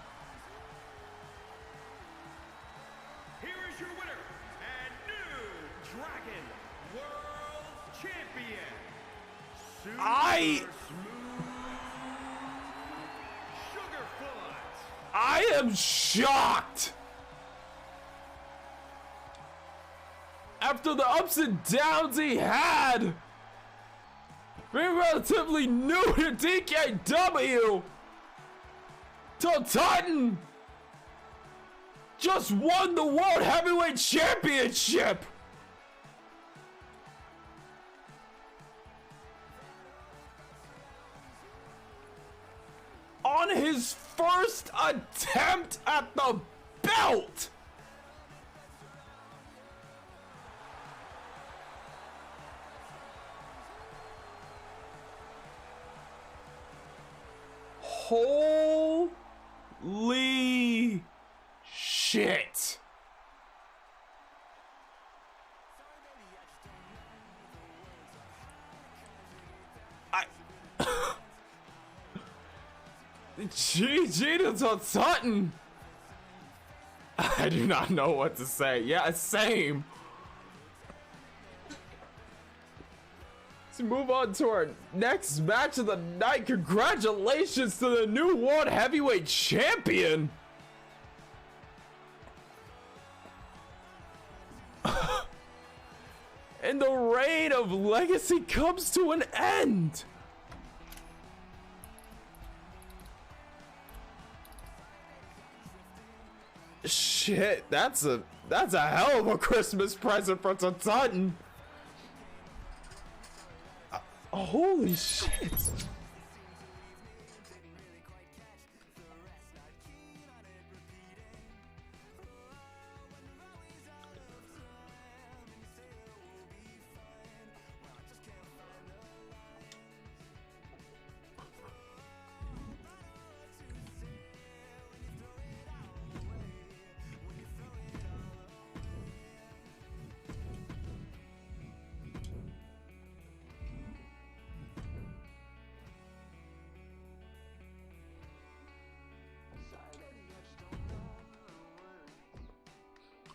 Here is your winner and new Dragon World Champion. Super I- Smooth I am shocked. After the ups and downs he had, being relatively new to DKW, Titan just won the World Heavyweight Championship. On his first attempt at the belt. Holy shit. GG to Sutton. I do not know what to say. Yeah, same. Let's move on to our next match of the night. Congratulations to the new World Heavyweight Champion. And the reign of Legacy comes to an end. Shit, that's a hell of a Christmas present for Sutton. Holy shit.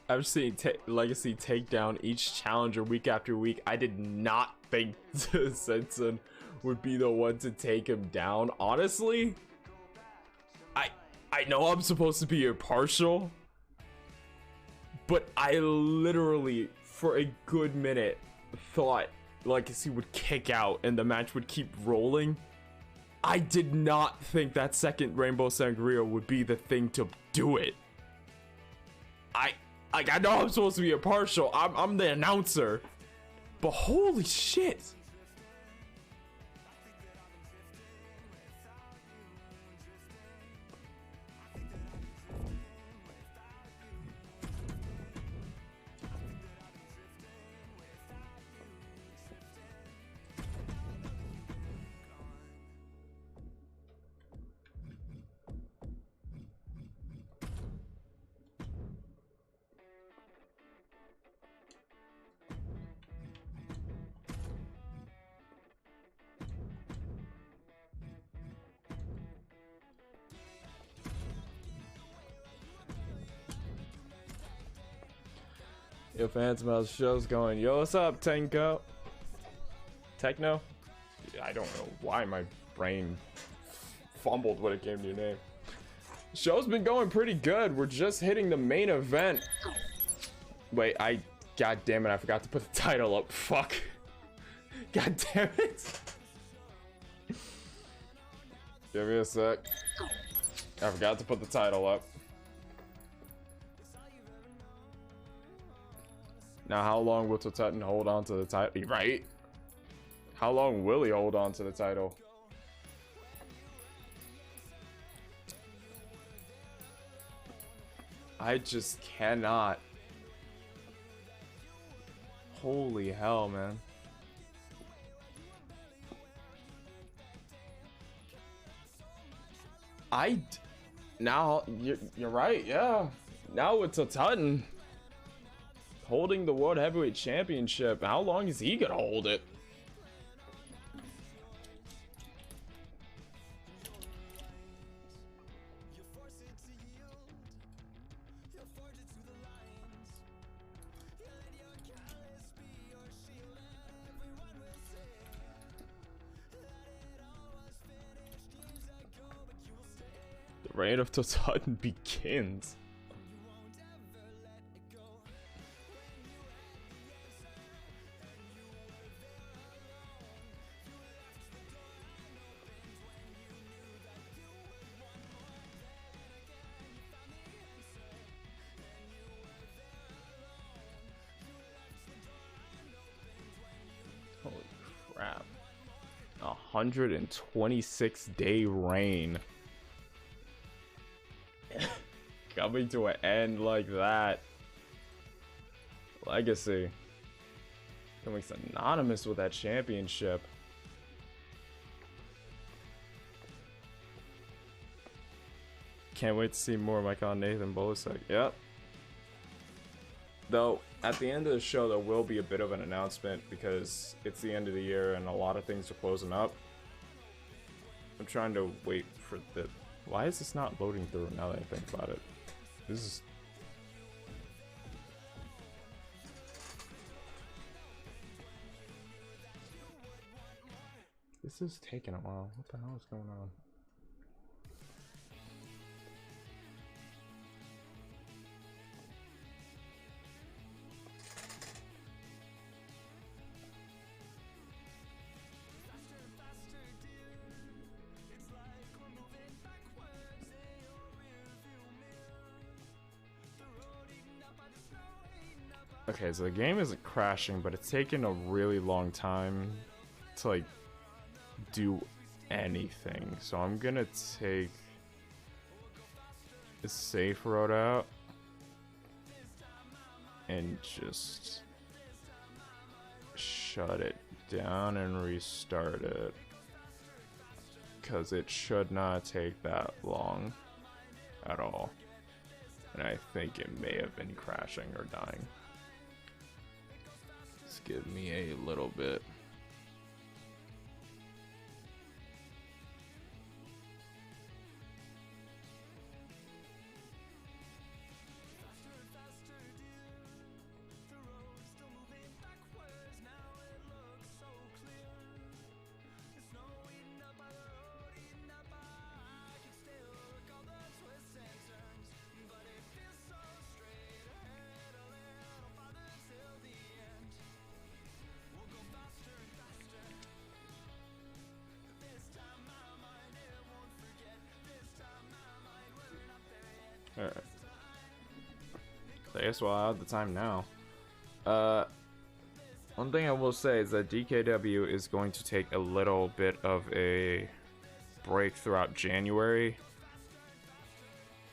I've seen Legacy take down each challenger week after week. I did not think Simpson would be the one to take him down. Honestly, I know I'm supposed to be impartial, but I literally, for a good minute, thought Legacy would kick out and the match would keep rolling. I did not think that second Rainbow Sangria would be the thing to do it. I know I'm supposed to be impartial. I'm the announcer. But holy shit. Yo, fans, my show's going. Yo, what's up, Techno? I don't know why my brain fumbled when it came to your name. Show's been going pretty good. We're just hitting the main event. Wait, god damn it, I forgot to put the title up. Fuck. God damn it. Give me a sec. I forgot to put the title up. Now, how long will Sutton hold on to the title? Right? How long will he hold on to the title? I just cannot. Holy hell, man. Now, you're right, yeah. Now it's Sutton holding the World Heavyweight Championship. How long is he gonna hold it? Reign of Totten begins. Holy crap. 126-day reign. Coming to an end like that. Legacy. Becoming synonymous with that championship. Can't wait to see more of my con Nathan Bolasek. Yep. Though, at the end of the show, there will be a bit of an announcement because it's the end of the year and a lot of things are closing up. I'm trying to wait for the... Why is this not loading through now that I think about it? This is... This is taking a while. What the hell is going on? Okay, so the game isn't crashing, but it's taking a really long time to, like, do anything. So I'm gonna take the safe road out and just shut it down and restart it. Because it should not take that long at all. And I think it may have been crashing or dying. Give me a little bit. Alright. So I guess we'll have the time now. One thing I will say is that DKW is going to take a little bit of a break throughout January.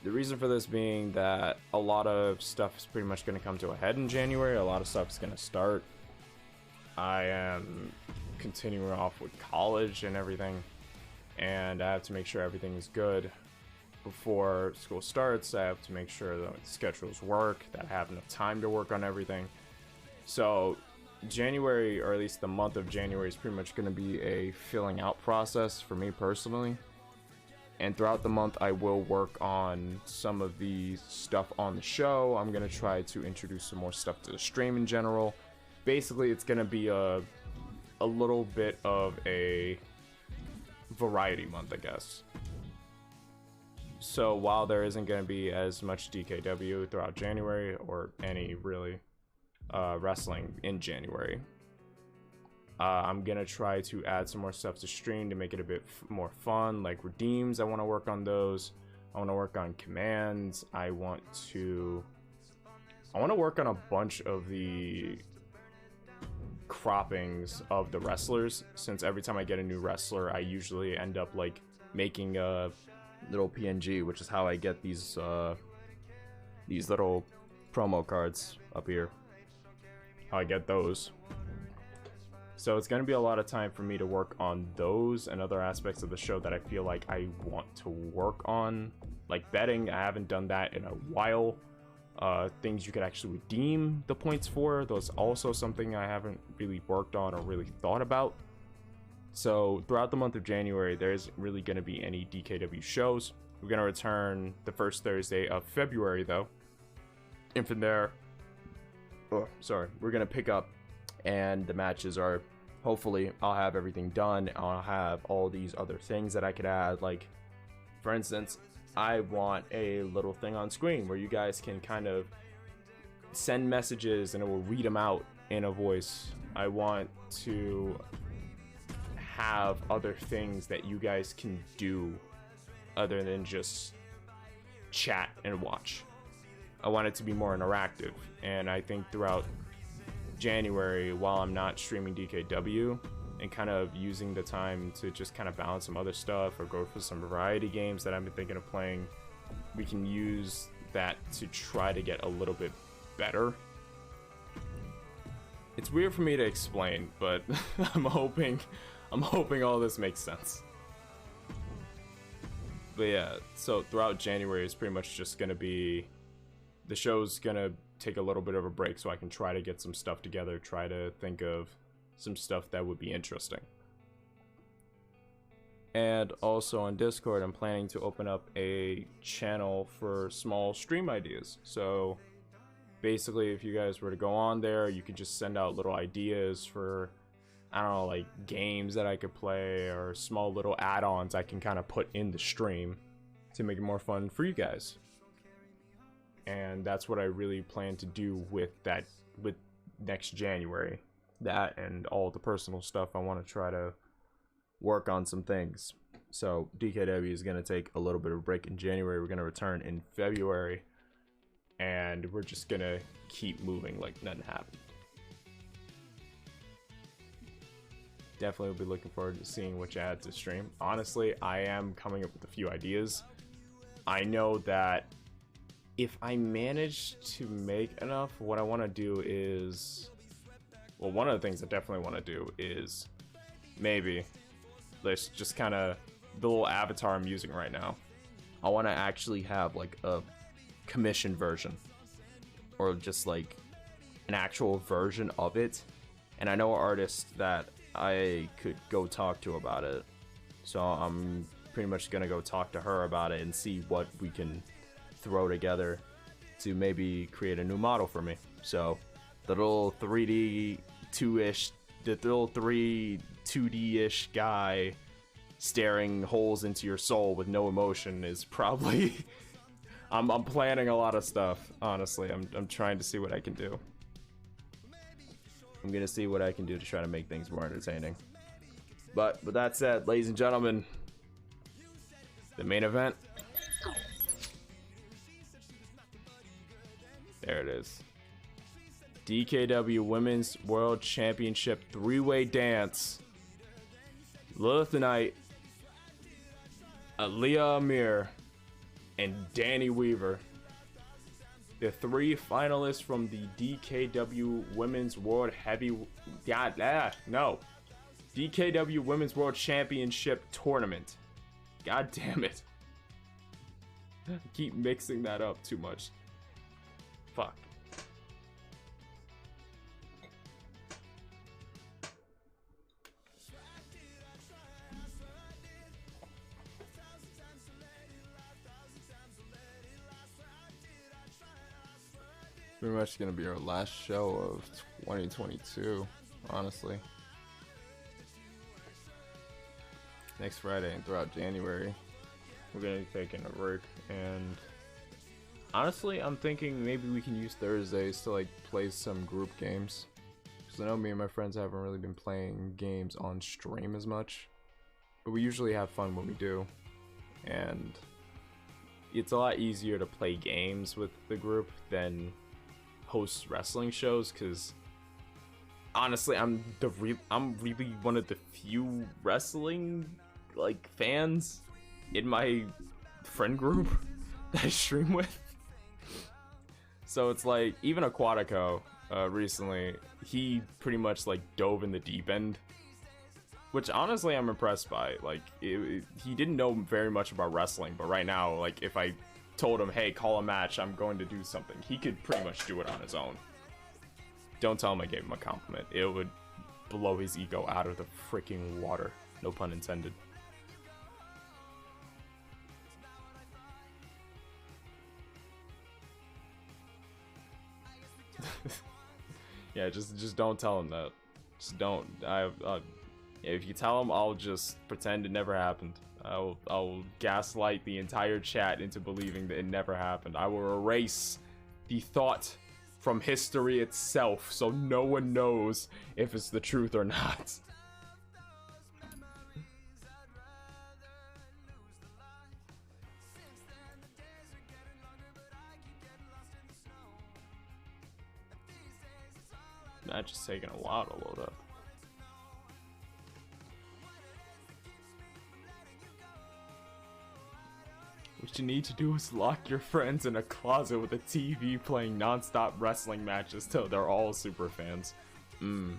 The reason for this being that a lot of stuff is pretty much going to come to a head in January. A lot of stuff is going to start. I am continuing off with college and everything, and I have to make sure everything is good before school starts. I have to make sure that schedules work, that I have enough time to work on everything. So January, or at least the month of January, is pretty much going to be a filling out process for me personally. And throughout the month, I will work on some of the stuff on the show. I'm going to try to introduce some more stuff to the stream in general. Basically, it's going to be a little bit of a variety month, I guess. So while there isn't going to be as much DKW throughout January, or any really wrestling in January, I'm going to try to add some more stuff to stream to make it a bit more fun, like redeems. I want to work on those. I want to work on commands. I want to work on a bunch of the croppings of the wrestlers, since every time I get a new wrestler, I usually end up like making a little PNG, which is how I get these little promo cards up here. How I get those. So it's going to be a lot of time for me to work on those and other aspects of the show that I feel like I want to work on. Like betting, I haven't done that in a while. Things you could actually redeem the points for, those also something I haven't really worked on or really thought about. So throughout the month of January, there isn't really going to be any DKW shows. We're going to return the first Thursday of February though. And from there, we're going to pick up, and the matches are, hopefully I'll have everything done. I'll have all these other things that I could add, like for instance, I want a little thing on screen where you guys can kind of send messages and it will read them out in a voice. I want to have other things that you guys can do other than just chat and watch. I want it to be more interactive, and I think throughout January, while I'm not streaming DKW and kind of using the time to just kind of balance some other stuff or go for some variety games that I've been thinking of playing, we can use that to try to get a little bit better. It's weird for me to explain, but I'm hoping all this makes sense. But yeah, so throughout January, it's pretty much just gonna be, the show's gonna take a little bit of a break so I can try to get some stuff together, try to think of some stuff that would be interesting. And also on Discord, I'm planning to open up a channel for small stream ideas. So basically, if you guys were to go on there, you could just send out little ideas for, I don't know, like games that I could play or small little add-ons I can kind of put in the stream to make it more fun for you guys. And that's what I really plan to do with that, with next January. That and all the personal stuff, I want to try to work on some things. So DKW is going to take a little bit of a break in January. We're going to return in February, and we're just going to keep moving like nothing happened. Definitely will be looking forward to seeing what you had to stream. Honestly, I am coming up with a few ideas. I know that if I manage to make enough, what I want to do is, well, one of the things I definitely want to do is maybe, let's just kind of, the little avatar I'm using right now, I want to actually have like a commission version, or just like an actual version of it. And I know an artist that I could go talk to about it, so I'm pretty much gonna go talk to her about it and see what we can throw together to maybe create a new model for me. So the little 3D 2-ish, the little 2D-ish guy staring holes into your soul with no emotion is probably I'm planning a lot of stuff, honestly. I'm trying to see what I can do. I'm gonna see what I can do to try to make things more entertaining. But with that said, ladies and gentlemen, the main event. There it is. DKW Women's World Championship 3-way dance. Lilith Knight, Aaliyah Amir, and Danny Weaver. The 3 finalists from the DKW Women's World DKW Women's World Championship Tournament. God damn it. I keep mixing that up too much. Fuck. Pretty much gonna be our last show of 2022, honestly. Next Friday and throughout January, We're gonna be taking a break, and honestly, I'm thinking maybe we can use Thursdays to like play some group games. Because I know me and my friends haven't really been playing games on stream as much, but we usually have fun when we do. And it's a lot easier to play games with the group than host wrestling shows, because honestly, I'm really one of the few wrestling like fans in my friend group that I stream with. So it's like, even Aquatico recently, he pretty much like dove in the deep end, which honestly I'm impressed by. Like he didn't know very much about wrestling, but right now, like if I told him, hey, call a match, I'm going to do something, he could pretty much do it on his own. Don't tell him I gave him a compliment. It would blow his ego out of the freaking water. No pun intended. Yeah, just don't tell him that. Just don't. If you tell him, I'll just pretend it never happened. I'll gaslight the entire chat into believing that it never happened. I will erase the thought from history itself so no one knows if it's the truth or not. Match is taking a while to load up. What you need to do is lock your friends in a closet with a TV playing non-stop wrestling matches till they're all super fans. I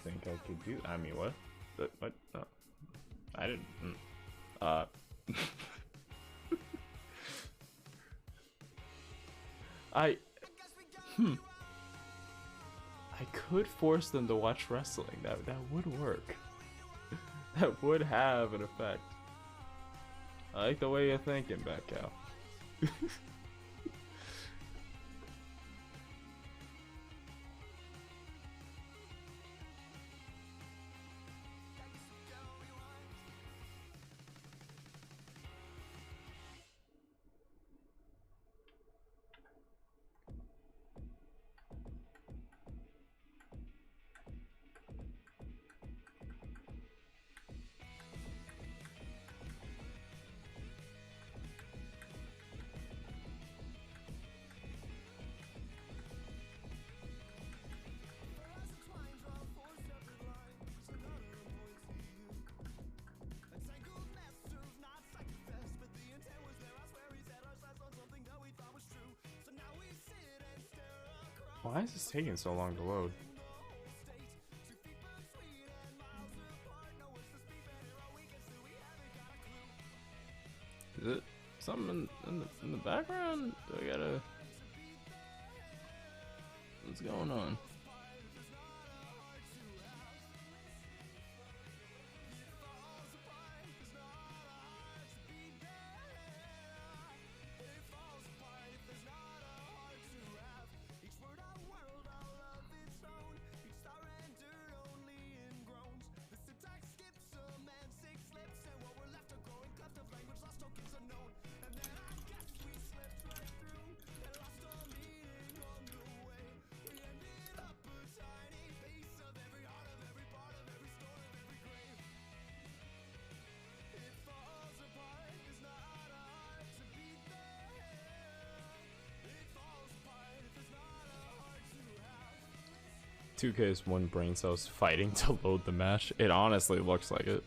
think I could do. I mean, what? What? No. I didn't. I could force them to watch wrestling. That would work. That would have an effect. I like the way you're thinking, Batcow. Why is this taking so long to load? Is it something in the background? Do I gotta... What's going on? K's one brain cells fighting to load the match. It honestly looks like it.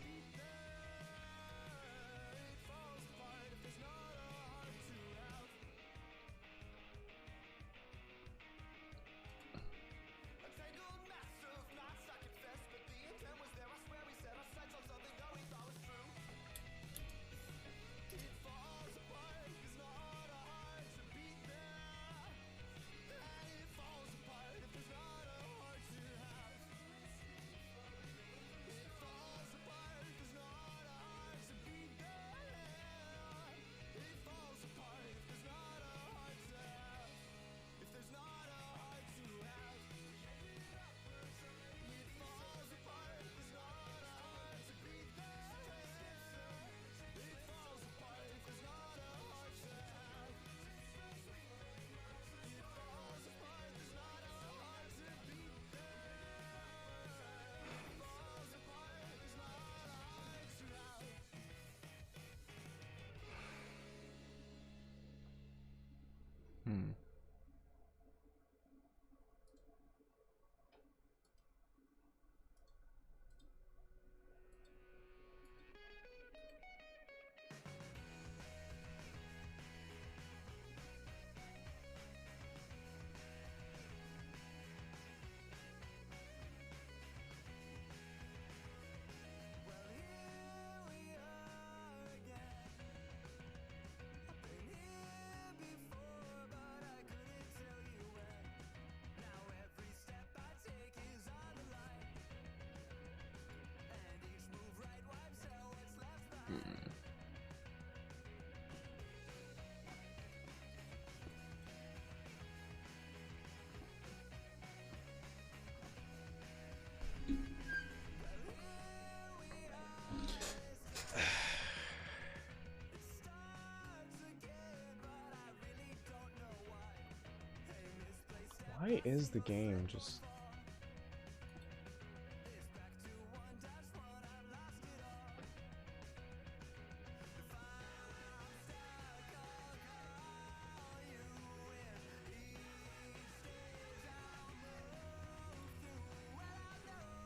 Why is the game just...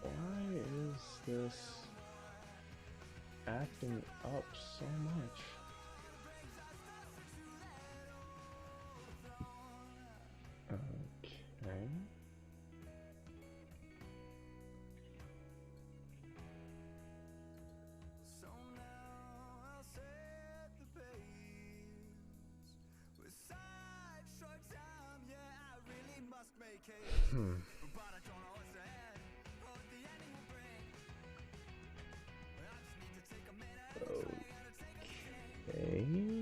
Why is this acting up so much? Okay. Okay.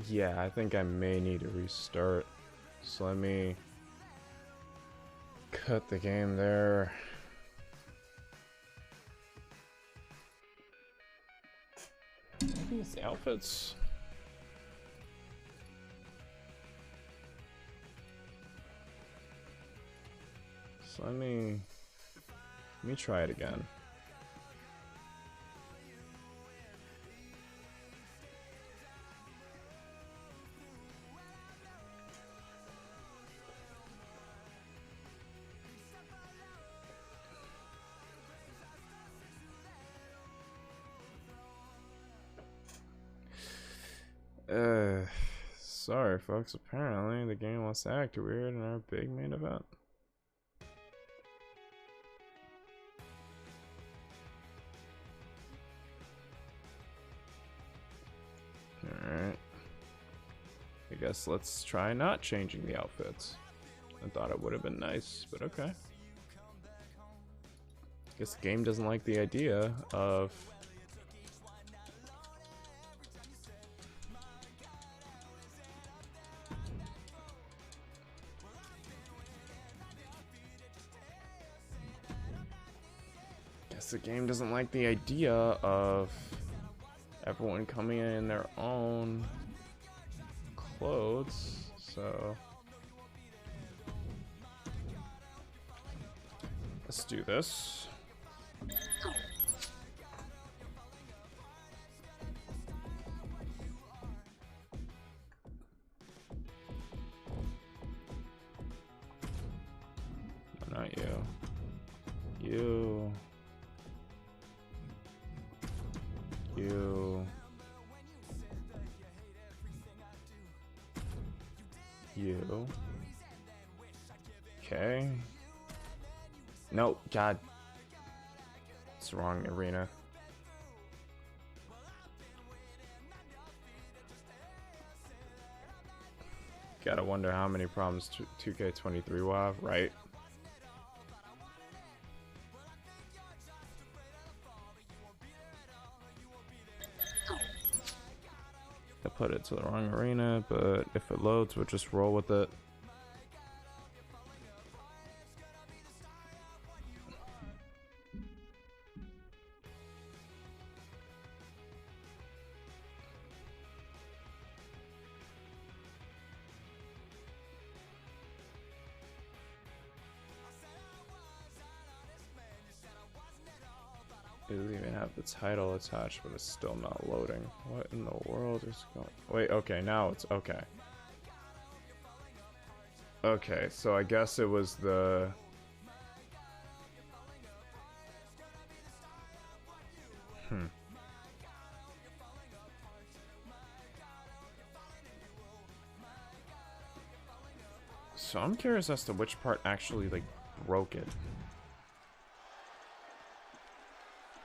Yeah, I think I may need to restart. So let me cut the game there. These outfits. So let me try it again. Sorry folks, apparently the game wants to act weird in our big main event. Alright. I guess let's try not changing the outfits. I thought it would have been nice, but okay. Guess the game doesn't like the idea of everyone coming in their own clothes, so let's do this. No, not you. You. You. Okay. No, God. It's the wrong arena. Gotta wonder how many problems 2K23 will have, right? I put it to the wrong arena, but if it loads, we'll just roll with it. It doesn't even have the title attached, but it's still not loading. What in the world is going? Wait, okay, now it's okay. Okay, so I guess it was the... So I'm curious as to which part actually, like, broke it.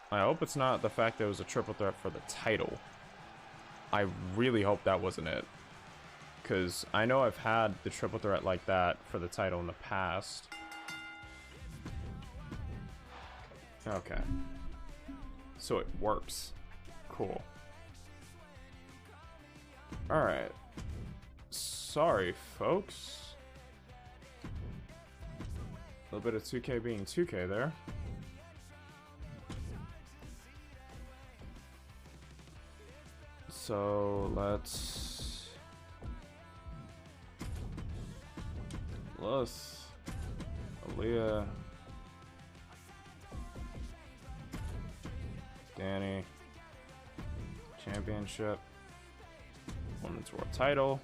I hope it's not the fact that it was a triple threat for the title. I really hope that wasn't it. Because I know I've had the triple threat like that for the title in the past. Okay. So it works. Cool. Alright. Sorry, folks. A little bit of 2K being 2K there. So let's Aaliyah, Danny, championship, women's world title,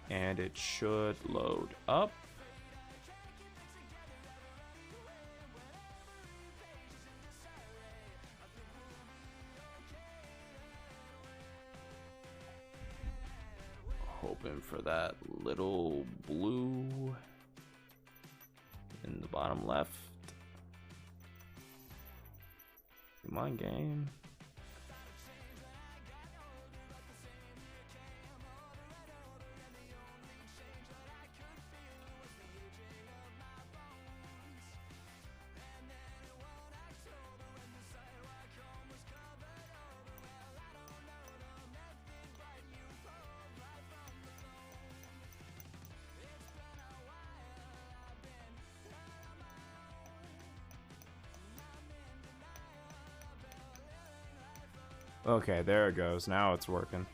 and it should load up. Hoping for that little blue in the bottom left. Come on, game. Okay, there it goes. Now it's working.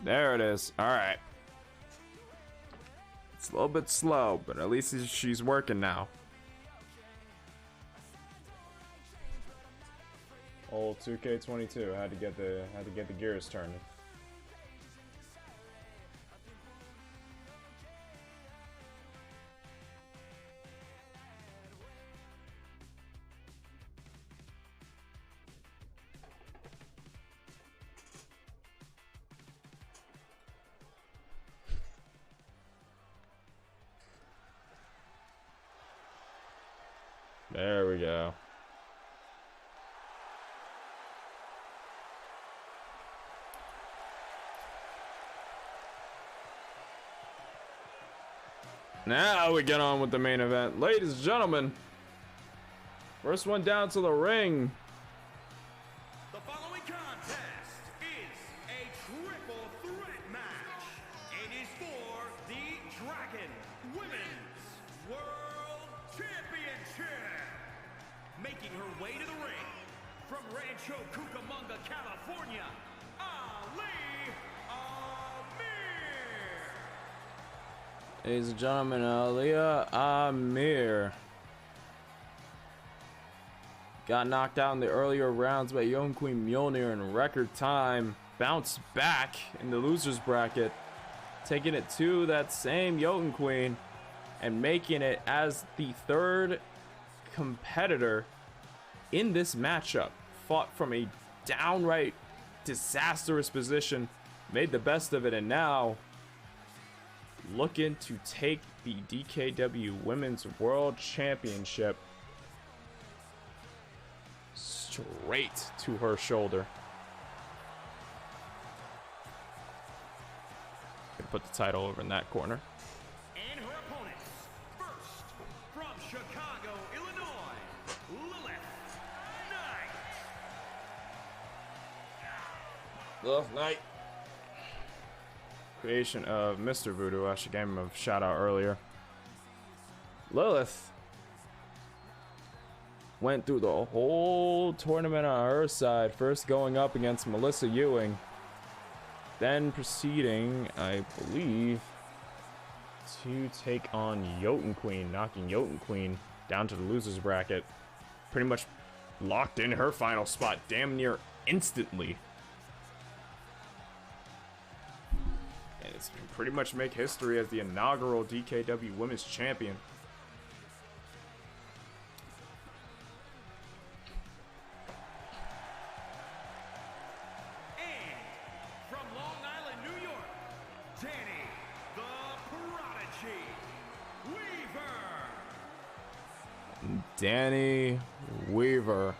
There it is. All right. It's a little bit slow, but at least she's working now. Old 2K22 had to get the gears turning. There we go. Now we get on with the main event. Ladies and gentlemen, first one down to the ring. The following contest is a triple threat match. It is for the Dragon Women's World Championship. Making her way to the ring from Rancho Cucamonga, California, Ali Amir. Ladies and gentlemen, Aaliyah Amir got knocked out in the earlier rounds by Young Queen Mjolnir in record time. Bounced back in the losers bracket, taking it to that same Jotun Queen and making it as the third competitor in this matchup. Fought from a downright disastrous position, made the best of it, and now looking to take the DKW Women's World Championship straight to her shoulder. Gonna put the title over in that corner. And her opponents, first from Chicago, Illinois, Lilith Knight. Love Knight. Creation of Mr. Voodoo. I should give him a shout out earlier. Lilith went through the whole tournament on her side, first going up against Melissa Ewing, then proceeding, I believe, to take on Jotun Queen, knocking Jotun Queen down to the losers bracket. Pretty much locked in her final spot damn near instantly. And it's pretty much make history as the inaugural DKW Women's Champion. Danny Weaver.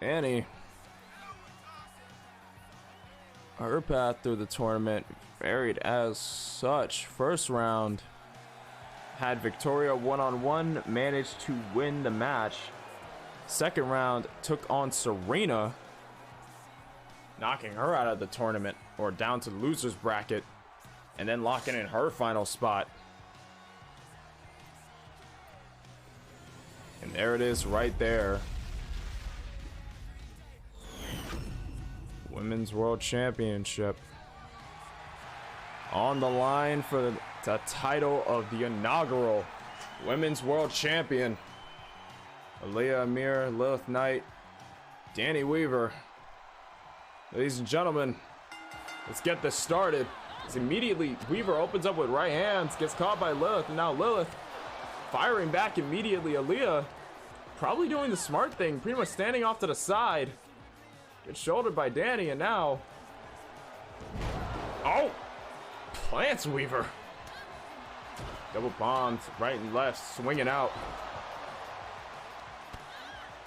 Danny, her path through the tournament varied as such. First round had Victoria one-on-one, managed to win the match. Second round took on Serena, knocking her out of the tournament or down to the losers bracket. And then locking in her final spot. And there it is right there. Women's World Championship. On the line for the title of the inaugural Women's World Champion. Aaliyah Amir, Lilith Knight, Danny Weaver. Ladies and gentlemen, let's get this started. As immediately Weaver opens up with right hands, gets caught by Lilith, and now Lilith firing back immediately. Aaliyah probably doing the smart thing, pretty much standing off to the side. Gets shouldered by Danny, and now... Oh! Plants Weaver. Double bombs, right and left, swinging out.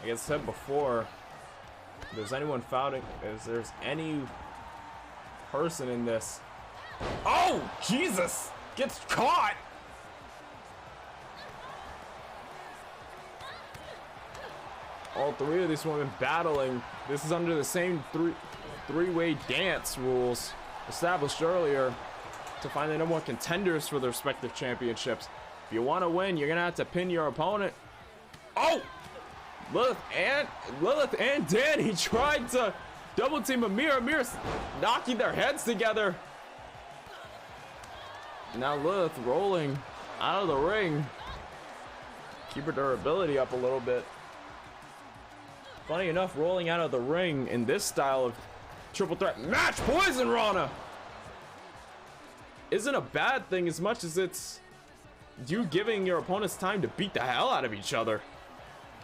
Like I said before, if there's anyone fouling, if there's any person in this... Oh! Jesus! Gets caught! All three of these women battling. This is under the same three-way dance rules established earlier to find the number one contenders for their respective championships. If you want to win, you're gonna have to pin your opponent. Oh! Lilith and Danny tried to double team Amir. Amir's knocking their heads together. Now Lilith rolling out of the ring. Keep her durability up a little bit. Funny enough, rolling out of the ring in this style of triple threat match, Poison Rana isn't a bad thing as much as it's you giving your opponents time to beat the hell out of each other.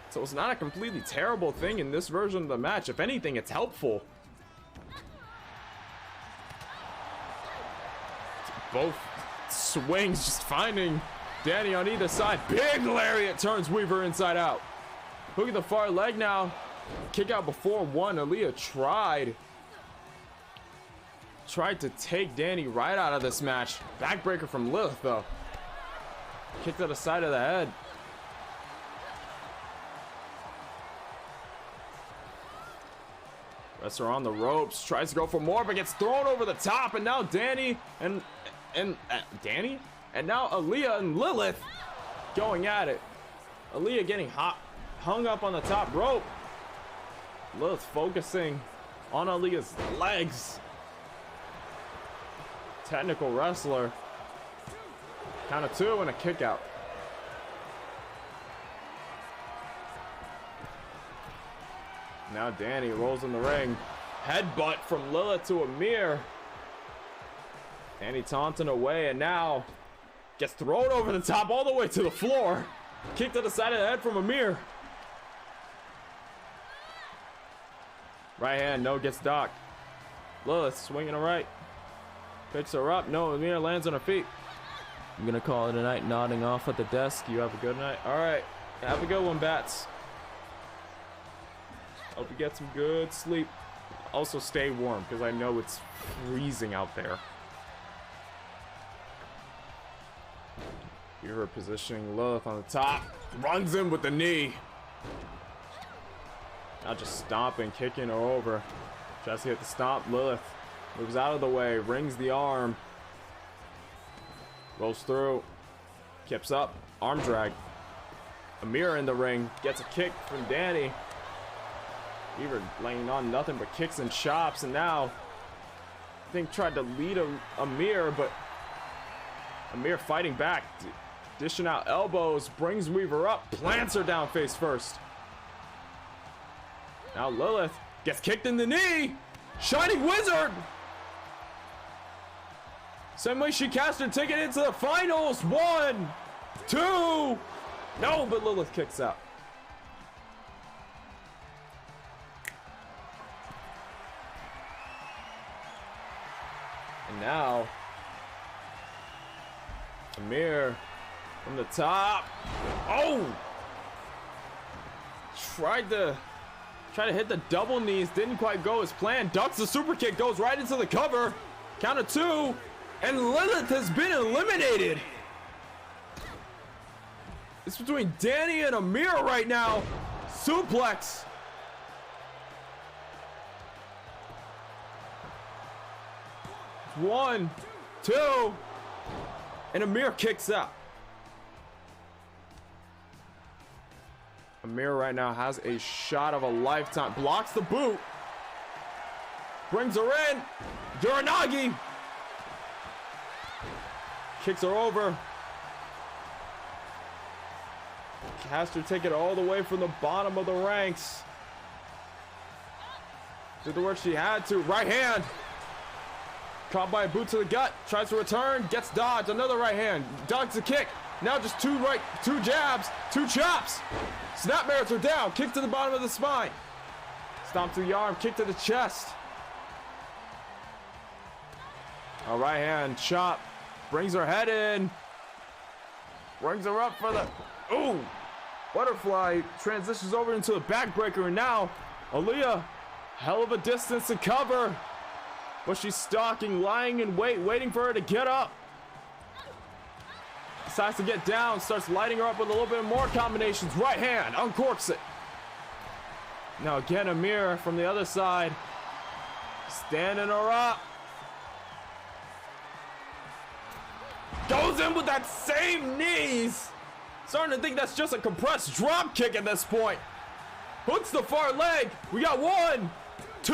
So it's not a completely terrible thing in this version of the match. If anything, it's helpful. Both swings just finding Danny on either side. Big lariat turns Weaver inside out. Hook at the far leg now. Kick out before one. Aaliyah tried to take Danny right out of this match. Backbreaker from Lilith though. Kick to the side of the head. Wrestler on the ropes, tries to go for more, but gets thrown over the top. And now Danny and Danny, and now Aaliyah and Lilith going at it. Aaliyah getting hung up on the top rope. Lilith focusing on Aaliyah's legs. Technical wrestler. Count of two and a kick out. Now Danny rolls in the ring. Headbutt from Lilith to Amir. Danny taunting away, and now gets thrown over the top all the way to the floor. Kick to the side of the head from Amir. Right hand, no, gets docked. Lilith swinging a right. Picks her up. No, Amir lands on her feet. I'm gonna call it a night, nodding off at the desk. You have a good night. All right, have a good one, Bats. Hope you get some good sleep. Also stay warm, because I know it's freezing out there. Weaver positioning Lilith on the top. Runs in with the knee. Now just stomping, kicking her over. Tries to hit the stomp. Lilith moves out of the way, rings the arm. Rolls through. Kips up. Arm drag. Amir in the ring. Gets a kick from Danny. Weaver laying on nothing but kicks and chops. And now, I think tried to lead Amir, but Amir fighting back. Dishing out elbows. Brings Weaver up. Plants her down face first. Now Lilith gets kicked in the knee. Shining Wizard. Same way she cast her ticket into the finals. 1, 2. No, but Lilith kicks out. And now Amir from the top. Oh! Tried to hit the double knees. Didn't quite go as planned. Ducks the super kick. Goes right into the cover. Count of 2. And Lilith has been eliminated. It's between Danny and Amir right now. Suplex. One, 2. And Amir kicks out. Amir right now has a shot of a lifetime. Blocks the boot. Brings her in. Uranagi. Kicks her over. Has to take it all the way from the bottom of the ranks. Did the work she had to. Right hand. Caught by a boot to the gut. Tries to return. Gets dodged. Another right hand. Dodges a kick. Now just 2 jabs. 2 chops. Snap merits are down. Kick to the bottom of the spine. Stomp to the arm. Kick to the chest. A right hand chop. Brings her head in. Brings her up for the... Ooh! Butterfly transitions over into the backbreaker, and now Aaliyah, hell of a distance to cover. But she's stalking, lying in wait, waiting for her to get up. Decides to get down, starts lighting her up with a little bit more combinations. Right hand, uncorks it. Now again, Amir from the other side, standing her up. Goes in with that same knees. Starting to think that's just a compressed drop kick at this point. Hooks the far leg. We got 1, 2.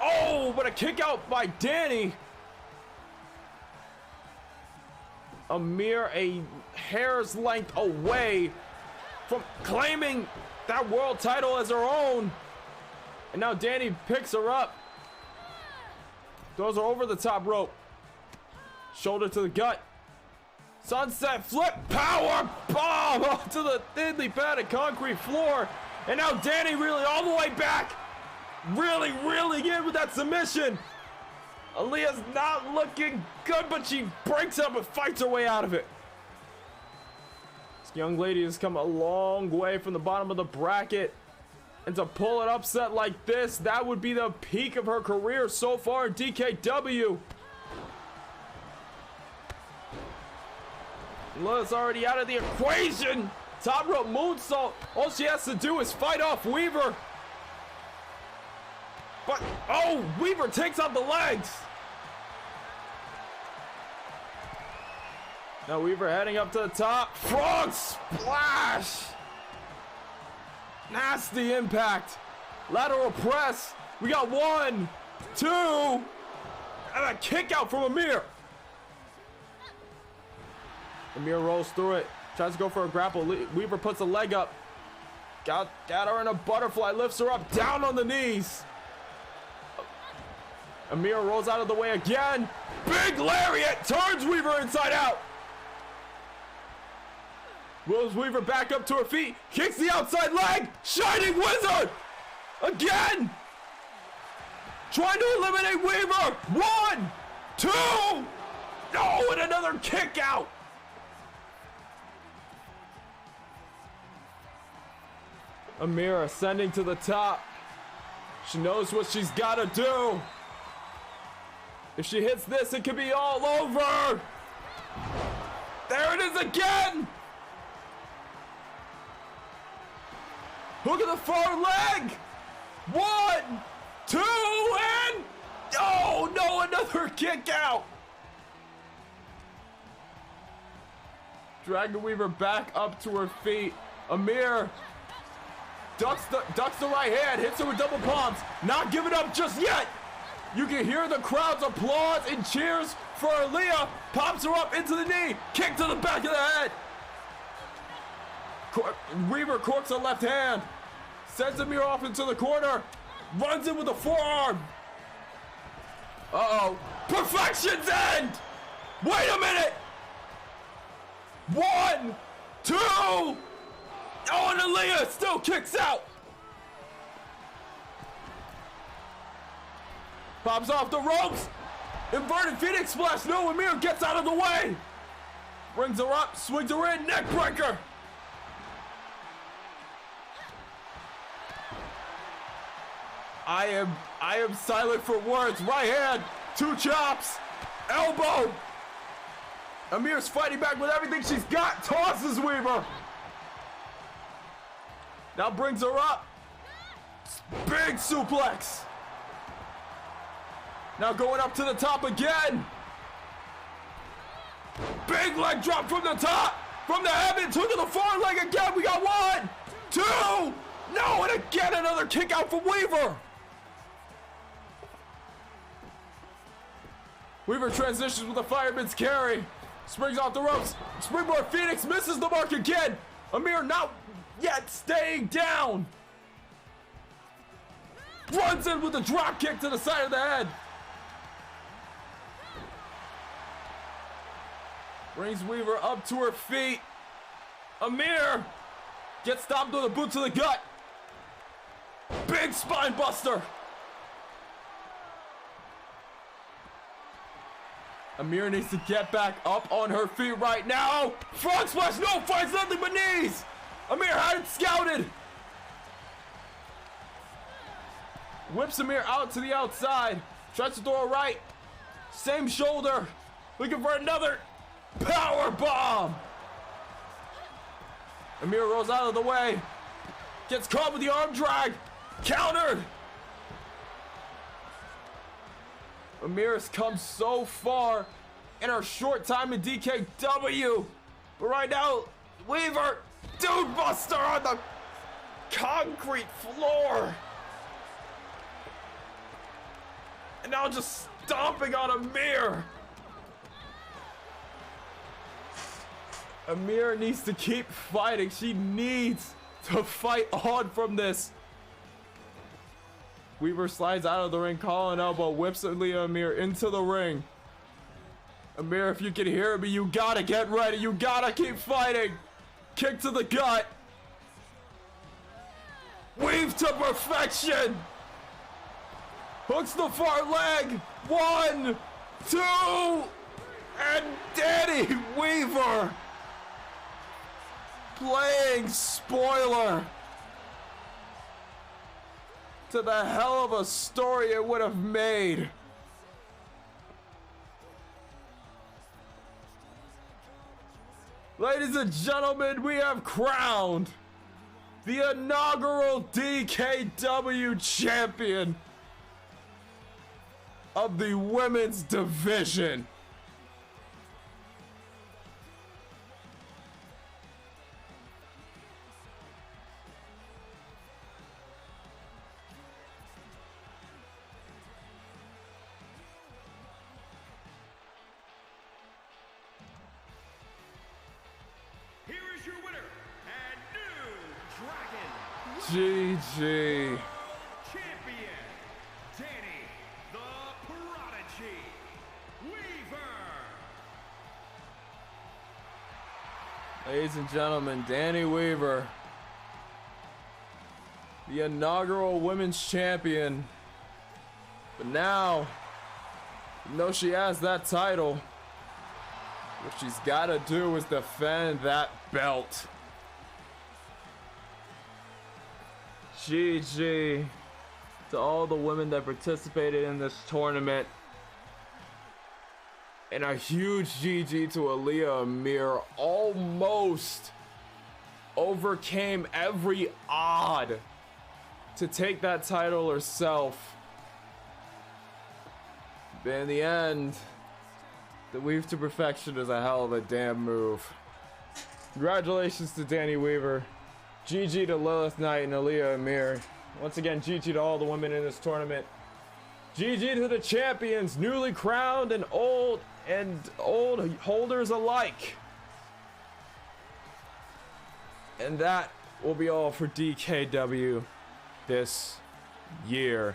Oh, but a kick out by Danny. Amir a hair's length away from claiming that world title as her own. And now Danny picks her up. Throws her over the top rope. Shoulder to the gut. Sunset flip, power bomb onto the thinly padded concrete floor. And now Danny really all the way back. Really in with that submission. Aaliyah's not looking good, but she breaks up and fights her way out of it. This young lady has come a long way from the bottom of the bracket. And to pull an upset like this, that would be the peak of her career so far in DKW. Lula's already out of the equation. Top rope moonsault. All she has to do is fight off Weaver. But, oh, Weaver takes out the legs. Now Weaver heading up to the top. Frog splash. Nasty impact. Lateral press. We got 1, 2. And a kick out from Amir. Amir rolls through it. Tries to go for a grapple. Weaver puts a leg up. Got her in a butterfly. Lifts her up. Down on the knees. Amir rolls out of the way again. Big lariat. Turns Weaver inside out. Wills Weaver back up to her feet. Kicks the outside leg. Shining Wizard. Again. Trying to eliminate Weaver. 1, 2. No, and another kick out. Amir ascending to the top. She knows what she's got to do. If she hits this, it could be all over. There it is again. Hook of the far leg. 1, 2, and... Oh, no, another kick out. Dragging Weaver back up to her feet. Amir ducks the right hand, hits her with double palms. Not giving up just yet. You can hear the crowd's applause and cheers for Aaliyah. Pops her up into the knee. Kick to the back of the head. Weaver corks her left hand. Sends Amir off into the corner. Runs in with a forearm. Uh-oh. Perfection's end. Wait a minute. 1, 2. Oh, and Aaliyah still kicks out. Pops off the ropes. Inverted Phoenix Splash. No, Amir gets out of the way. Brings her up, swings her in, neck breaker. I am silent for words. Right hand, 2 chops, elbow. Amir's fighting back with everything she's got. Tosses Weaver. Now brings her up. Big suplex. Now going up to the top again. Big leg drop from the top. From the heaven to the far leg again. We got 1, 2. No, and again another kick out from Weaver. Weaver transitions with a fireman's carry. Springs off the ropes. Springboard Phoenix misses the mark again. Amir not yet staying down. Runs in with a drop kick to the side of the head. Brings Weaver up to her feet. Amir gets stopped with a boot to the gut. Big spine buster. Amir needs to get back up on her feet right now. Frog splash, no, finds nothing but knees. Amir had it scouted. Whips Amir out to the outside. Tries to throw a right. Same shoulder. Looking for another power bomb. Amir rolls out of the way. Gets caught with the arm drag. Countered. Amir has come so far in our short time in DKW. But right now, Weaver, dude buster on the concrete floor. And now just stomping on Amir. Amir needs to keep fighting. She needs to fight on from this. Weaver slides out of the ring, calling elbow, whips Leah Amir into the ring. Amir, if you can hear me, you gotta get ready. You gotta keep fighting. Kick to the gut. Weave to perfection. Hooks the far leg. 1, 2, and Danny Weaver playing spoiler to the hell of a story it would have made. Ladies and gentlemen, we have crowned the inaugural DKW champion of the women's division. Here is your winner and new Dragon GG. Champion, Danny the Prodigy Weaver. Ladies and gentlemen, Danny Weaver, the inaugural women's champion. But now, even though she has that title, what she's got to do is defend that belt. GG to all the women that participated in this tournament. And a huge GG to Aaliyah Amir. Almost overcame every odd to take that title herself. But in the end, the weave to perfection is a hell of a damn move. Congratulations to Danny Weaver. GG to Lilith Knight and Aaliyah Amir. Once again, GG to all the women in this tournament. GG to the champions, newly crowned and old holders alike. And that will be all for DKW this year.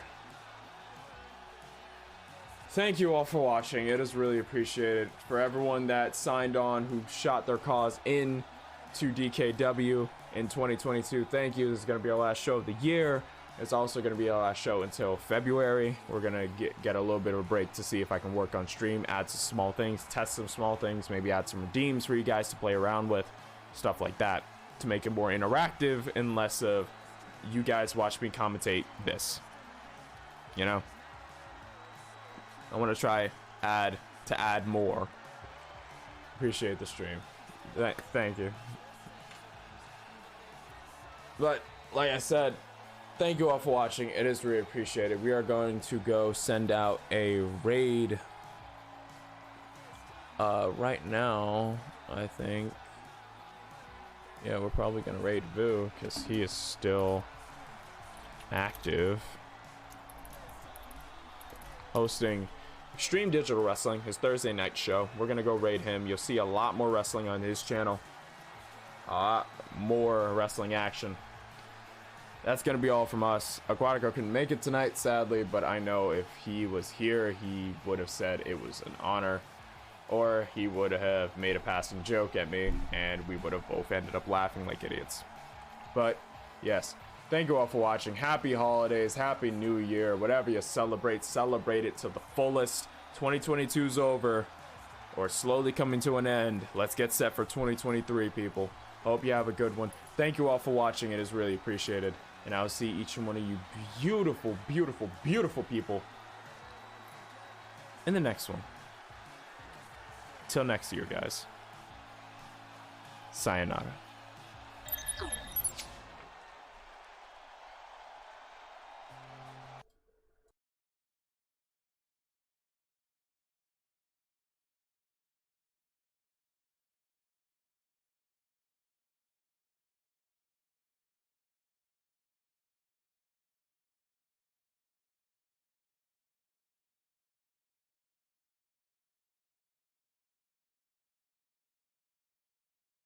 Thank you all for watching. It is really appreciated. For everyone that signed on, who shot their cause in to DKW in 2022, thank you. This is going to be our last show of the year. It's also going to be our last show until February. We're going to get a little bit of a break to see if I can work on stream, add some small things, test some small things, maybe add some redeems for you guys to play around with, stuff like that, to make it more interactive and less of you guys watch me commentate this. You know? I want to try add more. Appreciate the stream. Thank you. But like I said, thank you all for watching. It is really appreciated. We are going to go send out a raid Right now, I think, yeah, we're probably gonna raid Vu because he is still active, hosting Extreme Digital Wrestling, his Thursday night show. We're gonna go raid him. You'll see a lot more wrestling on his channel, a lot more wrestling action. That's gonna be all from us. Aquatico couldn't make it tonight, sadly, but I know if he was here, he would have said it was an honor, or he would have made a passing joke at me, and we would have both ended up laughing like idiots. But yes, thank you all for watching. Happy holidays, happy new year, whatever you celebrate it to the fullest. 2022's over, or slowly coming to an end. Let's get set for 2023, people. Hope you have a good one. Thank you all for watching. It is really appreciated. And I'll see each and one of you beautiful, beautiful, beautiful people in the next one. Till next year, guys. Sayonara.